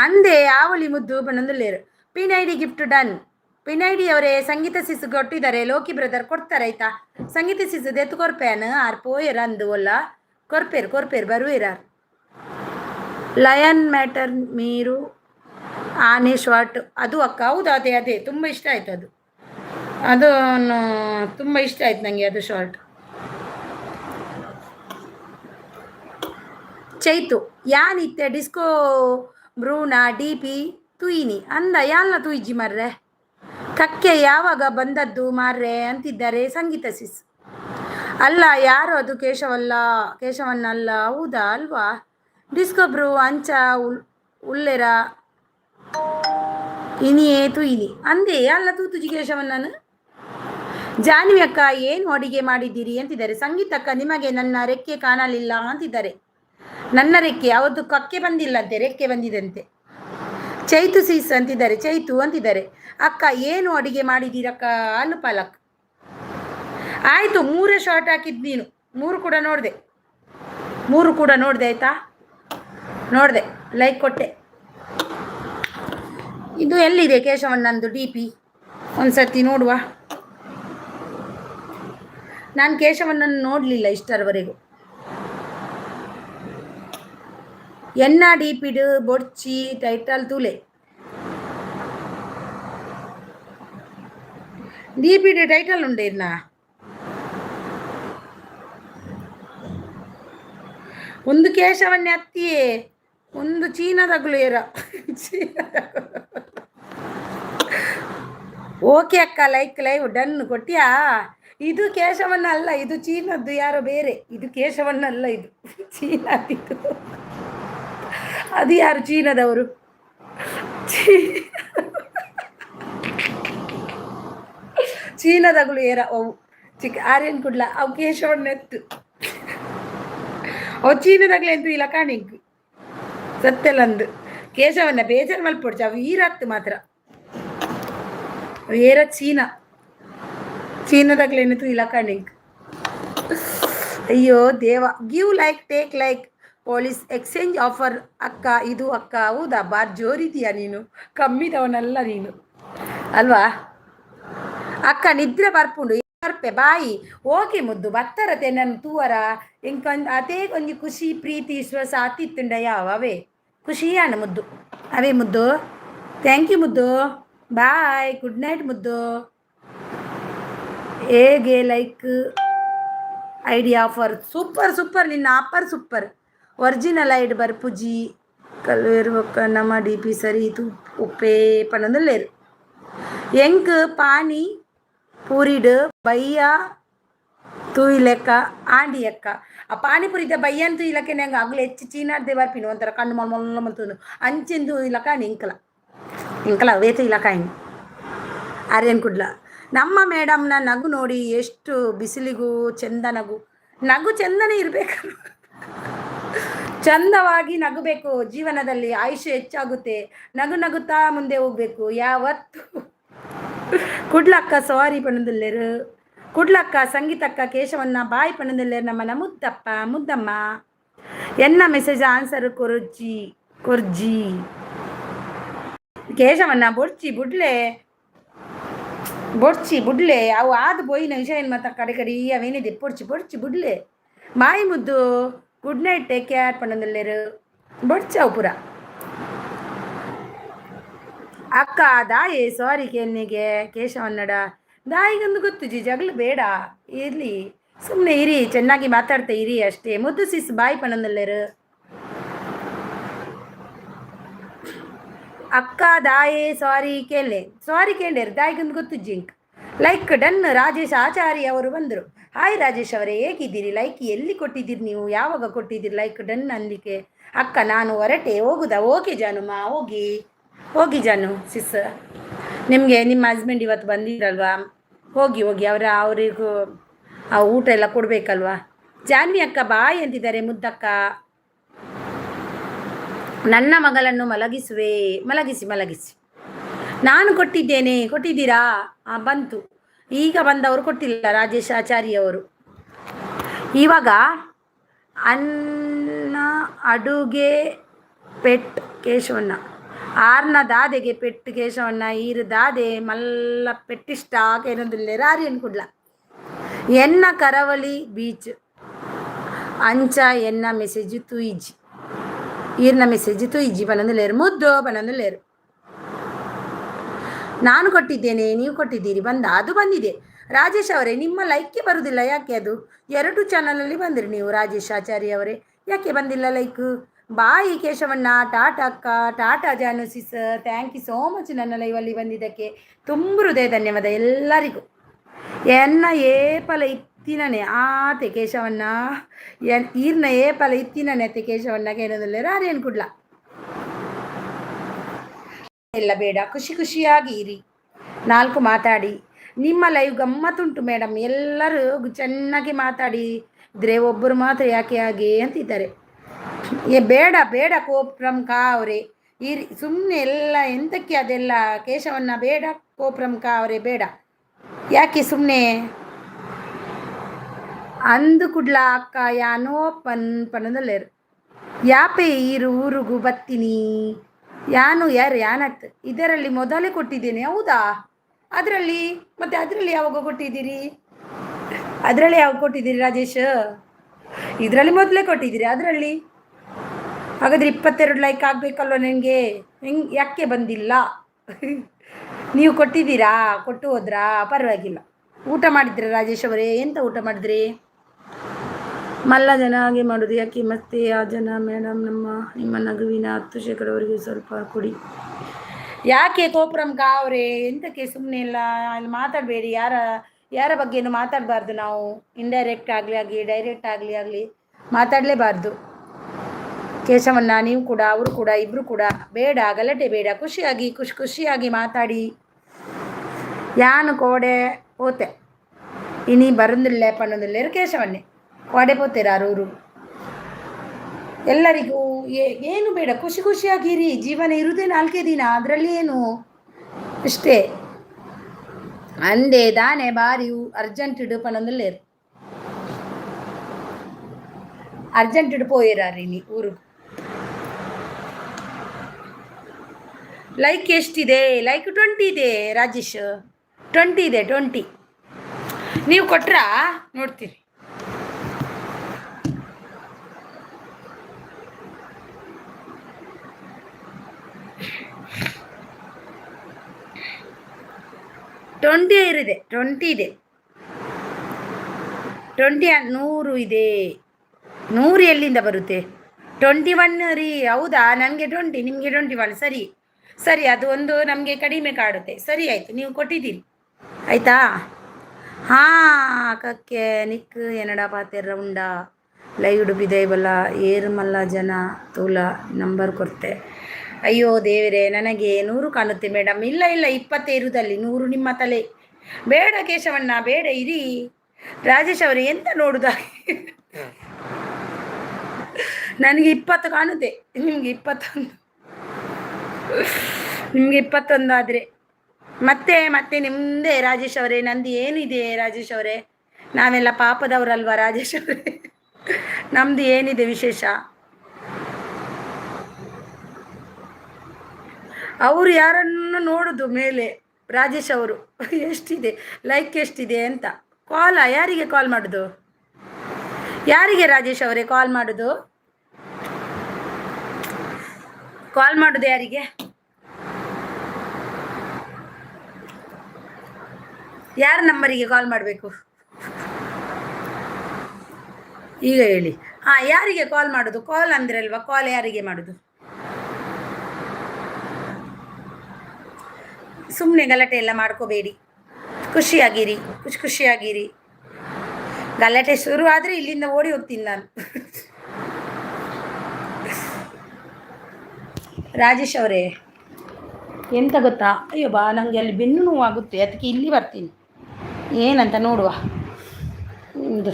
ಅಂದೆ ಆವಳಿ ಮುದ್ದು ಪಣೊಂದುಲ್ಲೇರು. Pin ID gift done. Pin ID ಅವರೇ ಸಂಗೀತ ಸಿಸ್ ಕೊಟ್ಟಿದ್ದಾರೆ. ಲೋಕಿ ಬ್ರದರ್ ಕೊಡ್ತಾರೆ ಆಯ್ತಾ? ಸಂಗೀತ ಸಿಸ್ ದೆತ್ತು ಕೊರ್ಪೇನು ಆರ್ ಪೋಯರ್ ಅಂದು ಒಲ್ಲ ಕೊರ್ಪೇರು ಬರುವಿರಾರ್. ಲಯನ್ ಮ್ಯಾಟರ್ ಮೀರು ಆನೆ ಶಾರ್ಟ್ ಅದು ಅಕ್ಕ. ಹೌದು ಅದೇ ತುಂಬ ಇಷ್ಟ ಆಯ್ತು. ಅದು ತುಂಬ ಇಷ್ಟ ಆಯ್ತು ನನಗೆ ಅದು ಶಾರ್ಟ್. ಚೈತು ಯಾನಿತ್ತೆ ಡಿಸ್ಕೋ ಬ್ರೂನ ಡಿಪಿ ತುಯಿನಿ ಅಂದ ಯಾಲ್ನ ತುಯಿಜಿ ಮಾರ್ರೆ. ಕಕ್ಕೆ ಯಾವಾಗ ಬಂದದ್ದು ಮಾರ್ರೆ ಅಂತಿದ್ದಾರೆ ಸಂಗೀತ ಸಿಸ್. ಅಲ್ಲ ಯಾರು ಅದು? ಕೇಶವಣ್ಣ ಅಲ್ಲ. ಹೌದಾ ಅಲ್ವಾ? ಡಿಸ್ಕೊಬ್ರು ಅಂಚ ಉಲ್ಲೆರ ಇನಿಯೇ ತುಯಿನಿ ಅಂದೆ ಅಲ್ಲ ತೂತುಜಿ ಕೇಶವಣ್ಣನು. ಜಾನ್ವಿ ಅಕ್ಕ ಏನು ಅಡಿಗೆ ಮಾಡಿದ್ದೀರಿ ಅಂತಿದ್ದಾರೆ. ಸಂಗೀತಕ್ಕ ನಿಮಗೆ ನನ್ನ ರೆಕ್ಕೆ ಕಾಣಲಿಲ್ಲ ಅಂತಿದ್ದಾರೆ. ನನ್ನ ರೆಕ್ಕೆ ಅವತ್ತು ಕಕ್ಕೆ ಬಂದಿಲ್ಲಂತೆ, ರೆಕ್ಕೆ ಬಂದಿದಂತೆ. ಚೈತು ಸೀಸ್ ಅಂತಿದ್ದಾರೆ, ಚೈತು ಅಂತಿದ್ದಾರೆ. ಅಕ್ಕ ಏನು ಅಡಿಗೆ ಮಾಡಿದ್ದೀರಕ್ಕ? ಆಲು ಪಾಲಕ್. ಆಯಿತು, 3 ಶಾರ್ಟ್ ಹಾಕಿದ್ದು ನೀನು, 3 ಕೂಡ ನೋಡಿದೆ, 3 ಕೂಡ ನೋಡಿದೆ. ಆಯಿತಾ, ನೋಡಿದೆ, ಲೈಕ್ ಕೊಟ್ಟೆ. ಇದು ಎಲ್ಲಿದೆ ಕೇಶವಣ್ಣಂದು ಡಿ ಪಿ? ಒಂದು ಸರ್ತಿ ನೋಡುವ. ನಾನು ಕೇಶವಣ್ಣನ ನೋಡಲಿಲ್ಲ ಇಷ್ಟರವರೆಗೂ. ಎನ್ನ ಡಿ ಪಿಡು ಬೊಡ್ಚಿ ಟೈಟಲ್ ತೂಲೆ ಡಿ ಪಿಡು ಟೈಟಲ್ ಉಂಡೆ ಇನ್ನ ಒಂದು ಕೇಶವನ್ನೇ ಅತ್ತಿಯೇ, ಒಂದು ಚೀನಾದಾಗಲು ಏರ. ಓಕೆ ಅಕ್ಕ, ಲೈಕ್ ಲೈವ್ ಡನ್ ಕೊಟ್ಟಿಯಾ? ಇದು ಕೇಶವಣ್ಣ ಅಲ್ಲ, ಇದು ಚೀನದ್ದು ಯಾರೋ ಬೇರೆ. ಇದು ಕೇಶವಣ್ಣ ಅಲ್ಲ, ಇದು ಚೀನಾದಿದ್ದು. ಅದು ಯಾರು ಚೀನಾದವರು? ಚೀನಾದಾಗಲು ಏರ ಅವು ಆರ್ಯನ್ ಕುಡ್ಲ ಅವು ಕೇಶವಣ್ಣ ಎತ್ತು. ಅವು ಚೀನಾದಾಗಲೇ ಅಂತೂ ಇಲ್ಲ ಕಾಣಿಂಕು ಸತ್ತೆಲ್ಲಂದು ಕೇಶವಣ್ಣ ಬೇಜಾರು ಮಲ್ಪೊಡ್ಚು. ಅವು ಈರತ್ತು ಮಾತ್ರ ಏರ ಚೀನಾದಾಗಲೇನಂತೂ ಇಲ್ಲ ಕಾಣಿಂಕ್. ಅಯ್ಯೋ ದೇವ. Give like take like police exchange offer ಅಕ್ಕ. ಇದು ಅಕ್ಕ ಹೌದಾ? ಬಾರ್ ಜೋರಿದೀಯಾ ನೀನು, ಕಮ್ಮಿದವನಲ್ಲ ನೀನು ಅಲ್ವಾ ಅಕ್ಕ? ನಿದ್ರೆ ಬರ್ಪುಂಡು ಬರ್ಪೆ ಬಾಯಿ. ಓಕೆ ಮುದ್ದು ಬತ್ತರತೆ ನನ್ನ ತೂವರ ಇಂಕೊಂದು ಅದೇ ಕೊಂಚ ಖುಷಿ ಪ್ರೀತಿ ವಿಶ್ವಾಸ ಆತಿತ್ತುಂಡ ಯಾವೇ ಖುಷಿಯಾನ ಮುದ್ದು ಅವೇ ಮುದ್ದು. ಥ್ಯಾಂಕ್ ಯು ಮುದ್ದು, ಬಾಯ್, ಗುಡ್ ನೈಟ್ ಮುದ್ದು. ಹೇಗೆ like idea offer super super, ನಿನ್ನ ಆಫರ್ ಸೂಪರ್. ಒರಿಜಿನಲ್ ಐಡ್ ಬರ್ಪುಜಿ ಕಲ್ವೇರ್ವಕ್ಕ ನಮ್ಮ ಡಿ ಪಿ ಸರಿ ಇದು ಉಪ್ಪೇ ಪಣದಲ್ಲೇರು ಎಂಕ್ ಪಾನಿ ಪೂರಿಡು ಬಯ್ಯ ತೂಯಿಲೆಕ್ಕ ಆಂಡಿ ಅಕ್ಕ. ಆ ಪಾನಿಪುರಿದ ಬಯ್ಯನ್ ತೂಯಿಲಕ್ಕೆ ನಂಗೆ ಆಗಲೇ ಹೆಚ್ಚು ಚೀನಾಡ್ದೆ ಬರ್ಪಿನ ಒಂಥರ ಕಣ್ಣು ಮೊಲ್ಲ ಮಂತು ಅಂಚೆಂದು ಇಲಕ ಇಂಕಲ ವೇತ ಇಲಕ ಹಿಂಗೆ ಆರ್ಯನ್ ಕುಡ್ಲ. ನಮ್ಮ ಮೇಡಮ್ನ ನಗು ನೋಡಿ ಎಷ್ಟು ಬಿಸಿಲಿಗೂ ಚೆಂದ ನಗು ಚೆಂದನೇ ಇರಬೇಕು. ಚಂದವಾಗಿ ನಗಬೇಕು ಜೀವನದಲ್ಲಿ, ಆಯುಷ್ಯ ಹೆಚ್ಚಾಗುತ್ತೆ. ನಗುತ್ತಾ ಮುಂದೆ ಹೋಗ್ಬೇಕು ಯಾವತ್ತು. ಕುಡ್ಲಕ್ಕ ಸಾರಿ ಪಣದಲ್ಲೇರು, ಕುಡ್ಲಕ್ಕ ಸಂಗೀತಕ್ಕ ಕೇಶವನ್ನ ಬಾಯಿ ಪಣದಲ್ಲೇರು ನಮ್ಮ ಮುದ್ದಮ್ಮ. ಎನ್ನ ಮೆಸೇಜ್ ಆನ್ಸರ್ ಕೊರ್ಜಿ ಕೇಶವನ್ನ ಬೊಡ್ಚಿ ಬುಡ್ಲೆ ಅವು ಆದ ಬೋಯಿನ ವಿಷಯ ಏನು ಮತ್ತ ಕಡೆ ಅವೇನಿದೆ ಪೊಡ್ಚಿ ಬುಡ್ಲೆ ಬಾಯಿ ಮುದ್ದು. ಗುಡ್ ನೈಟ್, ಟೇಕ್ ಕೇರ್ ಪಣ್ಣದಲ್ಲೇರು ಬೊಡ್ಚಾವು ಪುರ ಅಕ್ಕ. ದಾಯಿ ಸಾರಿ ಕೆನ್ನಿಗೆ ಕೇಶವನ್ನಡ ದಾಯಿಗೊಂದು ಗೊತ್ತು ಜಿ, ಜಗಳು ಬೇಡ ಇರಲಿ, ಸುಮ್ಮನೆ ಇರಿ, ಚೆನ್ನಾಗಿ ಮಾತಾಡ್ತಾ ಇರಿ ಅಷ್ಟೇ. ಮುದ್ದು ಸಿಸ್ ಬಾಯಿ ಪಣ್ಣದಲ್ಲೇರು ಅಕ್ಕ. ದಾಯೇ ಸಾರಿ ಕೇಳೇರು ದಾಯಿಗೊಂದು ಗೊತ್ತು zinc. Like done. Rajesh Achari ಅವರು ಬಂದರು. ಹಾಯ್ ರಾಜೇಶ್ ಅವರೇ, ಹೇಗಿದ್ದೀರಿ? ಲೈಕ್ ಎಲ್ಲಿ ಕೊಟ್ಟಿದ್ದೀರಿ ನೀವು? ಯಾವಾಗ ಕೊಟ್ಟಿದ್ದೀರಿ ಲೈಕ್ ಡನ್ ಅನ್ಲಿಕ್ಕೆ? ಅಕ್ಕ ನಾನು ಹೊರಟೆ, ಹೋಗುದಾ? ಓಕೆ ಜಾನುಮ್ಮ, ಹೋಗಿ ಜಾನು ಸಿಸ್. ನಿಮಗೆ ನಿಮ್ಮ ಹಸ್ಬೆಂಡ್ ಇವತ್ತು ಬಂದಿರಲ್ವಾ? ಹೋಗಿ ಅವರಿಗೂ ಊಟ ಎಲ್ಲ ಕೊಡಬೇಕಲ್ವಾ? ಜಾನ್ವಿ ಅಕ್ಕ ಬಾಯ್ ಅಂತಿದ್ದಾರೆ ಮುದ್ದಕ್ಕ. ನನ್ನ ಮಗಳನ್ನು ಮಲಗಿಸಿ ನಾನು ಕೊಟ್ಟಿದ್ದೀರಾ? ಬಂತು, ಈಗ ಬಂದವರು ಕೊಟ್ಟಿಲ್ಲ. ರಾಜೇಶ್ ಆಚಾರಿ ಅವರು ಇವಾಗ ಅನ್ನ ಅಡುಗೆ ಪೆಟ್ ಕೇಶವಣ್ಣ, ಆರ್ನ ದಾದೆಗೆ ಪೆಟ್ಟು ಕೇಶವಣ್ಣ, ಈರು ದಾದೆ ಮಲ್ಲ ಪೆಟ್ಟಿಷ್ಟ ಏನೊಂದಿಲ್ಲ ರಾರಿಯನ್ನು ಕೊಡ್ಲ. ಎನ್ನ ಕರವಳಿ ಬೀಚ್ ಅಂಚ ಎನ್ನ ಮೆಸೇಜ್ ತುಯಿಜಿ ಈರ್ನ ಮೆಸೇಜ್ ತುಯಿಜಿ ಬನ್ನೊಂದುಲ್ಲೇರು ಮುದ್ದು ಬನ್ನೊಂದುಲ್ಲೇರು. ನಾನು ಕೊಟ್ಟಿದ್ದೇನೆ, ನೀವು ಕೊಟ್ಟಿದ್ದೀರಿ, ಅದು ಬಂದಿದೆ. ರಾಜೇಶ್ ಅವರೇ ನಿಮ್ಮ ಲೈಕ್ಗೆ ಬರುವುದಿಲ್ಲ ಯಾಕೆ? ಅದು 2 ಚಾನಲಲ್ಲಿ ಬಂದಿರಿ ನೀವು ರಾಜೇಶ್ ಆಚಾರ್ಯ ಅವರೇ, ಯಾಕೆ ಬಂದಿಲ್ಲ ಲೈಕ್? ಬಾಯಿ ಕೇಶವಣ್ಣ, ಟಾಟಾ ಅಕ್ಕ, ಟಾಟಾ ಜಾನು ಸಿಸ್, ಥ್ಯಾಂಕ್ ಯು ಸೋ ಮಚ್ ನನ್ನ ಲೈವಲ್ಲಿ ಬಂದಿದ್ದಕ್ಕೆ ತುಂಬ ಹೃದಯ ಧನ್ಯವಾದ ಎಲ್ಲರಿಗೂ. ಎನ್ನ ಏಪಲ ಇತ್ತಿನೇ ಆತೆ ಕೇಶವಣ್ಣ, ಈರ್ನ ಏಪಲ ಇತ್ತಿನೇ ಅತ್ತೆ ಕೇಶವಣ್ಣ ಕೇಳೋದಲ್ಲ ರಾರೇನು ಕುಡ್ಲ ಎಲ್ಲ ಬೇಡ, ಖುಷಿಯಾಗಿ ಇರಿ, 4 ಮಾತಾಡಿ. ನಿಮ್ಮ ಲೈವ್ ಗಮ್ಮತ್ತುಂಟು ಮೇಡಮ್, ಎಲ್ಲರೂ ಚೆನ್ನಾಗಿ ಮಾತಾಡಿದರೆ ಒಬ್ಬರು ಮಾತ್ರ ಯಾಕೆ ಹಾಗೆ ಅಂತಿದ್ದಾರೆ. ಬೇಡ ಬೇಡ ಕೋಪ್ರಮ್ಕ ಅವರೇ, ಈ ಸುಮ್ಮನೆ ಎಲ್ಲ ಎಂತಕ್ಕೆ ಅದೆಲ್ಲ ಕೇಶವನ್ನ ಬೇಡ, ಕೋಪ್ರಮ್ಕ ಅವರೇ ಬೇಡ, ಯಾಕೆ ಸುಮ್ಮನೆ ಅಂದು ಕುಡ್ಲ ಅಕ್ಕ ಯಾನೋ ಪನ್ನದಲ್ಲೇರು ಯಾಪೆ ಈರು ಊರಿಗೂ ಬತ್ತೀನಿ ಯಾರು ಯಾನತ್ ಇದರಲ್ಲಿ ಮೊದಲೇ ಕೊಟ್ಟಿದ್ದೇನೆ. ಹೌದಾ? ಅದರಲ್ಲಿ ಮತ್ತೆ ಅದರಲ್ಲಿ ಯಾವಾಗ ಕೊಟ್ಟಿದ್ದೀರಿ? ಅದರಲ್ಲಿ ಯಾವಾಗ ಕೊಟ್ಟಿದ್ದೀರಿ ರಾಜೇಶ್? ಇದರಲ್ಲಿ ಮೊದಲೇ ಕೊಟ್ಟಿದ್ದೀರಿ ಅದರಲ್ಲಿ? ಹಾಗಾದ್ರೆ 22 ಲೈಕ್ ಆಗಬೇಕಲ್ವ ನನಗೆ? ಯಾಕೆ ಬಂದಿಲ್ಲ? ನೀವು ಕೊಟ್ಟಿದ್ದೀರಾ? ಕೊಟ್ಟು ಹೋದ್ರಾ? ಪರವಾಗಿಲ್ಲ. ಊಟ ಮಾಡಿದ್ರಿ ರಾಜೇಶ್ ಅವರೇ? ಎಂತ ಊಟ ಮಾಡಿದ್ರಿ? ಮಲ್ಲ ಜನ ಹಾಗೆ ಮಾಡೋದು ಯಾಕೆ ಮತ್ತೆ? ಆ ಜನ ಮೇಡಮ್ ನಿಮ್ಮ ನಗುವಿನ 10% ಸ್ವಲ್ಪ ಕೊಡಿ. ಯಾಕೆ ಕೋಪುರಂಕ ಅವರೇ ಎಂತಕ್ಕೆ ಸುಮ್ಮನೆ ಎಲ್ಲ ಅಲ್ಲಿ ಮಾತಾಡಬೇಡಿ. ಯಾರ ಬಗ್ಗೆನೂ ಮಾತಾಡಬಾರ್ದು ನಾವು. ಇಂಡೈರೆಕ್ಟ್ ಆಗಲಿ ಡೈರೆಕ್ಟ್ ಆಗಲಿ ಮಾತಾಡಲೇಬಾರ್ದು. ಕೇಶವನ್ನ ನೀವು ಕೂಡ ಅವರು ಕೂಡ ಇಬ್ಬರು ಕೂಡ ಬೇಡ, ಗಲಾಟೆ ಬೇಡ, ಖುಷಿಯಾಗಿ ಮಾತಾಡಿ. ಯಾನು ಕೋಡೆ ಪೋತೆ ಇನಿ ಬರಂದಿಲ್ಲ ಪನ್ನೊಂದಿಲ್ಲ ಕೇಶವನ್ನೇ ಕೋಡೆ ಪೋತೇರಾರೂರು. ಎಲ್ಲರಿಗೂ ಏನು ಬೇಡ, ಖುಷಿಯಾಗಿರಿ. ಜೀವನ ಇರುವುದೇ 4 ದಿನ, ಅದರಲ್ಲಿ ಏನು ಇಷ್ಟೇ. ಅಂದೇ ದಾನೆ ಬಾರಿ ಅರ್ಜೆಂಟ್ ಪನ್ನೊಂದಿಲ್ಲೇರು, ಅರ್ಜೆಂಟ್ ಪೋಯಿರಾರಿ ನೀ ಊರು. ಲೈಕ್ ಎಷ್ಟಿದೆ? ಲೈಕ್ 20 ಇದೆ ರಾಜೇಶ್, 20 ಇದೆ. 20 ನೀವು ಕೊಟ್ರಾ? ನೋಡ್ತೀರಿ. ಇದೆ 20 ಇದೆ. 20 100 ಇದೆ. 100 ಎಲ್ಲಿಂದ ಬರುತ್ತೆ? 21 ರೀ. ಹೌದಾ? ನನಗೆ 20, ನಿಮಗೆ 21. ಸರಿ ಅದು ಒಂದು ನಮಗೆ ಕಡಿಮೆ ಕಾಡುತ್ತೆ. ಸರಿ ಆಯಿತು, ನೀವು ಕೊಟ್ಟಿದ್ದೀರಿ ಆಯಿತಾ? ಕಕ್ಕೆ ನಿಕ್ ಏನಡ ಪಾತೆರ ಉಂಡ ಲೈವ್ ಡುಬಿದೈವಲ್ಲ ಏರು ಮಲ್ಲ ಜನ ತೂಲ ನಂಬರ್ ಕೊಡ್ತೆ. ಅಯ್ಯೋ ದೇವರೇ, ನನಗೆ 100 ಕಾಣುತ್ತೆ ಮೇಡಮ್. ಇಲ್ಲ 20 ಇರುವುದಲ್ಲಿ 100 ನಿಮ್ಮ ತಲೆ. ಬೇಡ ಕೇಶವಣ್ಣ, ಬೇಡ ಇರಿ. ರಾಜೇಶ್ ಅವರು ಎಂತ ನೋಡುದ? ನನಗೆ 20 ಕಾಣುತ್ತೆ, ನಿಮಗೆ 21 ಆದರೆ ಮತ್ತೆ ನಿಮ್ಮದೇ ರಾಜೇಶ್ ಅವರೇ. ನಂದು ಏನಿದೆ ರಾಜೇಶ್ ಅವರೇ? ನಾವೆಲ್ಲ ಪಾಪದವರಲ್ವಾ ರಾಜೇಶ್ ಅವರೇ? ನಮ್ದು ಏನಿದೆ ವಿಶೇಷ? ಅವರು ಯಾರನ್ನು ನೋಡುದು ಮೇಲೆ ರಾಜೇಶ್ ಅವರು ಎಷ್ಟಿದೆ ಲೈಕ್ ಎಷ್ಟಿದೆ ಅಂತ. ಯಾರಿಗೆ ಕಾಲ್ ಮಾಡೋದು? ಯಾರಿಗೆ ರಾಜೇಶ್ ಅವರೇ ಕಾಲ್ ಮಾಡೋದು ಯಾರಿಗೆ? ಯಾರ ನಂಬರಿಗೆ ಕಾಲ್ ಮಾಡಬೇಕು ಈಗ ಹೇಳಿ. ಯಾರಿಗೆ ಕಾಲ್ ಮಾಡೋದು? ಕಾಲ್ ಅಂದ್ರೆ ಅಲ್ವಾ, ಕಾಲ್ ಯಾರಿಗೆ ಮಾಡೋದು? ಸುಮ್ಮನೆ ಗಲಾಟೆ ಎಲ್ಲ ಮಾಡ್ಕೋಬೇಡಿ, ಖುಷಿಯಾಗಿರಿ. ಗಲಾಟೆ ಶುರು ಆದರೆ ಇಲ್ಲಿಂದ ಓಡಿ ಹೋಗ್ತೀನಿ ನಾನು. ರಾಜೇಶ್ ಅವರೇ ಎಂತ ಗೊತ್ತಾ? ಅಯ್ಯೋ ಬಾ, ನನಗೆ ಅಲ್ಲಿ ಬೆನ್ನು ನೋವಾಗುತ್ತೆ, ಅದಕ್ಕೆ ಇಲ್ಲಿ ಬರ್ತೀನಿ. ಏನಂತ ನೋಡುವ. ನಿಮ್ಮದು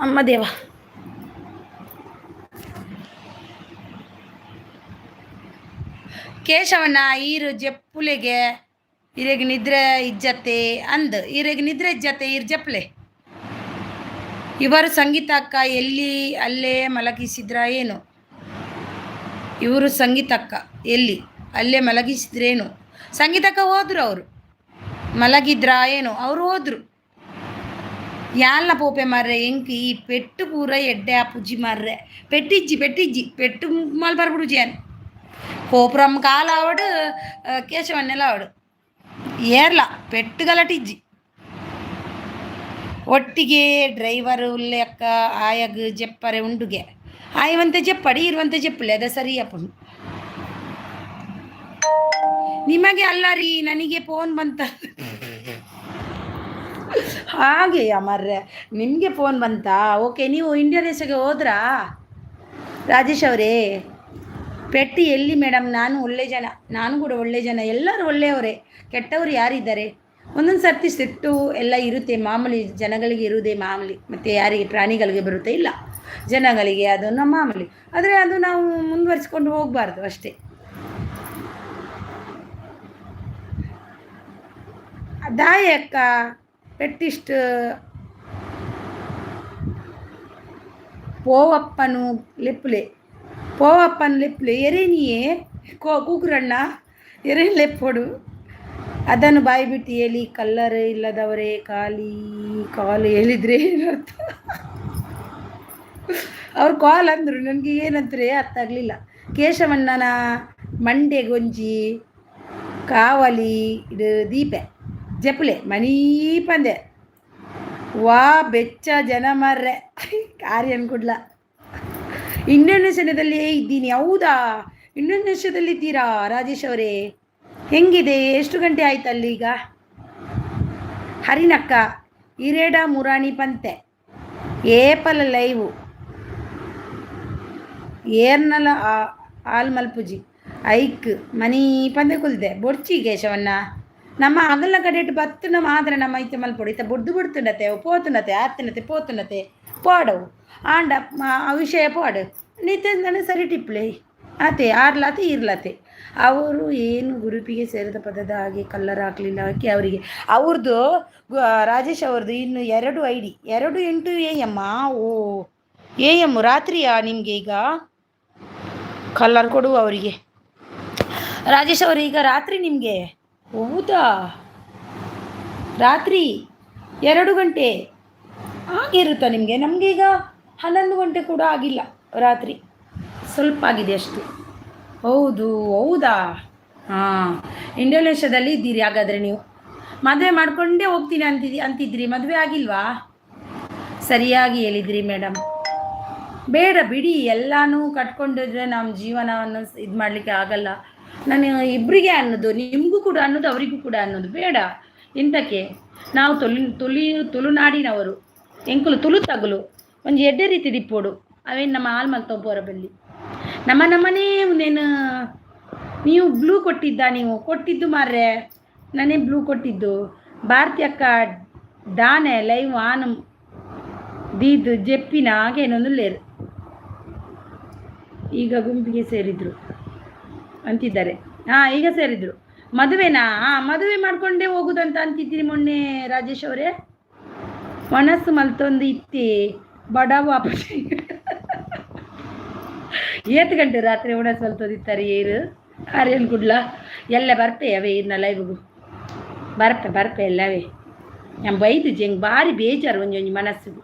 ಅಮ್ಮ ದೇವ. ಕೇಶವಣ್ಣ ಈರು ಜಪ್ಪುಲೆಗೆ ಇರೆಗೆ ನಿದ್ರೆ ಇಜ್ಜತೆ ಅಂದ್ ಇರೆಗೆ ನಿದ್ರೆ ಇಜ್ಜತೆ ಇರ್ ಜಪ್ಪಲೆ. ಇವರು ಸಂಗೀತ ಅಕ್ಕ ಎಲ್ಲಿ ಅಲ್ಲೇ ಮಲಗಿಸಿದ್ರ ಏನು? ಇವರು ಸಂಗೀತ ಅಕ್ಕ ಎಲ್ಲಿ ಅಲ್ಲೇ ಮಲಗಿಸಿದ್ರೇನು? ಸಂಗೀತಕ್ಕ ಹೋದ್ರು, ಅವರು ಮಲಗಿದ್ರ ಏನು? ಅವರು ಹೋದ್ರು. ಯಾಲ್ಲ ಪೋಪೆ ಮಾರ್ರೆ ಎಂಕಿ ಈ ಪೆಟ್ಟು ಪೂರ ಎಡ್ಡೆ ಆ ಪುಜ್ಜಿ ಮಾರ್ರೆ. ಪೆಟ್ಟಿಜ್ಜಿ ಪೆಟ್ಟು ಮಲ್ ಬರ್ಬಿಡು ಜೇನ್ ಕೋಪುರಂ ಕಾಲ ಅವಡು ಕೇಶವನ್ನೆಲ್ಲ ಅವಡು ಏರ್ಲ ಪೆಟ್ಟು ಗಲಟಿಜ್ಜಿ. ಒಟ್ಟಿಗೆ ಡ್ರೈವರು ಲೆಕ್ಕ ಆಯಗ್ ಜೆಪ್ಪರೆ ಉಂಡುಗೆ ಆಯವಂತೆ ಜೆಪ್ಪಡಿ ಇರುವಂತೆ ಜೆಪ್ಪಲೆ ಅದ ಸರಿಯಪ್ಪ. ನಿಮಗೆ ಅಲ್ಲ ರೀ, ನನಗೆ ಫೋನ್ ಬಂತ ಹಾಗೆಯ ಮರ್ರೆ, ನಿಮಗೆ ಫೋನ್ ಬಂತಾ? ಓಕೆ, ನೀವು ಇಂಡಿಯಾ ದೇಶಕ್ಕೆ ಹೋದ್ರಾ ರಾಜೇಶ್ ಅವರೇ? ಪೆಟ್ಟಿ ಎಲ್ಲಿ ಮೇಡಮ್? ನಾನು ಕೂಡ ಒಳ್ಳೆ ಜನ, ಎಲ್ಲರೂ ಒಳ್ಳೆಯವರೇ, ಕೆಟ್ಟವರು ಯಾರಿದ್ದಾರೆ? ಒಂದೊಂದು ಸರ್ತಿ ಸಿಟ್ಟು ಎಲ್ಲ ಇರುತ್ತೆ, ಮಾಮೂಲಿ, ಜನಗಳಿಗೆ ಇರುವುದೇ ಮಾಮೂಲಿ. ಮತ್ತು ಯಾರಿಗೆ ಪ್ರಾಣಿಗಳಿಗೆ ಬರುತ್ತೆ ಇಲ್ಲ, ಜನಗಳಿಗೆ ಅದನ್ನು ಮಾಮೂಲಿ. ಆದರೆ ಅದು ನಾವು ಮುಂದುವರಿಸ್ಕೊಂಡು ಹೋಗಬಾರ್ದು ಅಷ್ಟೇ. ದಾಯಕ್ಕ ಪೆಟ್ಟಿಸ್ಟ್ పోవప్పను లిప్పులే పోవప్పను లిప్పులే ಎರೆನಿಯೇ ಕೂಗುರಣ್ಣ ಎರೆ ಲೆಪ್ಪೊಡು ಅದನ್ನು ಬಾಯಿ ಬಿಟ್ಟು ಹೇಳಿ. ಕಲ್ಲರ್ ಇಲ್ಲದವರೇ ಕಾಲು ಹೇಳಿದ್ರೆ ಏನರ್ಥ? ಅವ್ರು ಕಾಲ್ ಅಂದರು, ನನಗೆ ಏನಂತಾರೆ ಅರ್ಥ ಆಗಲಿಲ್ಲ. ಕೇಶವಣ್ಣನ ಮಂಡೆ ಗೊಂಜಿ ಕಾವಲಿ ಇದು ದೀಪೆ ಜಪ್ಪಲೆ ಮಣಿ ಪಂದೆ ವಾ ಬೆಚ್ಚ ಜನ ಮರ್ರೆ ಕಾರ್ಯನ್ ಕೊಡ್ಲ. ಇಂಡೋನೇಷ್ಯಾದಲ್ಲಿ ಇದ್ದೀನಿ. ಹೌದಾ, ಇಂಡೋನೇಷ್ಯಾದಲ್ಲಿ ಇದ್ದೀರಾ ರಾಜೇಶ್ ಅವರೇ? ಹೆಂಗಿದೆ? ಎಷ್ಟು ಗಂಟೆ ಆಯ್ತು ಅಲ್ಲಿ ಈಗ? ಹರಿನಕ್ಕ ಇರೇಡ ಮುರಾಣಿ ಪಂತೆ ಏಪಲ ಲೈವು ಏರ್ನಲ ಆಲ್ ಮಲ್ಪುಜಿ ಐಕ್ ಮನಿ ಪಂದೆ ಕುಲ್ದೆ ಬೊಡ್ಚಿ ಕೇಶವನ್ನ ನಮ್ಮ ಅಗಲ ಕಡೆಟ್ ಬತ್ತನ ಮಾತ್ರ ನಮ್ಮ ಐತೆ ಮಲ್ಪೊಡು ಇತ್ತ ಬೊಡ್ದು ಬಿಡ್ತುಂಡತೆ ಪೋತುಂಡತೆ ಆತ್ತಿನತೆ ಪೋತುಂಡತೆ ಪಾಡವು ಆಂಡ ಆ ವಿಷಯ ಪಾಡು ನಿತ್ಯ ಸರಿ ಟಿಪ್ಲೆ ಆತೆ ಆರ್ಲಾತೆ ಇರ್ಲಾತೆ. ಅವರು ಏನು ಗುರುಪಿಗೆ ಸೇರಿದ ಪದದ ಹಾಗೆ ಕಲ್ಲರ್ ಹಾಕಲಿಲ್ಲ ಹಾಕಿ ಅವರಿಗೆ. ಅವ್ರದ್ದು ರಾಜೇಶ್ ಅವ್ರದ್ದು ಇನ್ನು 2 ID 28 AM. ಓ AM ರಾತ್ರಿಯಾ ನಿಮಗೆ? ಈಗ ಕಲ್ಲರ್ ಕೊಡುವ ಅವರಿಗೆ ರಾಜೇಶ್ ಅವರು ಈಗ ರಾತ್ರಿ ನಿಮಗೆ? ಹೌದಾ, ರಾತ್ರಿ 2 ಗಂಟೆ ಆಗಿರುತ್ತಾ ನಿಮಗೆ? ನಮಗೆ ಈಗ 11 ಗಂಟೆ ಕೂಡ ಆಗಿಲ್ಲ, ರಾತ್ರಿ ಸ್ವಲ್ಪ ಆಗಿದೆ ಅಷ್ಟು. ಹೌದಾ, ಹಾಂ. ಇಂಡೋನೇಷ್ಯಾದಲ್ಲಿ ಇದ್ದೀರಿ ಹಾಗಾದರೆ ನೀವು? ಮದುವೆ ಮಾಡ್ಕೊಂಡೇ ಹೋಗ್ತೀನಿ ಅಂತಿದ್ರಿ, ಮದುವೆ ಆಗಿಲ್ವಾ? ಸರಿಯಾಗಿ ಹೇಳಿದ್ರಿ ಮೇಡಮ್. ಬೇಡ ಬಿಡಿ, ಎಲ್ಲನೂ ಕಟ್ಕೊಂಡಿದ್ರೆ ನಮ್ಮ ಜೀವನವನ್ನು ಇದು ಮಾಡಲಿಕ್ಕೆ ಆಗಲ್ಲ. ನಾನು ಇಬ್ಬರಿಗೆ ಅನ್ನೋದು, ನಿಮಗೂ ಕೂಡ ಅನ್ನೋದು, ಅವರಿಗೂ ಕೂಡ ಅನ್ನೋದು ಬೇಡ. ಇಂಥಕ್ಕೆ ನಾವು ತುಳುನಾಡಿನವರು ಎಂಕುಲು ತುಳು ತಗುಲು ಒಂದು ಎಡ್ಡೆ ರೀತಿ ದಿಪ್ಪೋಡು ಅವೇನು ನಮ್ಮ ಹಾಲು ಮಲ್ತೊಬ್ಬರ ಬಲ್ಲಿ ನಮ್ಮನೇ ಒಂದೇನು. ನೀವು ಬ್ಲೂ ಕೊಟ್ಟಿದ್ದು ಮಾರ್ರೆ, ನಾನೇ ಬ್ಲೂ ಕೊಟ್ಟಿದ್ದು. ಭಾರತಿ ಅಕ್ಕ ದಾನೆ ಲೈವ್ ಆನು ದೀದು ಜೆಪ್ಪಿನ ಹಾಗೇನೊಂದು ಲೇರು ಈಗ ಗುಂಪಿಗೆ ಸೇರಿದ್ರು ಅಂತಿದ್ದಾರೆ. ಹಾಂ, ಈಗ ಸೇರಿದ್ರು. ಮದುವೆನಾ? ಹಾಂ, ಮದುವೆ ಮಾಡ್ಕೊಂಡೇ ಹೋಗುದಂತ ಅಂತಿದ್ದೀರಿ ಮೊನ್ನೆ ರಾಜೇಶ್ ಅವರೇ. ಮನಸ್ಸು ಮಲ್ತೊಂದು ಇತ್ತೆ ಬಡವ ಏತು ಗಂಟೆ ರಾತ್ರಿ ಮನಸ್ಸು ಮಲ್ತೋದಿತ್ತಾರೆ ಏರು ಆರ್ಯನ್ ಗುಡ್ಲ ಎಲ್ಲ ಬರ್ಪೆ ಅವೇ ಇನ್ನ ಲೈವ್ಗೂ ಬರ್ಪೆ ಎಲ್ಲವೇ. ನಾನು ಬೈದು ಜಂಗೆ ಭಾರಿ ಬೇಜಾರು ಒಂಜೊಂಜಿ ಮನಸ್ಸಿಗೂ.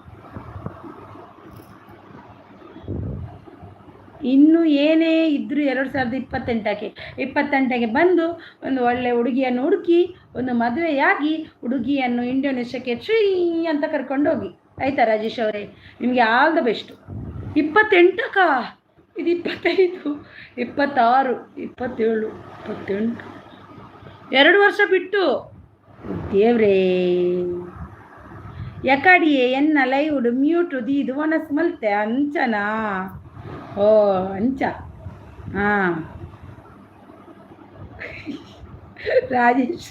ಇನ್ನು ಏನೇ ಇದ್ದರೂ 2028ಕ್ಕೆ ಬಂದು ಒಂದು ಒಳ್ಳೆ ಹುಡುಗಿಯನ್ನು ಹುಡುಕಿ ಒಂದು ಮದುವೆಯಾಗಿ ಹುಡುಗಿಯನ್ನು ಇಂಡೋನೇಷ್ಯಾಕ್ಕೆ ಅಂತ ಕರ್ಕೊಂಡು ಹೋಗಿ. ಆಯಿತಾ ರಾಜೇಶ್ ಅವರೇ? ನಿಮಗೆ ಆಲ್ ದ ಬೆಸ್ಟು. 28ಕ್ಕ ಇದು 25, 26, 27, 28 2 ವರ್ಷ ಬಿಟ್ಟು. ದೇವ್ರೇ ಎಕಡಿಯೇ ಎನ್ನ ಲೈವ್ಡು ಮ್ಯೂಟು ದೀದು ಒನಸ್ ಮಲ್ತೆ ಅಂಚನಾ? ಓ ಅಂಚ. ಹಾಂ ರಾಜೇಶ್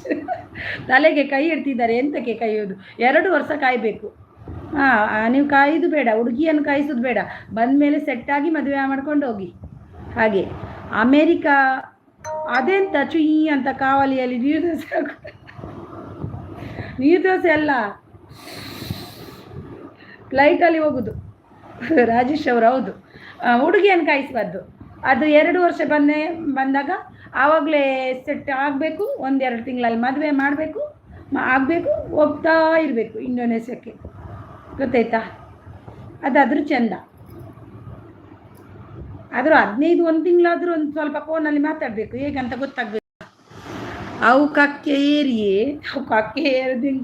ತಲೆಗೆ ಕೈ ಇಡ್ತಿದ್ದಾರೆ. ಎಂತಕ್ಕೆ ಕಾಯೋದು? 2 ವರ್ಷ ಕಾಯಬೇಕು. ಹಾಂ, ನೀವು ಕಾಯೋದು ಬೇಡ, ಹುಡುಗಿಯನ್ನು ಕಾಯಿಸೋದು ಬೇಡ. ಬಂದ ಮೇಲೆ ಸೆಟ್ಟಾಗಿ ಮದುವೆ ಮಾಡ್ಕೊಂಡು ಹೋಗಿ. ಹಾಗೆ ಅಮೇರಿಕಾ ಅದೆಂತ ಚುಯಿ ಅಂತ ಕಾವಲಿಯಲ್ಲಿ ನೀರು ದೋಸೆ ಅಲ್ಲ, ಫ್ಲೈಟಲ್ಲಿ ಹೋಗೋದು ರಾಜೇಶ್ ಅವರು. ಹೌದು, ಹುಡುಗಿಯನ್ನು ಕಾಯಿಸಬಾರ್ದು. ಅದು 2 ವರ್ಷ ಬಂದಾಗ ಆವಾಗಲೇ ಸೆಟ್ ಆಗಬೇಕು. 1-2 ತಿಂಗಳಲ್ಲಿ ಮದುವೆ ಮಾಡಬೇಕು, ಹೋಗ್ತಾ ಇರಬೇಕು ಇಂಡೋನೇಷ್ಯಾಕ್ಕೆ. ಗೊತ್ತಾಯ್ತಾ? ಅದಾದರೂ ಚೆಂದ. ಆದರೂ 1 ತಿಂಗಳಾದರೂ ಒಂದು ಸ್ವಲ್ಪ ಫೋನಲ್ಲಿ ಮಾತಾಡಬೇಕು, ಹೇಗಂತ ಗೊತ್ತಾಗಬೇಕು. ಅವು ಕಕ್ಕೆ ಏರಿಯೇ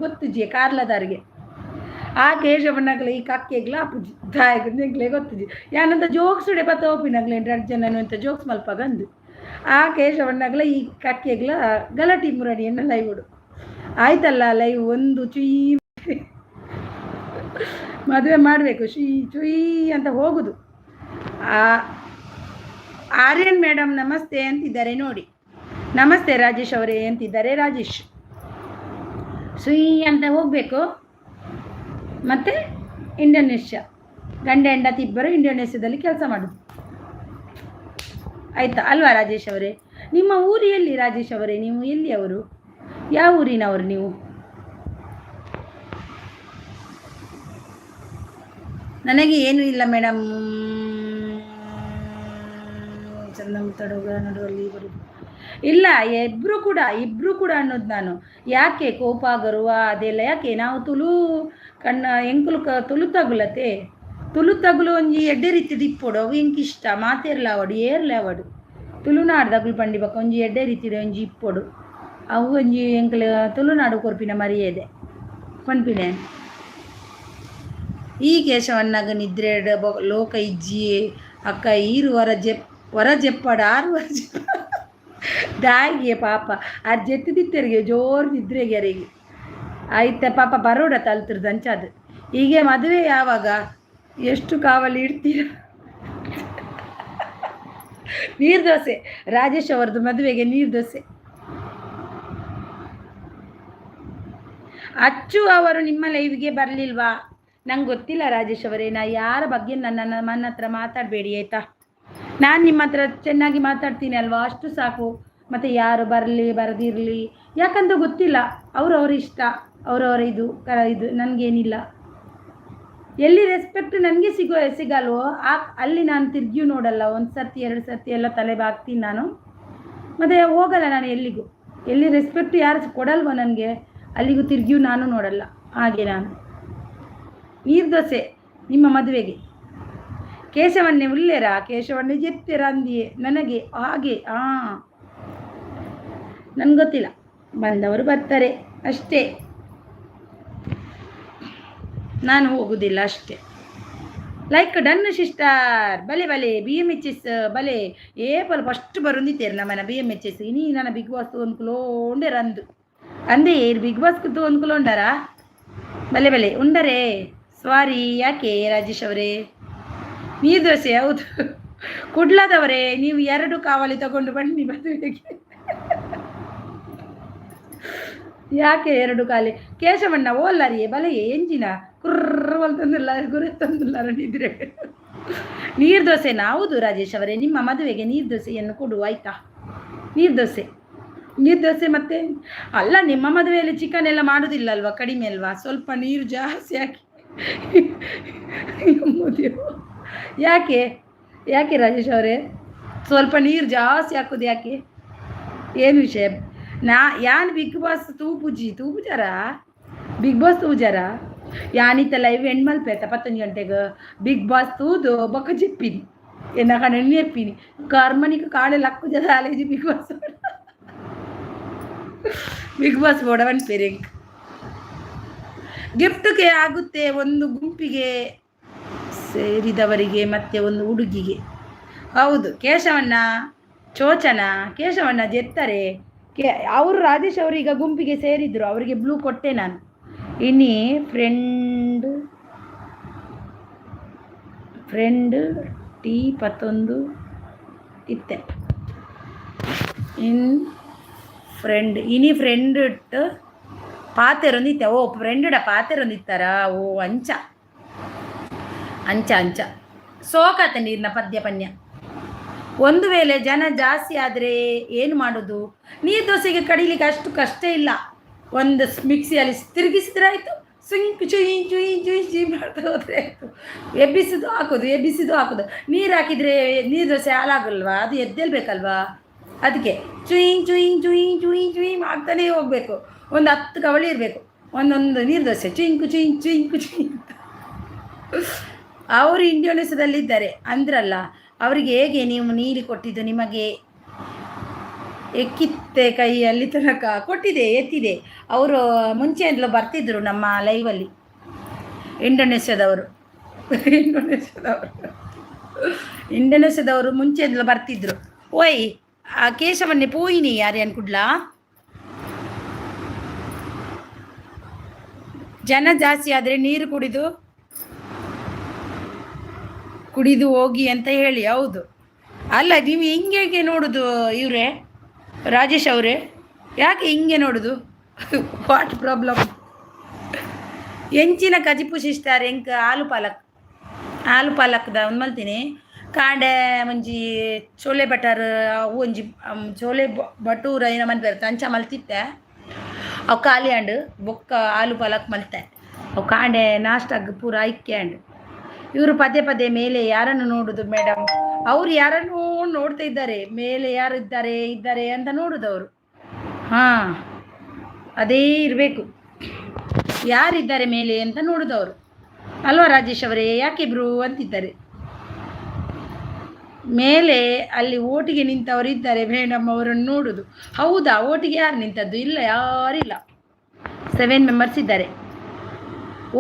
ಗೊತ್ತುಜಿ ಕಾರ್ಲದಾರಿಗೆ ಆ ಕೇಶವಣ್ಣಗಲೆ ಈ ಕಕ್ಕೆಗ್ಲ ಅಪ್ಪುಜಿ ದಾಯಗಲೆ ಗೊತ್ತುಜಿ ಯಾನಂತ ಜೋಕ್ಸ್ ಉಡೆ ಬತ್ತ ಓಪಿನಾಗ್ಲೆ 2 ಜನನು ಅಂತ ಜೋಕ್ಸ್ ಮಲ್ಪ ಗಂದು ಆ ಕೇಶವಣ್ಣಗಲ ಈ ಕಕ್ಕೆಗ್ಲ ಗಲಾಟಿ ಮುರಣಿಯನ್ನು ಲೈವ್ ಉಡು ಆಯ್ತಲ್ಲ. ಲೈವ್ ಒಂದು ಚುಯಿ ಮದುವೆ ಮಾಡಬೇಕು, ಚುಯಿ ಅಂತ ಹೋಗುದು. ಆರ್ಯನ್ ಮೇಡಮ್ ನಮಸ್ತೆ ಅಂತಿದ್ದಾರೆ ನೋಡಿ. ನಮಸ್ತೆ ರಾಜೇಶ್ ಅವರೇ ಅಂತಿದ್ದಾರೆ ರಾಜೇಶ್. ಸುಯಿ ಅಂತ ಹೋಗಬೇಕು. ಮತ್ತು ಇಂಡೋನೇಷ್ಯಾ, ಗಂಡ ಹೆಂಡತಿ ಇಬ್ಬರು ಇಂಡೋನೇಷ್ಯಾದಲ್ಲಿ ಕೆಲಸ ಮಾಡೋದು. ಆಯಿತಾ ಅಲ್ವಾ ರಾಜೇಶ್ ಅವರೇ? ನಿಮ್ಮ ಊರು ಎಲ್ಲಿ ರಾಜೇಶ್ ಅವರೇ? ನೀವು ಎಲ್ಲಿ ಅವರು? ಯಾವ ಊರಿನವರು ನೀವು? ನನಗೆ ಏನೂ ಇಲ್ಲ ಮೇಡಮ್. ಚಂದ ಮಾತಾಡುವ ನಡುವಲ್ಲಿ ಬರುದು ಇಲ್ಲ. ಇಬ್ಬರು ಕೂಡ ಅನ್ನೋದು ನಾನು. ಯಾಕೆ ಕೋಪ ಗರ್ವ ಅದೆಲ್ಲ ಯಾಕೆ? ನಾವು ತುಳು ಕಣ್ಣ ಎಂಕುಲು ತುಳು ತಗುಲತೆ ತುಳು ತಗುಲು ಒಂಜಿ ಎಡ್ಡೆ ರೀತಿದು ಇಪ್ಪೊಡು ಅವು ಎಂಕ್ ಇಷ್ಟ ಮಾತೇರ್ಲ ಅವಡು ಏರ್ಲ ಅವಡು ತುಳುನಾಡು ತಗುಲು ಪಂಡಿ ಬಕ್ಕ ಒಂಜಿ ಎಡ್ಡೆ ರೀತಿಡು ಒಂಜಿ ಇಪ್ಪೊಡು ಅವು ಒಂಜಿ ಎಂಕಲ್ ತುಳುನಾಡು ಕೊರ್ಪಿನ ಮರ್ಯಾದೆ ಪನ್ಪಿನೆ. ಈ ಕೇಶವನ್ನಾಗ ನಿದ್ರೆ ಲೋಕ ಇಜ್ಜಿ ಅಕ್ಕ ಈರು ಹೊರ ಜೆಪ್ಪಡ ಆರು ದಾಯಿಗೆ ಪಾಪ ಅದು ಜೆತ್ತಿದ್ದಿತ್ತರಿಗೆ ಜೋರು ನಿದ್ರೆಗೆ ಯಾರಿಗೆ ಆಯ್ತ ಪಾಪ ಬರೋಡ ತಲ್ತಿರ್ದು ಅಂಚದು. ಹೀಗೆ ಮದುವೆ ಯಾವಾಗ ಎಷ್ಟು ಕಾವಲಿ ಇಡ್ತೀರ? ನೀರು ದೋಸೆ ರಾಜೇಶ್ ಅವರದ್ದು ಮದುವೆಗೆ ನೀರು ದೋಸೆ. ಅಚ್ಚು ಅವರು ನಿಮ್ಮ ಲೈವ್ಗೆ ಬರಲಿಲ್ವಾ? ನಂಗೆ ಗೊತ್ತಿಲ್ಲ ರಾಜೇಶ್ ಅವರೇ. ನಾ ಯಾರ ಬಗ್ಗೆ ನನ್ನ ಹತ್ರ ಮಾತಾಡಬೇಡಿ ಆಯಿತಾ? ನಾನು ನಿಮ್ಮ ಹತ್ರ ಚೆನ್ನಾಗಿ ಮಾತಾಡ್ತೀನಿ ಅಲ್ವಾ, ಅಷ್ಟು ಸಾಕು. ಮತ್ತು ಯಾರು ಬರಲಿ ಬರದಿರಲಿ ಯಾಕಂತ ಗೊತ್ತಿಲ್ಲ. ಅವ್ರವ್ರ ಇಷ್ಟ, ಅವರವರ ಇದು ನನಗೇನಿಲ್ಲ. ಎಲ್ಲಿ ರೆಸ್ಪೆಕ್ಟ್ ನನಗೆ ಸಿಗಲ್ವೋ ಅಲ್ಲಿ ನಾನು ತಿರ್ಗಿಯೂ ನೋಡಲ್ಲ. 1 ಸರ್ತಿ 2 ಸರ್ತಿ ಎಲ್ಲ ತಲೆ ಬಾಗ್ತೀನಿ ನಾನು. ಮತ್ತು ಹೋಗಲ್ಲ ನಾನು ಎಲ್ಲಿಗೂ. ಎಲ್ಲಿ ರೆಸ್ಪೆಕ್ಟ್ ಯಾರು ಕೊಡಲ್ವೋ ನನಗೆ ಅಲ್ಲಿಗೂ ತಿರ್ಗಿಯೂ ನಾನು ನೋಡಲ್ಲ. ಹಾಗೆ ನಾನು ನೀರು ದೋಸೆ ನಿಮ್ಮ ಮದುವೆಗೆ ಕೇಶವನ್ನೇ ಉಲ್ಲೇರ ಕೇಶವನ್ನೇ ಜೆತ್ತೆರ ಅಂದಿಯೇ ನನಗೆ ಹಾಗೆ. ನನಗೆ ಗೊತ್ತಿಲ್ಲ, ಬಂದವರು ಬರ್ತಾರೆ ಅಷ್ಟೇ, ನಾನು ಹೋಗುವುದಿಲ್ಲ ಅಷ್ಟೇ. Like done sister. ಬಲೆ BMHS ಬಲೆ ಏಪಲ್ ಫಸ್ಟ್ ಬರುಂದಿತ್ತೇರು ನಮ್ಮನ BMHS ಇನಿ ನನ್ನ ಬಿಗ್ ಬಾಸ್ ಅನ್ಕುಲೋಂಡೆ ರಂದು ಅಂದೇ ಬಿಗ್ ಬಾಸ್ ಕುತ್ತು ಅನ್ಕುಲೋಂಡಾರ ಬಲೆ ಉಂಡರೆ ಸಾರಿ. ಯಾಕೆ ರಾಜೇಶ್ ಅವರೇ? ನೀರು ದೋಸೆ ಹೌದು. ಕುಡ್ಲದವರೇ ನೀವು 2 ಕಾವಲಿ ತಗೊಂಡು ಬನ್ನಿ ಮದುವೆಗೆ. ಯಾಕೆ 2 ಕಾಲಿ? ಕೇಶವಣ್ಣ ಓಲ್ಲಾರಿಯೇ ಬಲೆಯೇ ಎಂಜಿನ ಕುರ್ರವಲ್ ತಂದಿಲ್ಲ ಗುರಿ ತಂದಿಲ್ಲ ನಿದ್ರೆ. ನೀರು ದೋಸೆನಾ? ಹೌದು ರಾಜೇಶ್ ಅವರೇ, ನಿಮ್ಮ ಮದುವೆಗೆ ನೀರು ದೋಸೆಯನ್ನು ಕೊಡು ಆಯಿತಾ? ನೀರು ದೋಸೆ ಮತ್ತೆ ಅಲ್ಲ, ನಿಮ್ಮ ಮದುವೆಯಲ್ಲಿ ಚಿಕನ್ ಎಲ್ಲ ಮಾಡೋದಿಲ್ಲ ಅಲ್ವಾ, ಕಡಿಮೆ ಅಲ್ವಾ? ಸ್ವಲ್ಪ ನೀರು ಜಾಸ್ತಿ ಹಾಕಿ. ಯಾಕೆ ರಾಜೇಶ್ ಅವರೇ ಸ್ವಲ್ಪ ನೀರು ಜಾಸ್ತಿ ಹಾಕೋದು ಯಾಕೆ? ಏನು ವಿಷಯ? ಯಾನ್ ಬಿಗ್ ಬಾಸ್ ತೂಪುಜಾರ ಬಿಗ್ ಬಾಸ್ ತೂಜಾರ ಯಾನಿತ್ತ ಲೈವ್ ಹೆಣ್ಮಲ್ಪೇತ 11 ಗಂಟೆಗೆ ಬಿಗ್ ಬಾಸ್ ತೂದು ಬೊಕ್ಕ ಜೆಪ್ಪಿನಿ ಎನ್ನ ಕಣ ನೆಪ್ಪಿನಿ ಕರ್ಮನಿಗೆ ಕಾಡೆ ಲಕ್ಕು ಜದ ಆಲೇಜಿ ಬಿಗ್ ಬಾಸ್ ಬೋಡವನ್ ಪೇರೆಂಕ್ ಗಿಫ್ಟ್ಗೆ ಆಗುತ್ತೆ. ಒಂದು ಗುಂಪಿಗೆ ಸೇರಿದವರಿಗೆ ಮತ್ತೆ ಒಂದು ಹುಡುಗಿಗೆ. ಹೌದು, ಕೇಶವಣ್ಣ ಜೆತ್ತಾರೆ. ಅವರು ರಾಜೇಶ್ ಅವರು ಈಗ ಗುಂಪಿಗೆ ಸೇರಿದ್ರು, ಅವರಿಗೆ ಬ್ಲೂ ಕೊಟ್ಟೆ ನಾನು. ಇನ್ನಿ ಫ್ರೆಂಡ್ T11 ಇತ್ತೆ ಇನಿ ಫ್ರೆಂಡ್ ಪಾತೆರೊಂದಿತ್ತೆ. ಓ ಫ್ರೆಂಡ್ ಪಾತೆರೊಂದಿತ್ತಾರಾ? ಓ ಅಂಚ ಸೋಕಾತ ನೀರಿನ ಪದ್ಯ. ಒಂದು ವೇಳೆ ಜನ ಜಾಸ್ತಿ ಆದರೆ ಏನು ಮಾಡೋದು? ನೀರು ದೋಸೆಗೆ ಕಡಿಲಿಕ್ಕೆ ಅಷ್ಟು ಕಷ್ಟ ಇಲ್ಲ. ಒಂದು ಮಿಕ್ಸಿಯಲ್ಲಿ ತಿರುಗಿಸಿದ್ರೆ ಆಯಿತು, ಚುಯಿ ಮಾಡ್ತಾ ಹೋದರೆ ಆಯಿತು. ಎಬ್ಬಿಸಿದು ಹಾಕೋದು. ನೀರು ಹಾಕಿದರೆ ನೀರು ದೋಸೆ ಹಾಳಾಗಲ್ವಾ? ಅದು ಎದ್ದೇಳ್ಬೇಕಲ್ವಾ? ಅದಕ್ಕೆ ಚುಯಿ ಮಾಡ್ತಾನೇ ಹೋಗಬೇಕು. ಒಂದು 10 ಕವಳಿ ಇರಬೇಕು, ಒಂದೊಂದು ನೀರು ದೋಸೆ ಚುಯಿಂಕು. ಅವರು ಇಂಡೋನೇಷ್ಯಾದಲ್ಲಿದ್ದಾರೆ ಅಂದ್ರಲ್ಲ, ಅವರಿಗೆ ಹೇಗೆ ನೀವು ನೀರು ಕೊಟ್ಟಿದ್ದು? ನಿಮಗೆ ಎಕ್ಕಿತ್ತೆ ಕೈಯಲ್ಲಿ ತನಕ ಕೊಟ್ಟಿದೆ, ಎತ್ತಿದೆ. ಅವರು ಮುಂಚೆಯಿಂದಲೂ ಬರ್ತಿದ್ರು ನಮ್ಮ ಲೈವಲ್ಲಿ, ಇಂಡೋನೇಷ್ಯಾದವರು ಮುಂಚೆಯಿಂದಲೂ ಬರ್ತಿದ್ರು. ಓಯ್ ಆ ಕೇಶವನ್ನೇ ಪೋಯಿನಿ ಯಾರು ಅನ್ಕುಡ್ಲಾ? ಜನ ಜಾಸ್ತಿ ಆದರೆ ನೀರು ಕುಡಿದು ಹೋಗಿ ಅಂತ ಹೇಳಿ. ಹೌದು, ಅಲ್ಲ ನೀವು ಹಿಂಗೆ ನೋಡೋದು ಇವರೇ ರಾಜೇಶ್ ಅವರೇ? ಯಾಕೆ ಹಿಂಗೆ ನೋಡೋದು? What problem. ಎಂಚಿನ ಕಜಿಪು ಶಿಸ್ತಾರೆ ಎಂಕ್ ಆಲು ಪಾಲಕ್ದ ಒಂದು ಮಲ್ತೀನಿ ಕಾಂಡೆ ಮುಂಜಿ ಚೋಲೆ ಬಟರ್ ಅವು ಒಂಜಿ ಚೋಲೆ ಬಟೂರ ಏನ ಮನ್ಪೇರು ತಂಚ ಮಲ್ತಿತ್ತೆ ಅವು ಖಾಲಿ ಅಂಡು ಬೊಕ್ಕ ಆಲು ಪಾಲಕ್ ಮಲ್ತೆ ಅವು ಕಾಂಡೆ ನಾಷ್ಟಾಗ ಪೂರ ಇಕ್ಕ್ಯಾಂಡು. ಇವರು ಪದೇ ಪದೇ ಮೇಲೆ ಯಾರನ್ನು ನೋಡುದು ಮೇಡಮ್? ಅವ್ರು ಯಾರನ್ನು ನೋಡ್ತಾ ಇದ್ದಾರೆ, ಮೇಲೆ ಯಾರು ಇದ್ದಾರೆ ಅಂತ ನೋಡುದು ಅವರು. ಹಾಂ, ಅದೇ ಇರಬೇಕು, ಯಾರಿದ್ದಾರೆ ಮೇಲೆ ಅಂತ ನೋಡುದವರು ಅಲ್ವಾ ರಾಜೇಶ್ ಅವರೇ? ಯಾಕಿಬ್ರು ಅಂತಿದ್ದಾರೆ ಮೇಲೆ. ಅಲ್ಲಿ ಓಟಿಗೆ ನಿಂತವರು ಇದ್ದಾರೆ ಮೇಡಮ್, ಅವರನ್ನು ನೋಡುದು. ಹೌದಾ, ಓಟಿಗೆ ಯಾರು ನಿಂತದ್ದು? ಇಲ್ಲ, ಯಾರಿಲ್ಲ, 7 ಮೆಂಬರ್ಸ್ ಇದ್ದಾರೆ.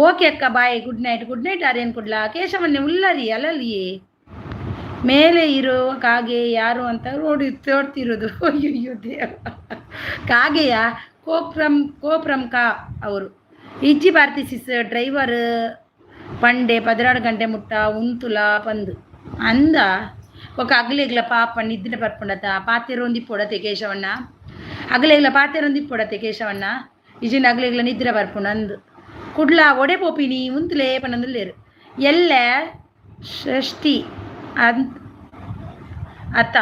ಓಕೆ ಅಕ್ಕ, ಬಾಯ್, ಗುಡ್ ನೈಟ್. ಆರ್ಯನ್ ಕೊಡ್ಲಾ? ಕೇಶವನ್ನೇ ಉಲ್ಲರಿ ಅಲ್ಲಲ್ಲಿಯೇ ಮೇಲೆ ಇರೋ ಕಾಗೆ ಯಾರು ಅಂತ ತೋಡ್ತಿರೋದು. ಅಯ್ಯೋ ದೇವ, ಕಾಗೆಯ ಕೋಪ್ರಮ್ ಕಾ ಅವರು ಇಜ್ಜಿ ಪಾರ್ತಿಸಿಸ್ ಡ್ರೈವರ್ పండే 16 గంటೆ ముట్ట ఉంతుల పందు అంద ఒక అగలేగ్ల పాప నిద్ర పర్పుండత పాతెరొంది పొడతే కేశవಣ್ಣ అగలేగ్ల పాతెరొంది పొడతే కేశవಣ್ಣ ఇజిన అగలేగ్ల నిద్ర పర్పుండందు కుడ్ల ఒడే పోపిని ఉంతులే పనందులేరు ఎల్ల షష్ఠి అత్త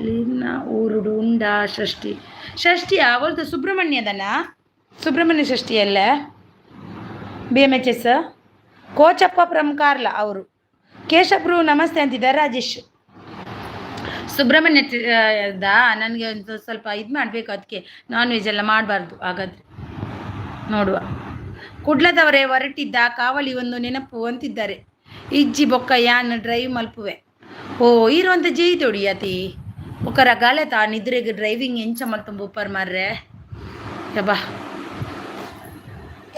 ಲಿನ್ನ ಊರುಡು ಉಂಡ ಷಷ್ಠಿ ಅವಳದು ಸುಬ್ರಹ್ಮಣ್ಯ ಷಷ್ಠಿ ಎಲ್ಲ BMHS ಕೋಚಪ್ಪ ಪ್ರಮುಖಾರ್ಲ ಅವರು. ಕೇಶಬ್ರು ನಮಸ್ತೆ ಅಂತಿದ್ದಾರೆ ರಾಜೇಶ್. ಸುಬ್ರಹ್ಮಣ್ಯದ ನನಗೆ ಒಂದು ಸ್ವಲ್ಪ ಇದು ಮಾಡಬೇಕು, ಅದಕ್ಕೆ ನಾನ್ ವೆಜ್ ಎಲ್ಲ ಮಾಡಬಾರ್ದು. ಹಾಗಾದರೆ ನೋಡುವ. ಕುಡ್ಲದವರೇ ಹೊರಟಿದ್ದ ಕಾವಲಿ ಒಂದು ನೆನಪು ಅಂತಿದ್ದಾರೆ. ಇಜ್ಜಿ ಬೊಕ್ಕ ಯಾನ್ ಡ್ರೈವ್ ಮಲ್ಪುವೆ. ಓ ಇರುವಂಥ ಜೈ ತೊಡಿ ಅತಿ ಒಕ್ಕರ ಗಾಲೆತ ನಿದ್ರೆಗೆ ಡ್ರೈವಿಂಗ್ ಎಂಚ ಮಲ್ತಂಬ ಉಪ್ಪರ್ ಮಾರ್ರೆ ಯಬ್ಬಾ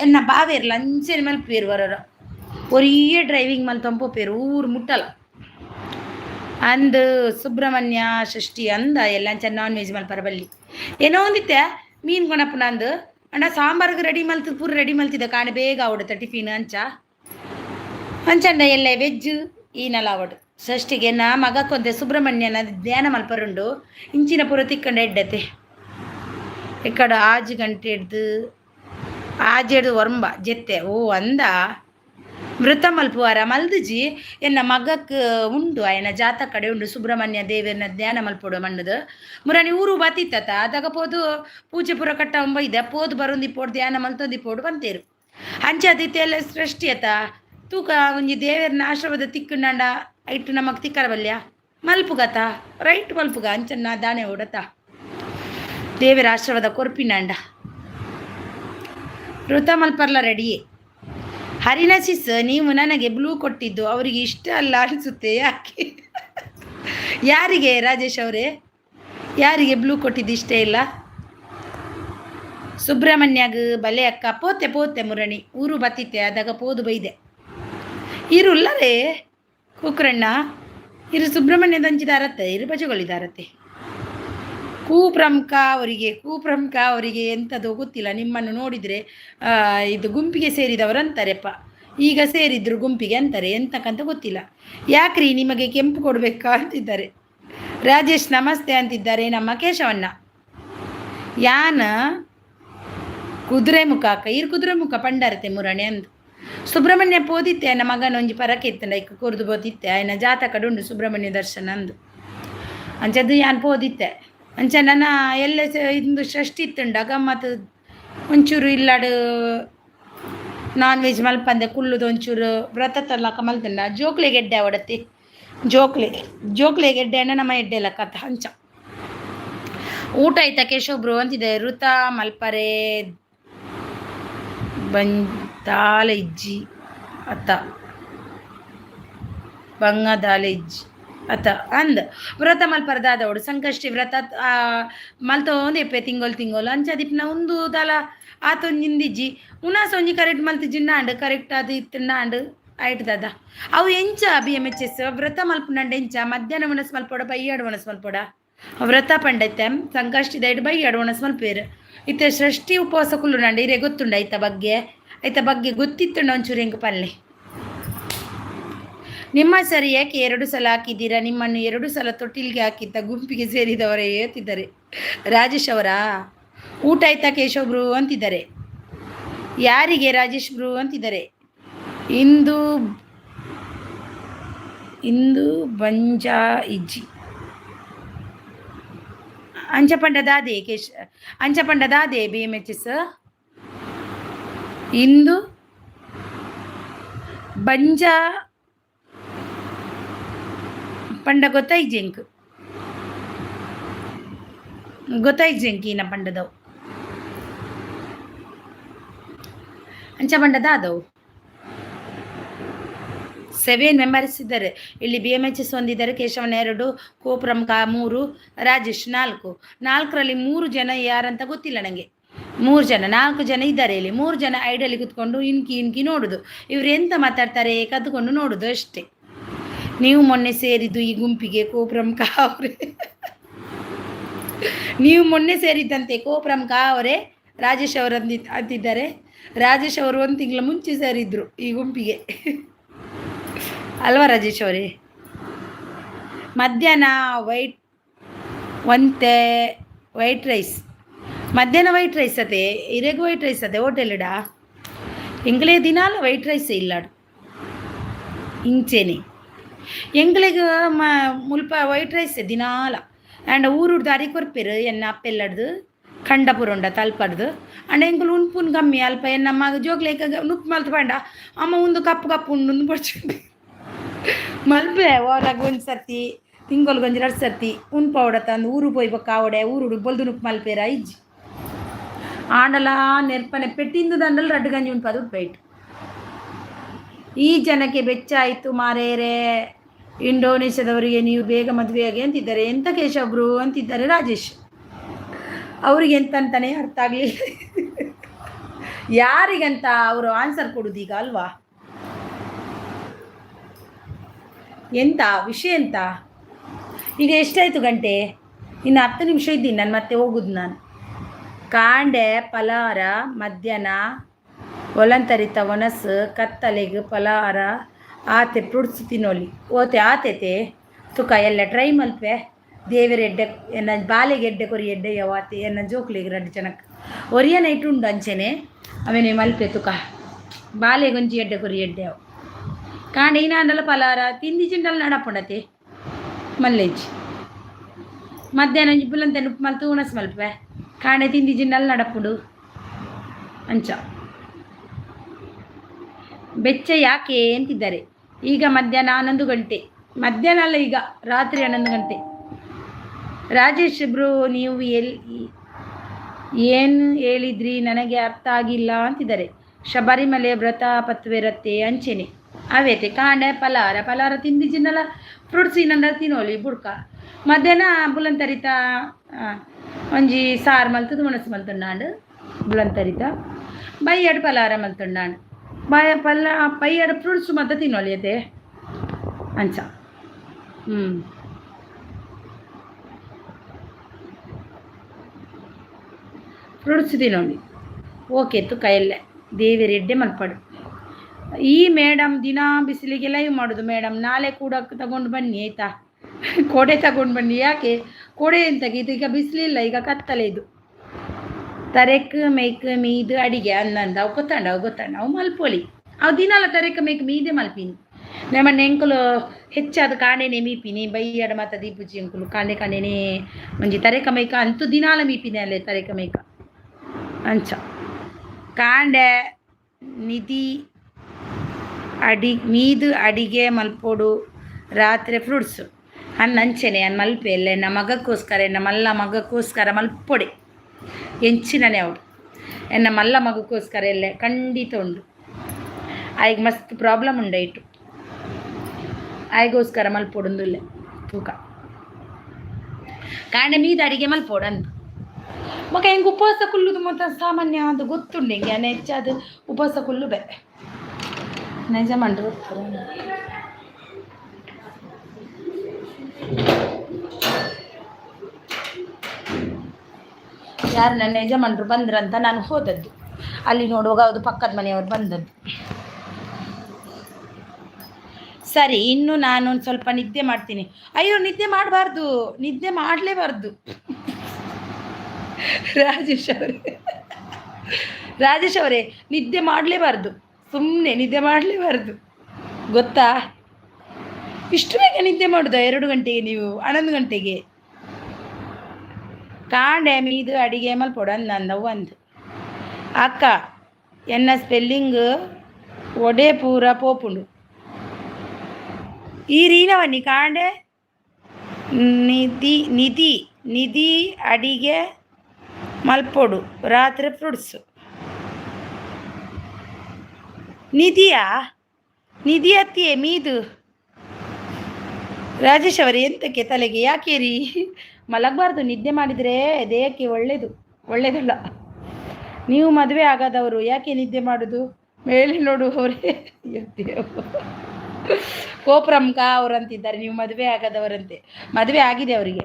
என்ன பாவேர் லஞ்சன் மேல் பேர் வர ஒரே டிரைவிங் மேல் தம்போ பேர் ஊர் முட்டல ಅಂದು ಸುಬ್ರಹ್ಮಣ್ಯ ಷಷ್ಠಿ ಅಂದ ಎಲ್ಲ ನಾನ್ ವೆಜ್ ಮಲ್ ಪರಬಲ್ಲಿ ಏನೋ ಒಂದಿತ್ತೆ ಮೀನು ಕೊಣಪ್ಪ ನಂದು ಅಂಡ ಸಾಂಬಾರ್ಗೆ ರೆಡಿ ಮಲ್ತು ಪೂರ ರೆಡಿ ಮಲ್ತಿದ್ದ ಕಾಣೆ ಬೇಗ ಆವಡುತ್ತೆ ಟಿಫಿನ್ ಅಂಚಂಡ ಎಲ್ಲ ವೆಜ್ ಈನೆಲ್ಲ ಆವಡು. ಷಷ್ಠಿಗೆ ನಾ ಮಗಕ್ಕೊಂದೆ ಸುಬ್ರಹ್ಮಣ್ಯನ ಧ್ಯಾನ ಮಲ್ಪರುಂಡು ಇಂಚಿನ ಪೂರ ತಿಕ್ಕಂಡು ಎಡ್ಡತೆ ಇಕ್ಕಡ 6 ಗಂಟೆ ಹಿಡ್ದು ಆಜೆಡು ಒರಂಬ ಜೆತ್ತೆ. ಓ ಅಂದ ಮೃತ ಮಲ್ಪುವಾರ ಮಲ್ದಿಜಿ ಎನ್ನ ಮಗಕ್ಕೆ ಉಂಡು ಆಯನ ಜಾತ ಕಡೆ ಉಂಡು ಸುಬ್ರಹ್ಮಣ್ಯ ದೇವರನ್ನ ಧ್ಯಾನ ಮಲ್ಪೊಡು ಮಣ್ಣದು ಮುರಾನಿ ಊರು ಬತ್ತಿತ್ತ ಅದಾಗ ಪೋದು ಪೂಜೆ ಪುರ ಕಟ್ಟ ಒಂಬ ಇದೆ ಪೋದು ಬರೋಂದಿಪ್ಪೋಡು ಧ್ಯಾನ ಮಲ್ತೊಂದಿಪ್ಪೋಡು ಬಂತೇರು ಅಂಚಾದಿತ್ತೆ ಎಲ್ಲ ಸೃಷ್ಟಿಯತ ತೂಕ ಒಂಜಿ ದೇವರನ್ನ ಆಶ್ರಮದ ತಿಕ್ಕಂಡ ಐಟು ನಮಗ್ ತಿಕ್ಕರ ಬಲ್ಯ ಮಲ್ಪುಗತ ರೈಟ್ ಮಲ್ಪುಗ ಅಂಚನ್ನ ದಾಣೆ ಓಡತ ದೇವರ ಆಶ್ರಮದ ಕೊರ್ಪಿನಂಡ ವೃತ ಮಲ್ಪರ್ಲ ರೆಡಿಯೇ. ಹರಿನಸಿಸ್ ನೀವು ನನಗೆ ಬ್ಲೂ ಕೊಟ್ಟಿದ್ದು ಅವರಿಗೆ ಇಷ್ಟ ಅಲ್ಲ ಅನಿಸುತ್ತೆ. ಯಾರಿಗೆ ರಾಜೇಶ್ ಅವರೇ, ಯಾರಿಗೆ ಬ್ಲೂ ಕೊಟ್ಟಿದ್ದು ಇಷ್ಟ ಇಲ್ಲ? ಸುಬ್ರಹ್ಮಣ್ಯಾಗ ಬಲೆ ಅಕ್ಕ ಪೋತೆ ಮುರಣಿ ಊರು ಬತ್ತಿತ್ತೆ ಅದಾಗ ಪೋದು ಬೈದೆ ಇರುಲ್ಲರೇ ಕುಕ್ರಣ್ಣ ಇರು ಸುಬ್ರಹ್ಮಣ್ಯದ ಹಂಚಿದಾರತ್ತೆ ಇರು ಬಜಗಳಿದಾರತ್ತೆ. ಕುಪ್ರಮುಖ ಅವರಿಗೆ ಎಂಥದ್ದು ಗೊತ್ತಿಲ್ಲ. ನಿಮ್ಮನ್ನು ನೋಡಿದರೆ ಇದು ಗುಂಪಿಗೆ ಸೇರಿದವರಂತಾರೆಪ್ಪ, ಈಗ ಸೇರಿದ್ರು ಗುಂಪಿಗೆ ಅಂತಾರೆ, ಎಂತಕ್ಕಂತ ಗೊತ್ತಿಲ್ಲ. ಯಾಕ್ರಿ ನಿಮಗೆ ಕೆಂಪು ಕೊಡಬೇಕಾ ಅಂತಿದ್ದಾರೆ. ರಾಜೇಶ್ ನಮಸ್ತೆ ಅಂತಿದ್ದಾರೆ ನಮ್ಮ ಕೇಶವಣ್ಣ. ಯಾನ ಕುದುರೆ ಮುಖ ಕುದುರೆ ಮುಖ ಪಂಡರತೆ ಮುರಣೆ ಅಂದು ಸುಬ್ರಹ್ಮಣ್ಯ ಪೋದಿತ್ತೆ ನನ್ನ ಮಗನ ಒಂಜಿ ಪರಕೆ ಇತ್ತಂಡ ಇಕ್ಕ ಕೊರ್ದು ಬೋದಿತ್ತೆ ಆಯ್ನ ಜಾತ ಕಡುಂಡು ಸುಬ್ರಹ್ಮಣ್ಯ ದರ್ಶನ ಅಂದು ಅಂಚದ್ದು ಯಾನ್ ಪೋದಿತ್ತೆ ಅಂಚ ನನ್ನ ಎಲ್ಲ ಇಂದು ಷಷ್ಠಿ ಇತ್ತುಂಡ ಗಮ್ಮತ್ತು ಒಂಚೂರು ಇಲ್ಲಾಡು ನಾನ್ ವೆಜ್ ಮಲ್ಪಂದೆ ಕುಳ್ಳುದು ಒಂಚೂರು ವ್ರತ ತರ್ಲಕ್ಕ ಮಲ್ತಂಡ ಜೋಕ್ಲೆ ಗೆಡ್ಡೆ ಅವಡತ್ತಿ ಜೋಕ್ಲೆ ಗೆಡ್ಡೆ ಅಣ್ಣ ನಮ್ಮ ಎಡ್ಡೆ ಲಕ್ಕತ್ತ ಹಂಚ ಊಟ ಆಯ್ತಾ ಕೇಶವಬ್ರು ಅಂತಿದೆ. ಋತ ಮಲ್ಪರೆ ಬಂದಾಲ ಇಜ್ಜಿ ಅತ್ತ ಬಂಗದಾಲ ಇಜ್ಜಿ ಅತ್ತ ಅಂದ ವ್ರತ ಮಲ್ಪರದಾದವಡು ಸಂಕಷ್ಟಿ ವ್ರತ ಮಲ್ತೊಂದು ಎಪ್ಪೆ ತಿಂಗಳು ಅಂಚದಿಪ್ನ ಒಂದು ದಾಲ ಆತೊಂಜಿಂದಿಜ್ಜಿ ಉನಾಸ ಒಂಜಿ ಕರೆಕ್ಟ್ ಮಲ್ತಿಜಿನ್ನಾಂಡು ಕರೆಕ್ಟ್ ಅದು ಇತ್ತುಂಡಾಂಡು ಆಯ್ತು ದಾದ ಅವು ಎಂಚ BMHS ವ್ರತ ಮಲ್ಪುಂಡ ಎಂಚ ಮಧ್ಯಾಹ್ನ ಮನಸ್ಸು ಮಲ್ಪೋಡ ಬೈಯಾಡು ಮನಸ್ಸು ಮಲ್ಪೋಡ ವ್ರತ ಪಂಡೈತೆ ಸಂಕಷ್ಟಿ ದೈಡ್ ಬೈಯಾಡು ಮನಸ್ಸು ಮಲ್ಪೇರು ಇತ್ತೆ ಸೃಷ್ಟಿ ಉಪವಾಸ ಕುಲ್ಲುಂಡ ಇರೇ ಗೊತ್ತುಂಡ ಐತ ಬಗ್ಗೆ ಗೊತ್ತಿತ್ತುಂಡ ಒಂಚೂರು ಹೆಂಗೆ ಪಲ್ಲೆ. ನಿಮ್ಮ ಸರಿ ಯಾಕೆ 2 ಸಲ ಹಾಕಿದ್ದೀರಾ? ನಿಮ್ಮನ್ನು 2 ಸಲ ತೊಟ್ಟಿಲ್ಗೆ ಹಾಕಿದ್ದ ಗುಂಪಿಗೆ ಸೇರಿದವರೇ ಹೇಳ್ತಿದ್ದಾರೆ. ರಾಜೇಶ್ ಅವರಾ? ಊಟ ಆಯ್ತಾ ಕೇಶವ್ ಬ್ರೂ ಅಂತಿದ್ದಾರೆ. ಯಾರಿಗೆ? ರಾಜೇಶ್ ಬ್ರೂ ಅಂತಿದ್ದಾರೆ. ಇಂದು ಇಂದು ಬಂಜಾ ಇಜ್ಜಿ ಅಂಚಪಂಡದಾದೆ ಅಂಚಪಂಡದಾದೆ BMHS ಇಂದು ಬಂಜಾ ಪಂಡ ಗೊತ್ತಾಯ್ಜೆಂಕ್ ಈನ ಪಂಡದವು ಅಂಚ ಪಂಡದಾದವು 7 ಮೆಂಬರ್ಸ್ ಇದ್ದಾರೆ ಇಲ್ಲಿ. BMHS ಹೊಂದಿದ್ದಾರೆ, ಕೇಶವನ 2, ಕೋಪುರಂ 3, ರಾಜೇಶ್ 4. 4ರಲ್ಲಿ 3 ಜನ ಯಾರಂತ ಗೊತ್ತಿಲ್ಲ ನನಗೆ. 3 ಜನ 4 ಜನ ಇದ್ದಾರೆ ಇಲ್ಲಿ. 3 ಜನ ಐಡಲ್ಲಿ ಕುತ್ಕೊಂಡು ಇನ್ಕಿ ನೋಡುದು. ಇವ್ರು ಎಂತ ಮಾತಾಡ್ತಾರೆ ಕದ್ದುಕೊಂಡು ನೋಡುದು ಅಷ್ಟೇ. ನೀವು ಮೊನ್ನೆ ಸೇರಿದ್ದು ಈ ಗುಂಪಿಗೆ ಕೋಪುರಂ ಕಾವ್ರೆ ನೀವು ಮೊನ್ನೆ ಸೇರಿದ್ದಂತೆ ಕೋಪುರಂ ಕಾವ್ರೆ ರಾಜೇಶ್ ಅವರು ಅಂತಿದ್ದಾರೆ. ರಾಜೇಶ್ ಅವರು 1 ತಿಂಗಳ ಮುಂಚೆ ಸೇರಿದ್ರು ಈ ಗುಂಪಿಗೆ ಅಲ್ವಾ ರಾಜೇಶ್ ಅವರೇ? ಮಧ್ಯಾಹ್ನ ವೈಟ್ ರೈಸ್ ಮಧ್ಯಾಹ್ನ ವೈಟ್ ರೈಸ್ ಅದೇ ಇರೆಗು ವೈಟ್ ರೈಸ್ ಅದೇ ಹೋಟೆಲ್ಡ ಎಂಗ್ಲೇ ದಿನಾಲ ವೈಟ್ ರೈಸ್ ಇಲ್ಲಾಡು ಇಂಚೇನೆ ಎಂಗ್ಳಿಗೆ ಮುಲ್ಪ ವೈಟ್ ರೈಸ್ ದಿನಾಲ ಆ್ಯಂಡ್ ಊರುಡ್ದು ಅರಿ ಕೊರ್ಪೆರು ಎನ್ನ ಅಪ್ಪೆಲ್ಲಡ್ದು ಖಂಡಪುರ ತಲ್ಪಡ್ದು ಅಂಡ್ ಎಂಕುಲು ಉಣ್ಪುನ್ ಕಮ್ಮಿ ಅಲ್ಪ ಎನ್ನಮ್ಮ ಜೋಗ್ಲೇಕ ನುಪ್ಪು ಮಲ್ತು ಪಂಡ ಅಮ್ಮ ಒಂದು ಕಪ್ಪು ಉಂಡು ಪಡ್ಚುಂಡು ಮಲ್ಪೆ ಹೊರಗೆ 1 ಸರ್ತಿ ತಿಂಗಳಿಗೆ 1-2 ಸರ್ತಿ ಉಣ್ಪವಡ ತಂದು ಊರು ಪೋಯ್ ಬಕ್ಕ ಆವಡೆ ಊರುಡು ಬೊಲ್ದು ನುಪ್ಪು ಮಲ್ಪೇರ ಇಜ್ಜಿ ಆಂಡಲ ನೆರ್ಪನೆ ಪೆಟ್ಟಿಂದು ದಂಡಲ್ ರಡ್ಡು ಗಂಜಿ ಉಣ್ಪದು ಉಪ್ಪೈಟು. ಈ ಜನಕ್ಕೆ ಬೆಚ್ಚ ಆಯಿತು ಮಾರೇರೆ, ಇಂಡೋನೇಷ್ಯಾದವರಿಗೆ ನೀವು ಬೇಗ ಮದುವೆಯಾಗಿ ಅಂತಿದ್ದಾರೆ. ಎಂತ ಕೇಶವ್ರು ಅಂತಿದ್ದಾರೆ ರಾಜೇಶ್. ಅವ್ರಿಗೆ ಎಂತಂತಾನೆ ಅರ್ಥ ಆಗಲಿಲ್ಲ. ಯಾರಿಗಂತ ಅವರು ಆನ್ಸರ್ ಕೊಡೋದು ಈಗ ಅಲ್ವಾ? ಎಂತ ವಿಷಯ ಎಂತ? ಈಗ ಎಷ್ಟಾಯಿತು ಗಂಟೆ? ಇನ್ನು 10 ನಿಮಿಷ ಇದ್ದೀನಿ ನಾನು ಮತ್ತೆ ಹೋಗುದು. ನಾನು ಕಾಂಡೆ ಪಲಾರ ಮಧ್ಯಾಹ್ನ ಒಲಂತರಿತ ಒನಸು ಕತ್ತಲೆಗೆ ಪಲಾರ ಆತೆ ಫ್ರೂಟ್ಸ್ ತಿನ್ನೋಲಿ ಓತೆ ಆತೈತೆ ತುಕ ಎಲ್ಲ ಟ್ರೈ ಮಲ್ಪೆ ದೇವರ ಎಡ್ಡೆ ಎನ್ನ ಬಾಲೆಗೆ ಎಡ್ಡೆ ಕೊರಿ ಎಡ್ಡೆ ಯಾವಾತೆ ಎನ್ನ ಜೋಕ್ಲಿಗೆ 2 ಜನಕ್ಕೆ ಒರಿಯನ ಇಟ್ಟುಂಡು ಅಂಚೆನೆ ಅವನೇ ಮಲ್ಪೆ ತುಕ ಬಾಲೆಗೊಂಜಿ ಎಡ್ಡೆ ಕೊರಿ ಎಡ್ಡೆ ಅವು ಕಾಂಡೆ ಇನಾಂಡಲ ಪಲಾರ ತಿಂದಿ ಚಿಂಡಲ್ ನಡಪುಂಡತೆ ಮಲ್ಲೆಜ್ಜಿ ಮಧ್ಯಾಹ್ನ ಬುಲಂತೆ ನುಪ್ಪು ಮಲ್ತು ಉಣಸ್ ಮಲ್ಪೆ ಕಾಂಡೆ ತಿಂದಿ ಚಿಂಡಲ್ ನಡಪುಡು ಅಂಚ ಬೆಚ್ಚ ಯಾಕೆ ಅಂತಿದ್ದಾರೆ. ಈಗ ಮಧ್ಯಾಹ್ನ 11 ಗಂಟೆ, ಮಧ್ಯಾಹ್ನ ಅಲ್ಲ ಈಗ ರಾತ್ರಿ 11 ಗಂಟೆ. ರಾಜೇಶ್ ಬ್ರೋ ನೀವು ಏನು ಹೇಳಿದ್ರಿ ನನಗೆ ಅರ್ಥ ಆಗಿಲ್ಲ ಅಂತಿದ್ದಾರೆ. ಶಬರಿಮಲೆ ವ್ರತ ಪತ್ವೆರತ್ತೆ ಅಂಚೆನೆ ಅವೇತೆ ಕಾಂಡೆ ಪಲಾರ ತಿಂದಿ ಚಿನ್ನಲ ಫ್ರೂಟ್ಸ್ ಇನ್ನೊಂದು ತಿನ್ನೋಲಿ ಬುಡ್ಕ ಮಧ್ಯಾಹ್ನ ಬುಲಂತರಿತ ಒಂಜಿ ಸಾರು ಮಲ್ತದು ಮನಸ್ಸು ಮಲ್ತುಂಡಾಂಡು ಬುಲಂತರಿತ ಬೈಯಡು ಪಲಾರ ಮಲ್ತುಂಡಾಂಡು ಪೈಯಡ ಫ್ರೂಟ್ಸ್ ಮತ್ತೆ ತಿನ್ನೋಲಿ ಅದೇ ಅಂಚ. ಫ್ರೂಟ್ಸ್ ತಿನ್ನೋಲಿ ಓಕೆ ತುಕಯಲ್ಲೇ ದೇವರ ಎಡ್ಡೆ ಮಲ್ಪಡು. ಈ ಮೇಡಮ್ ದಿನ ಬಿಸಿಲಿಗೆ ಲೈವ್ ಮಾಡೋದು ಮೇಡಮ್. ನಾಳೆ ಕೂಡ ತಗೊಂಡು ಬನ್ನಿ ಆಯಿತಾ? ಕೊಡೆ ತಗೊಂಡು ಬನ್ನಿ. ಯಾಕೆ ಕೊಡೆ ಎಂತಕ್ಕೆ? ಇದು ಈಗ ಬಿಸಿಲಿಲ್ಲ, ಈಗ ಕತ್ತಲೆ. ಇದು ತರೆಕ್ ಮೇಕ್ ಮೀದು ಅಡಿಗೆ ಅನ್ನಂದ ಅವು ಗೊತ್ತಾಂಡ ಅವು ಮಲ್ಪೊಲಿ. ಅವು ದಿನಾಲ ತರೆಕ ಮೇಕ್ ಮೀದೆ ಮಲ್ಪಿನಿ. ನಮ್ಮನ್ನ ಎಂಕುಲು ಹೆಚ್ಚಾದ ಕಾಂಡೆನೆ ಮೀಪಿನಿ ಬೈಯಡ ಮತ್ತು ದೀಪುಜಿ ಎಂಕುಲು ಕಾಂಡೆನೆ ಒಂಜಿ ತರೆಕ ಮೇಕ ಅಂತೂ ದಿನಾಲ ಮೀಪಿನಿ ಅಲ್ಲೇ ತರೆಕ ಮೇಕ ಅಂಚ. ಕಾಂಡೆ ನಿಧಿ ಮೀದು ಅಡಿಗೆ ಮಲ್ಪೋಡು ರಾತ್ರಿ ಫ್ರೂಟ್ಸು ಅನ್ನಂಚೆನೆ ಅನ್ನ ಮಲ್ಪೆ ಎಲ್ಲ ಎನ್ನ ಮಗಕ್ಕೋಸ್ಕರ ಎನ್ನ ಮಲ್ಲ ಮಗಕ್ಕೋಸ್ಕರ ಮಲ್ಪೊಡೆ ಎಂಚಿನನೆ ಅವಳು ಎನ್ನ ಮಲ್ಲ ಮಗಕ್ಕೋಸ್ಕರ ಎಲ್ಲ ಖಂಡಿತ ಉಂಡು. ಆಯ್ಗೆ ಮಸ್ತ್ ಪ್ರಾಬ್ಲಮ್ ಉಂಡಾಯಿತು ಆಯ್ಗೋಸ್ಕರ ಮಲ್ಪೊಡುಂದುಲ್ಲೆ ತೂಕ ಕಾಂಡೆ ಮೀದು ಅಡಿಗೆ ಮಲ್ಪೋಡಂದು ಮಗ ಹೆಂಗೆ ಉಪವಾಸ ಕುಲ್ಲುದು ಮತ್ತು ಸಾಮಾನ್ಯ ಅದು ಗೊತ್ತುಂಡು ಹೆಂಗೆ ಹೆಚ್ಚಾದ ಉಪವಾಸ ಕುಲ್ಲು ಬೇ ನಿಜ ಮಾಡ್ರು. ಯಾರು ನನ್ನ ಯಜಮಾನ್ರು ಬಂದ್ರಂತ ನಾನು ಹೋದದ್ದು. ಅಲ್ಲಿ ನೋಡುವಾಗ ಅದು ಪಕ್ಕದ ಮನೆಯವರು ಬಂದದ್ದು. ಸರಿ, ಇನ್ನು ನಾನು ಒಂದು ಸ್ವಲ್ಪ ನಿದ್ದೆ ಮಾಡ್ತೀನಿ. ಅಯ್ಯೋ, ನಿದ್ದೆ ಮಾಡಬಾರ್ದು, ನಿದ್ದೆ ಮಾಡಲೇಬಾರ್ದು. ರಾಜೇಶ್ ಅವರೇ, ರಾಜೇಶ್ ಅವರೇ, ನಿದ್ದೆ ಮಾಡಲೇಬಾರ್ದು, ಸುಮ್ಮನೆ ನಿದ್ದೆ ಮಾಡಲೇಬಾರ್ದು ಗೊತ್ತಾ? ಇಷ್ಟು ಬೇಗ ನಿದ್ದೆ ಮಾಡೋದು 2 ಗಂಟೆಗೆ, ನೀವು 11 ಗಂಟೆಗೆ ಕಾಂಡೆ ಮೀದು ಅಡಿಗೆ ಮಲ್ಪೊಡು ಅಂದವು ಅಂದು ಅಕ್ಕ ಎನ್ನ ಸ್ಪೆಲ್ಲಿಂಗ್ ಒಡೆ ಪೂರ ಪೋಪುಂಡು ಈ ರೀನವನ್ನಿ ಕಾಂಡೆ ನಿಧಿ ನಿಧಿ ನಿಧಿ ಅಡಿಗೆ ಮಲ್ಪೊಡು ರಾತ್ರಿ ಫ್ರೂಟ್ಸು ನಿಧಿಯಾ ನಿಧಿ ಅತ್ತಿಯೇ ಮೀದು. ರಾಜೇಶ್ ಅವರೇ, ಎಂತಕ್ಕೆ ತಲೆಗೆ ಯಾಕೆ ರೀ ಮಲಗಬಾರ್ದು, ನಿದ್ದೆ ಮಾಡಿದರೆ ದೇಹಕ್ಕೆ ಒಳ್ಳೇದಲ್ಲ. ನೀವು ಮದುವೆ ಆಗದವರು ಯಾಕೆ ನಿದ್ದೆ ಮಾಡೋದು? ಮೇಲೆ ನೋಡುವವರೇ ಕೋಪ್ರಮ್ಕ ಅವರಂತಿದ್ದಾರೆ, ನೀವು ಮದುವೆ ಆಗದವರಂತೆ. ಮದುವೆ ಆಗಿದೆ ಅವರಿಗೆ.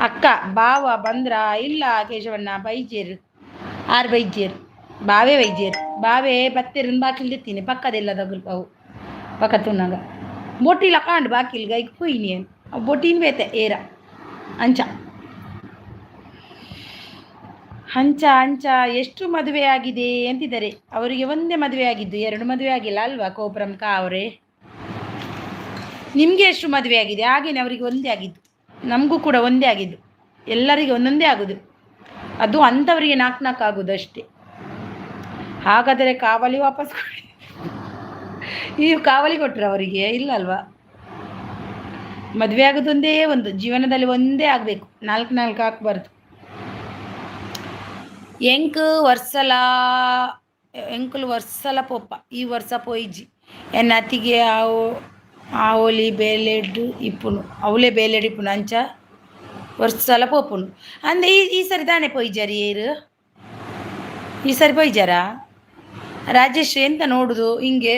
ಅಕ್ಕ ಬಾವ ಬಂದ್ರ ಇಲ್ಲ ಕೇಶವಣ್ಣ ಬೈಜೇರು 6 ಬೈಜೇರು ಬಾವೇ ವೈದ್ಯರು ಬಾವೇ ಬತ್ತೆರನ್ನು ಬಾಕಿಲ್ದಿತ್ತೀನಿ ಪಕ್ಕದೆಲ್ಲ ತಗಲ್ಪವು ಪಕ್ಕತ್ತುನಾಗ ಬೊಟ್ಟಿಲ ಕಾಂಡು ಬಾಕಿಲ್ಗ ಈಗ ಕುಯ್ನಿ ಬೊಟ್ಟಿನ ಬೇತೆ ಏರ ಅಂಚ ಹಂಚ ಹಂಚ ಎಷ್ಟು ಮದುವೆ ಆಗಿದೆ ಅಂತಿದ್ದಾರೆ. ಅವರಿಗೆ ಒಂದೇ ಮದುವೆ ಆಗಿದ್ದು, 2 ಮದುವೆ ಆಗಿಲ್ಲ ಅಲ್ವಾ ಕೋಪುರಂಕ ಅವರೇ? ನಿಮಗೆ ಎಷ್ಟು ಮದುವೆ ಆಗಿದೆ? ಹಾಗೇನೆ ಅವರಿಗೆ ಒಂದೇ ಆಗಿದ್ದು, ನಮಗೂ ಕೂಡ ಒಂದೇ ಆಗಿದ್ದು, ಎಲ್ಲರಿಗೆ ಒಂದೊಂದೇ ಆಗೋದು. ಅದು ಅಂಥವರಿಗೆ 4 ಆಗೋದು ಅಷ್ಟೇ. ಹಾಗಾದರೆ ಕಾವಲಿ ವಾಪಸ್ ಕೊಡಿ. ನೀವು ಕಾವಲಿ ಕೊಟ್ಟರು ಅವರಿಗೆ? ಇಲ್ಲ ಅಲ್ವಾ? ಮದುವೆ ಆಗೋದೊಂದೇ ಒಂದು, ಜೀವನದಲ್ಲಿ ಒಂದೇ ಆಗಬೇಕು, 4 ಹಾಕಬಾರ್ದು. ಎಂಕುಲು ವರ್ಷಲ ಪೊಪ್ಪ ಈ ವರ್ಷ ಪೋಯಿಜಿ ಎನ್ನ ಅತ್ತಿಗೆ ಆವೋಲಿ ಬೇಲೆಡ್ ಇಪ್ಪುನು ಅವಲೇ ಬೇಲೆಡ್ ಇಪ್ಪುನು ಅಂಚ ವರ್ಷಲ ಪೋಪುನು ಅಂದೆ ಈ ಸರಿ ತಾನೇ ಪೋಯ್ಜಾರಿ ಏರು ಈ ಸರಿ ಪೋಯ್ಜಾರಾ? ರಾಜೇಶ್ ಎಂತ ನೋಡುದು ಹಿಂಗೆ?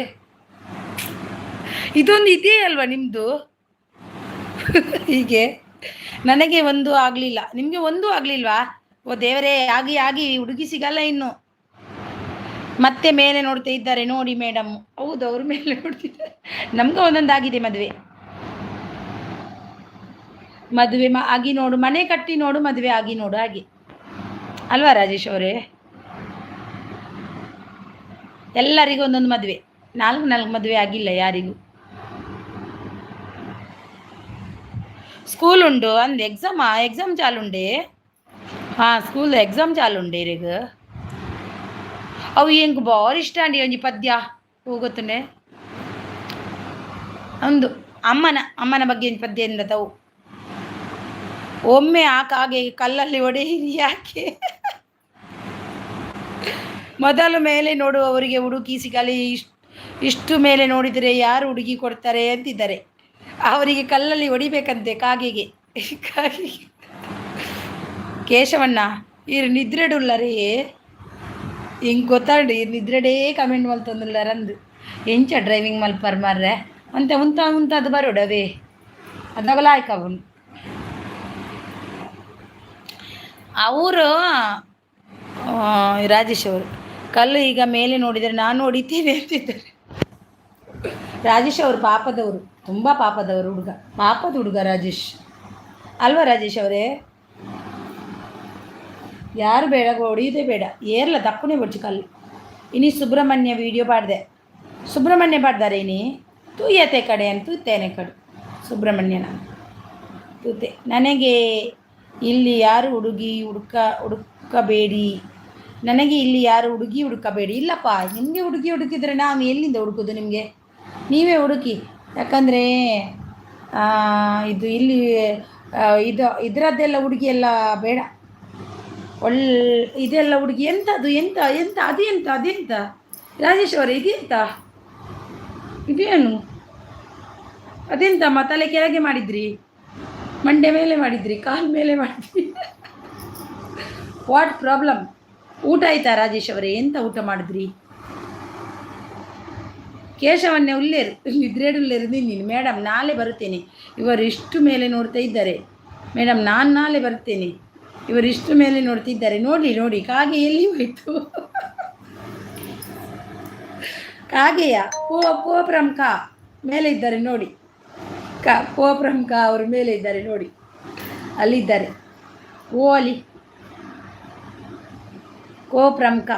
ಇದೊಂದು ಇದೆಯೇ ಅಲ್ವಾ ನಿಮ್ಮದು? ಹೀಗೆ ನನಗೆ ಒಂದು ಆಗಲಿಲ್ಲ, ನಿಮಗೆ ಒಂದೂ ಆಗಲಿಲ್ವಾ? ಓ ದೇವರೇ, ಆಗಿ ಹುಡುಗಿ ಸಿಗಲ್ಲ ಇನ್ನು. ಮತ್ತೆ ಮೇಲೆ ನೋಡ್ತಾ ಇದ್ದಾರೆ ನೋಡಿ ಮೇಡಮ್. ಹೌದು, ಅವ್ರ ಮೇಲೆ ನೋಡ್ತಿದ್ದಾರೆ. ನಮ್ಗೆ ಒಂದೊಂದಾಗಿದೆ ಮದುವೆ ಆಗಿ ನೋಡು, ಮನೆ ಕಟ್ಟಿ ನೋಡು, ಮದುವೆ ಆಗಿ ನೋಡು, ಹಾಗೆ ಅಲ್ವಾ ರಾಜೇಶ್ ಅವರೇ? ಎಲ್ಲರಿಗೂ ಒಂದೊಂದು ಮದುವೆ, 4 ಮದುವೆ ಆಗಿಲ್ಲ ಯಾರಿಗೂ. ಸ್ಕೂಲ್ ಉಂಡು ಅಂದೆ, ಎಕ್ಸಾಮ್ ಚಾಲುಂಡೆ. ಹಾಂ, ಸ್ಕೂಲ್ ಎಕ್ಸಾಮ್ ಚಾಲುಂಡೆ ಈಗ. ಅವು ಹೆಂಗೆ ಬಾರಿ ಇಷ್ಟ ಅಂಡಿ ಒಂಜಿ ಪದ್ಯ ಹೋಗುತ್ತನೆ ಒಂದು ಅಮ್ಮನ ಬಗ್ಗೆ ಒಂದು ಪದ್ಯ ಎಂದವು. ಒಮ್ಮೆ ಹಾಗೆ ಕಲ್ಲಲ್ಲಿ ಹೊಡೆಯಿರಿ ಯಾಕೆ, ಮೊದಲು ಮೇಲೆ ನೋಡುವವರಿಗೆ ಹುಡುಗಿ ಸಿಗಲಿ, ಇಷ್ಟು ಮೇಲೆ ನೋಡಿದರೆ ಯಾರು ಹುಡುಗಿ ಕೊಡ್ತಾರೆ ಅಂತಿದ್ದಾರೆ. ಅವರಿಗೆ ಕಲ್ಲಲ್ಲಿ ಹೊಡಿಬೇಕಂತೆ ಕಾಗೆಗೆ. ಕೇಶವಣ್ಣ ಇರು ನಿದ್ರೆಡುಲ್ಲರೇ ಹಿಂಗೆ ಗೊತ್ತಾಡಿ ನಿದ್ರೆಡೇ ಕಮೆಂಟ್ ಮಲ್ತಂದುಲ್ಲರಂದು ಎಂಚ ಡ್ರೈವಿಂಗ್ ಮಲ್ಪರ್ ಮಾರ್ರೆ ಅಂತ ಉಂತದು ಬರೋಡವೇ ಅದಾಗಲ್ಲ ಆಯ್ಕವನು ಅವರು ರಾಜೇಶ್ ಅವರು ಕಲ್ಲು ಈಗ ಮೇಲೆ ನೋಡಿದರೆ ನಾನು ಹೊಡಿತೀನಿ ಅಂತಿದ್ದಾರೆ. ರಾಜೇಶ್ ಅವರು ಪಾಪದವರು, ತುಂಬ ಪಾಪದ ಹುಡುಗ ರಾಜೇಶ್ ಅಲ್ವಾ? ರಾಜೇಶ್ ಅವರೇ, ಯಾರು ಬೇಡ, ಹೊಡಿಯೋದೇ ಬೇಡ, ಏರ್ಲ ದಪ್ಪನೇ ಬಡ್ಚಿ ಕಲ್ಲು. ಇನಿ ಸುಬ್ರಹ್ಮಣ್ಯ ವಿಡಿಯೋ ಪಾಡ್ದೆ, ಸುಬ್ರಹ್ಮಣ್ಯ ಪಾಡ್ದಾರೆ ಇನಿ ತೂಯತೆ ಕಡೆ ಅಂತ ತೂತೇನೆ ಕಡೆ ಸುಬ್ರಹ್ಮಣ್ಯನ ತೂತೆ. ನನಗೆ ಇಲ್ಲಿ ಯಾರು ಹುಡುಕಬೇಡಿ, ನನಗೆ ಇಲ್ಲಿ ಯಾರು ಹುಡುಕಬೇಡಿ. ಇಲ್ಲಪ್ಪ, ನಿಮಗೆ ಹುಡುಕಿದ್ರೆ ನಾವು ಎಲ್ಲಿಂದ ಹುಡುಕೋದು ನಿಮಗೆ? ನೀವೇ ಹುಡುಕಿ. ಯಾಕಂದರೆ ಇಲ್ಲಿ ಇದರದ್ದೆಲ್ಲ ಹುಡುಗಿ ಎಲ್ಲ ಬೇಡ, ಇದೆಲ್ಲ ಹುಡುಗಿ ಎಂಥದ್ದು ಅದೆಂತ ರಾಜೇಶ್ ಅವರೇ, ಇದೇನು ಅದೆಂತಮ್ಮ? ತಲೆ ಕೆಳಗೆ ಮಾಡಿದ್ರಿ, ಮಂಡೆ ಮೇಲೆ ಮಾಡಿದ್ರಿ, ಕಾಲು ಮೇಲೆ ಮಾಡಿದ್ರಿ, ವಾಟ್ ಪ್ರಾಬ್ಲಮ್? ಊಟ ಆಯ್ತಾ ರಾಜೇಶ್ ಅವರೇ? ಎಂತ ಊಟ ಮಾಡಿದ್ರಿ? ಕೇಶವನ್ನೇ ನಿದ್ರೆಡುಲ್ಲೇರು ನೀನು. ಮೇಡಮ್ ನಾಳೆ ಬರುತ್ತೇನೆ, ಇವರು ಇಷ್ಟು ಮೇಲೆ ನೋಡ್ತಾ ಇದ್ದಾರೆ. ಮೇಡಮ್ ನಾನು ನಾಳೆ ಬರ್ತೇನೆ, ಇವರು ಇಷ್ಟು ಮೇಲೆ ನೋಡ್ತಿದ್ದಾರೆ. ನೋಡಿ ಕಾಗೆ ಎಲ್ಲಿ ಹೋಯ್ತು? ಕಾಗೆಯ ಪೋಪ್ರಮ್ಕ ಮೇಲೆ ಇದ್ದಾರೆ ನೋಡಿ, ಪೋಪ್ರಮ್ಕ ಅವರು ಮೇಲೆ ಇದ್ದಾರೆ ನೋಡಿ, ಅಲ್ಲಿದ್ದಾರೆ. ಓ ಅಲ್ಲಿ కోప్రంక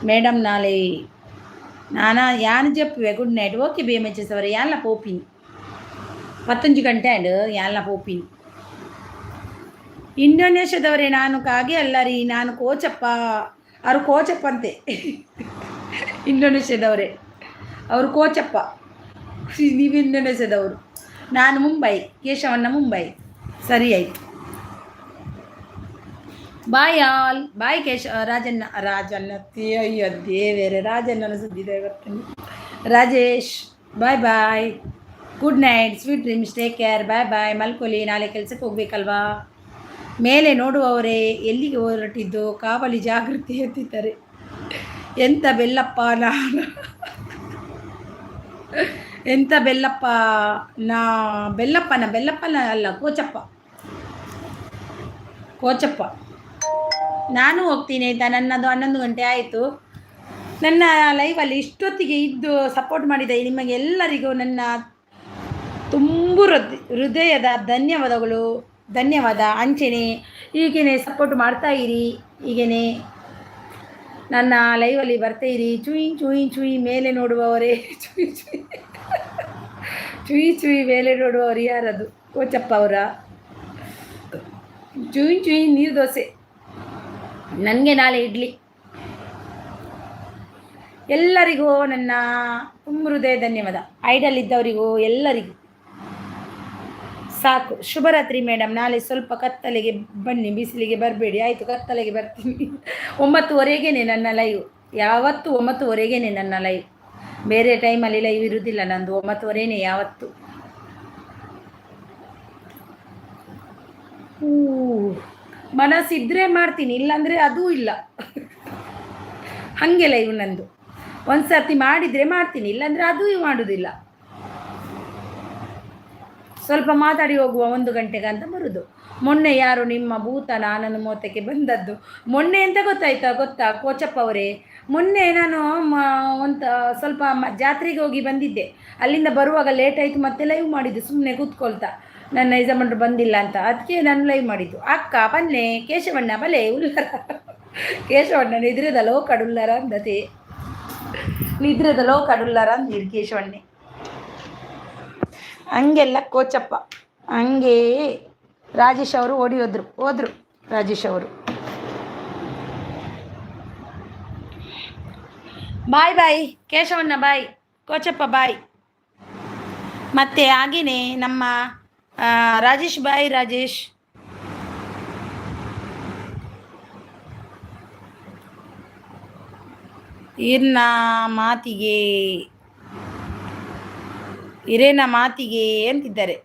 మేడం నాలే నానా యాను చెప్పువే good night okay B M H S ಅವರೇ ಯಾನ್ಲ ಪೋಪಿನಿ 11 ಗಂಟೆ ಅಂಡ್ ಯಾನ್ಲ ಪೋಪಿನಿ ಇಂಡೋನೇಷ್ಯಾದವರೇ ನಾನು ಕಾಗೆ ಅಲ್ಲ ರೀ ನಾನು ಕೋಚಪ್ಪ ಅವರು ಕೋಚಪ್ಪ ಅಂತೆ ಇಂಡೋನೇಷ್ಯಾದವರೇ ಅವರು ಕೋಚಪ್ಪ ನೀವು ಇಂಡೋನೇಷ್ಯಾದವರು ನಾನು ಮುಂಬೈ ಕೇಶವಣ್ಣ ಮುಂಬೈ ಸರಿ ಆಯಿತು ಬಾಯ್ ಆಲ್ ಬಾಯ್ ರಾಜಣ್ಣ ಅಯ್ಯೋ ದೇವೇರೆ ರಾಜಣ್ಣನ ಸುದ್ದಿದೆ ಬರ್ತೀನಿ Rajesh bye bye good night sweet dreams take care bye bye ಮಲ್ಕೊಲಿ ನಾಳೆ ಕೆಲಸಕ್ಕೆ ಹೋಗ್ಬೇಕಲ್ವಾ ಮೇಲೆ ನೋಡುವವರೇ ಎಲ್ಲಿಗೆ ಹೊರಟಿದ್ದು ಕಾವಲಿ ಜಾಗೃತಿ ಎತ್ತಿದ್ದಾರೆ ಎಂಥ ಬೆಲ್ಲಪ್ಪ ನಾನು ಎಂಥ ಬೆಲ್ಲಪ್ಪ ಬೆಲ್ಲಪ್ಪನ ಅಲ್ಲ ಕೋಚಪ್ಪ ನಾನು ಹೋಗ್ತೀನಿ ಆಯಿತಾ ನನ್ನದು 11 ಗಂಟೆ ಆಯಿತು ನನ್ನ ಲೈವಲ್ಲಿ ಇಷ್ಟೊತ್ತಿಗೆ ಇದ್ದು ಸಪೋರ್ಟ್ ಮಾಡಿದ ನಿಮಗೆಲ್ಲರಿಗೂ ನನ್ನ ತುಂಬು ಹೃದಯದ ಧನ್ಯವಾದ ಅಂಚೆನೆ ಹೀಗೇ ಸಪೋರ್ಟ್ ಮಾಡ್ತಾಯಿರಿ ಹೀಗೇ ನನ್ನ ಲೈವಲ್ಲಿ ಬರ್ತಾಯಿರಿ ಚುಯಿ ಮೇಲೆ ನೋಡುವವರೇ ಚುಯಿ ಮೇಲೆ ನೋಡುವವರು ಯಾರದು ಕೋಚಪ್ಪ ಅವರ ಚುಯಿ ನೀರು ದೋಸೆ ನನಗೆ ನಾಳೆ ಇಡ್ಲಿ ಎಲ್ಲರಿಗೂ ನನ್ನ ತುಂಬ ಹೃದಯ ಧನ್ಯವಾದ ಐಡಲ್ ಇದ್ದವರಿಗೂ ಎಲ್ಲರಿಗೂ ಸಾಕು ಶುಭರಾತ್ರಿ ಮೇಡಮ್ ನಾಳೆ ಸ್ವಲ್ಪ ಕತ್ತಲೆಗೆ ಬನ್ನಿ ಬಿಸಿಲಿಗೆ ಬರಬೇಡಿ ಆಯಿತು ಕತ್ತಲೆಗೆ ಬರ್ತೀನಿ 9:30ಗೆ ನನ್ನ ಲೈವ್ ಯಾವತ್ತು 9:30ಗೆ ನನ್ನ ಲೈವ್ ಬೇರೆ ಟೈಮಲ್ಲಿ ಲೈವ್ ಇರುವುದಿಲ್ಲ ನಂದು 9:30 ಯಾವತ್ತು ಮನಸ್ಸಿದ್ರೆ ಮಾಡ್ತೀನಿ ಇಲ್ಲಾಂದರೆ ಅದೂ ಇಲ್ಲ ಹಾಗೆ ಲೈವ್ ನಂದು ಒಂದು ಸರ್ತಿ ಮಾಡಿದರೆ ಮಾಡ್ತೀನಿ ಇಲ್ಲಾಂದರೆ ಅದೂ ಮಾಡೋದಿಲ್ಲ ಸ್ವಲ್ಪ ಮಾತಾಡಿ ಹೋಗುವ 1 ಗಂಟೆಗೆ ಅಂತ ಬರೋದು ಮೊನ್ನೆ ಯಾರು ನಿಮ್ಮ ಭೂತನ ನನ್ನ ಮೋತಕ್ಕೆ ಬಂದದ್ದು ಮೊನ್ನೆ ಎಂತ ಗೊತ್ತಾ ಕೋಚಪ್ಪ ಅವರೇ ಮೊನ್ನೆ ನಾನು ಒಂದು ಸ್ವಲ್ಪ ಜಾತ್ರೆಗೆ ಹೋಗಿ ಬಂದಿದ್ದೆ ಅಲ್ಲಿಂದ ಬರುವಾಗ ಲೇಟ್ ಆಯಿತು ಮತ್ತೆ ಲೈವ್ ಮಾಡಿದ್ದು ಸುಮ್ಮನೆ ಕೂತ್ಕೊಳ್ತಾ ನನ್ನ ಯಜಮಾನರು ಬಂದಿಲ್ಲ ಅಂತ ಅದಕ್ಕೆ ನಾನು ಲೈವ್ ಮಾಡಿದ್ದು ಅಕ್ಕ ಬನ್ನೆ ಕೇಶವಣ್ಣ ಬಲೆ ಉಲ್ಲರ ಕೇಶವಣ್ಣ ನಿದ್ರೆದಲೋ ಕಡುಲ್ಲರ ಅಂದತೆ ನಿದ್ರೆದಲೋ ಕಡುಲ್ಲರ ಅಂದಿರು ಕೇಶವಣ್ಣೆ ಹಂಗೆಲ್ಲ ಕೋಚಪ್ಪ ಹಂಗೇ ರಾಜೇಶ್ ಅವರು ಹೋದ್ರು ರಾಜೇಶ್ ಅವರು ಬಾಯ್ ಕೇಶವಣ್ಣ ಬಾಯ್ ಕೋಚಪ್ಪ ಬಾಯ್ ಮತ್ತೆ ಹಾಗೆಯೇ ನಮ್ಮ ರಾಜೇಶ್ ಬಾಯ್ ರಾಜೇಶ್ ಹಿರೇನ ಮಾತಿಗೆ ಅಂತಿದ್ದಾರೆ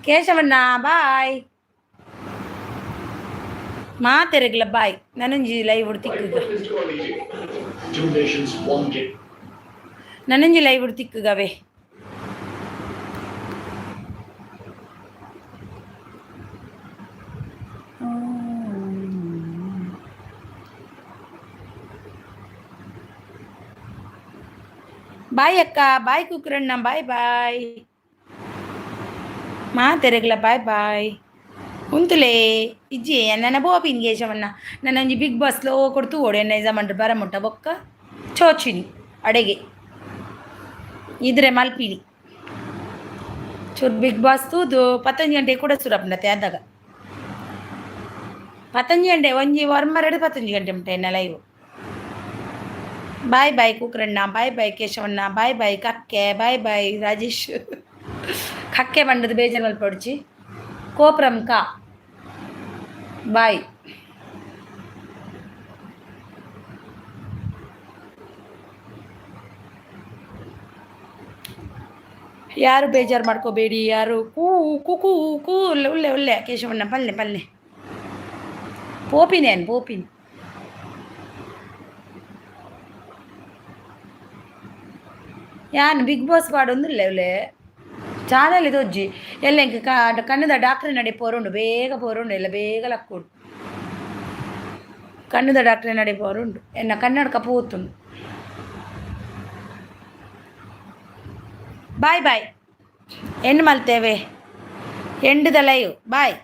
ಕೇಶವಣ್ಣ ಬಾಯ್ ಮಾತೆರಗ್ಲ ಬಾಯ್ ನನಂಜಿ ಲೈವ್ ಹುಡ್ತಿಕ್ಕುಗವೆ ಬಾಯ್ ಅಕ್ಕ ಬಾಯ್ ಕುಕ್ರಣ್ಣ ಬಾಯ್ ಮಾತೆರಗ್ಲ ಬಾಯ್ ಉಂತುಲೇ ಇಜ್ಜಿ ನನ್ನ ಬೋಪಿನ್ ಕೇಶವಣ್ಣ ನನ್ನೊಂಜಿ ಬಿಗ್ ಬಾಸ್లో ಕೊಡ್ತು ಓಡೆ ನೈಜಾಮಂಡ್ರು ಬರಮುಟ್ಟ ಬೊಕ್ಕ ಚೋಚಿನಿ ಅಡೆಗೆ ಇದ್ರೆ ಮಲ್ಪಿನಿ ಚೂರು ಬಿಗ್ ಬಾಸ್ ತೂದು 11 ಗಂಟೆ ಕೂಡ ಸುರಪ್ನತೆ ಆದಾಗ 11 ಗಂಟೆ ಒಂಜಿ ವರ್ಮರಡು 11 ಗಂಟೆ ಉಂಟು ಎನ್ನ ಲೈವ್ ಬಾಯ್ ಕುಕ್ರಣ್ಣ ಬಾಯ್ ಕೇಶವಣ್ಣ ಬಾಯ್ ಕಕ್ಕೆ ಬಾಯ್ ರಾಜೇಶ್ ಕಕ್ಕೆ ಬಂಡದು ಬೇಜಾರು ಮಲ್ಪೊಡ್ಚಿ ಕೋಪ್ರಂಕ ಬಾಯ್ ಯಾರು ಬೇಜಾರು ಮಾಡ್ಕೋಬೇಡಿ ಯಾರು ಕೂ ಒಳ್ಳೆ ಕೇಶವಣ್ಣ ಪಲ್ಲೆ ಪೋಪಿನ್ ಯಾನ್ ಬಿಗ್ ಬಾಸ್ ಪಾಡೊಂದುಲ್ಲೆ ಒಳ್ಳೆ ಚಾನಲ್ ಇದೊಜ್ಜಿ ಎಲ್ಲ ಕಣ್ಣದ ಡಾಕ್ಟ್ರ್ ನಡೆ ಪೋರುಂಡು ಬೇಗ ಪೋರುಂಡು ಎಲ್ಲ ಬೇಗ ಲಕ್ಕುಂಡು ಕಣ್ಣದ ಡಾಕ್ಟ್ರ್ ನಡೆ ಪೋರುಂಡು ಎನ್ನ ಕನ್ನಡಕ ಪೂತುಂಡು ಬಾಯ್ ಎಣ್ಣು ಮಲ್ತೇವೆ ಎಂಡದ ಲೈವ್ ಬಾಯ್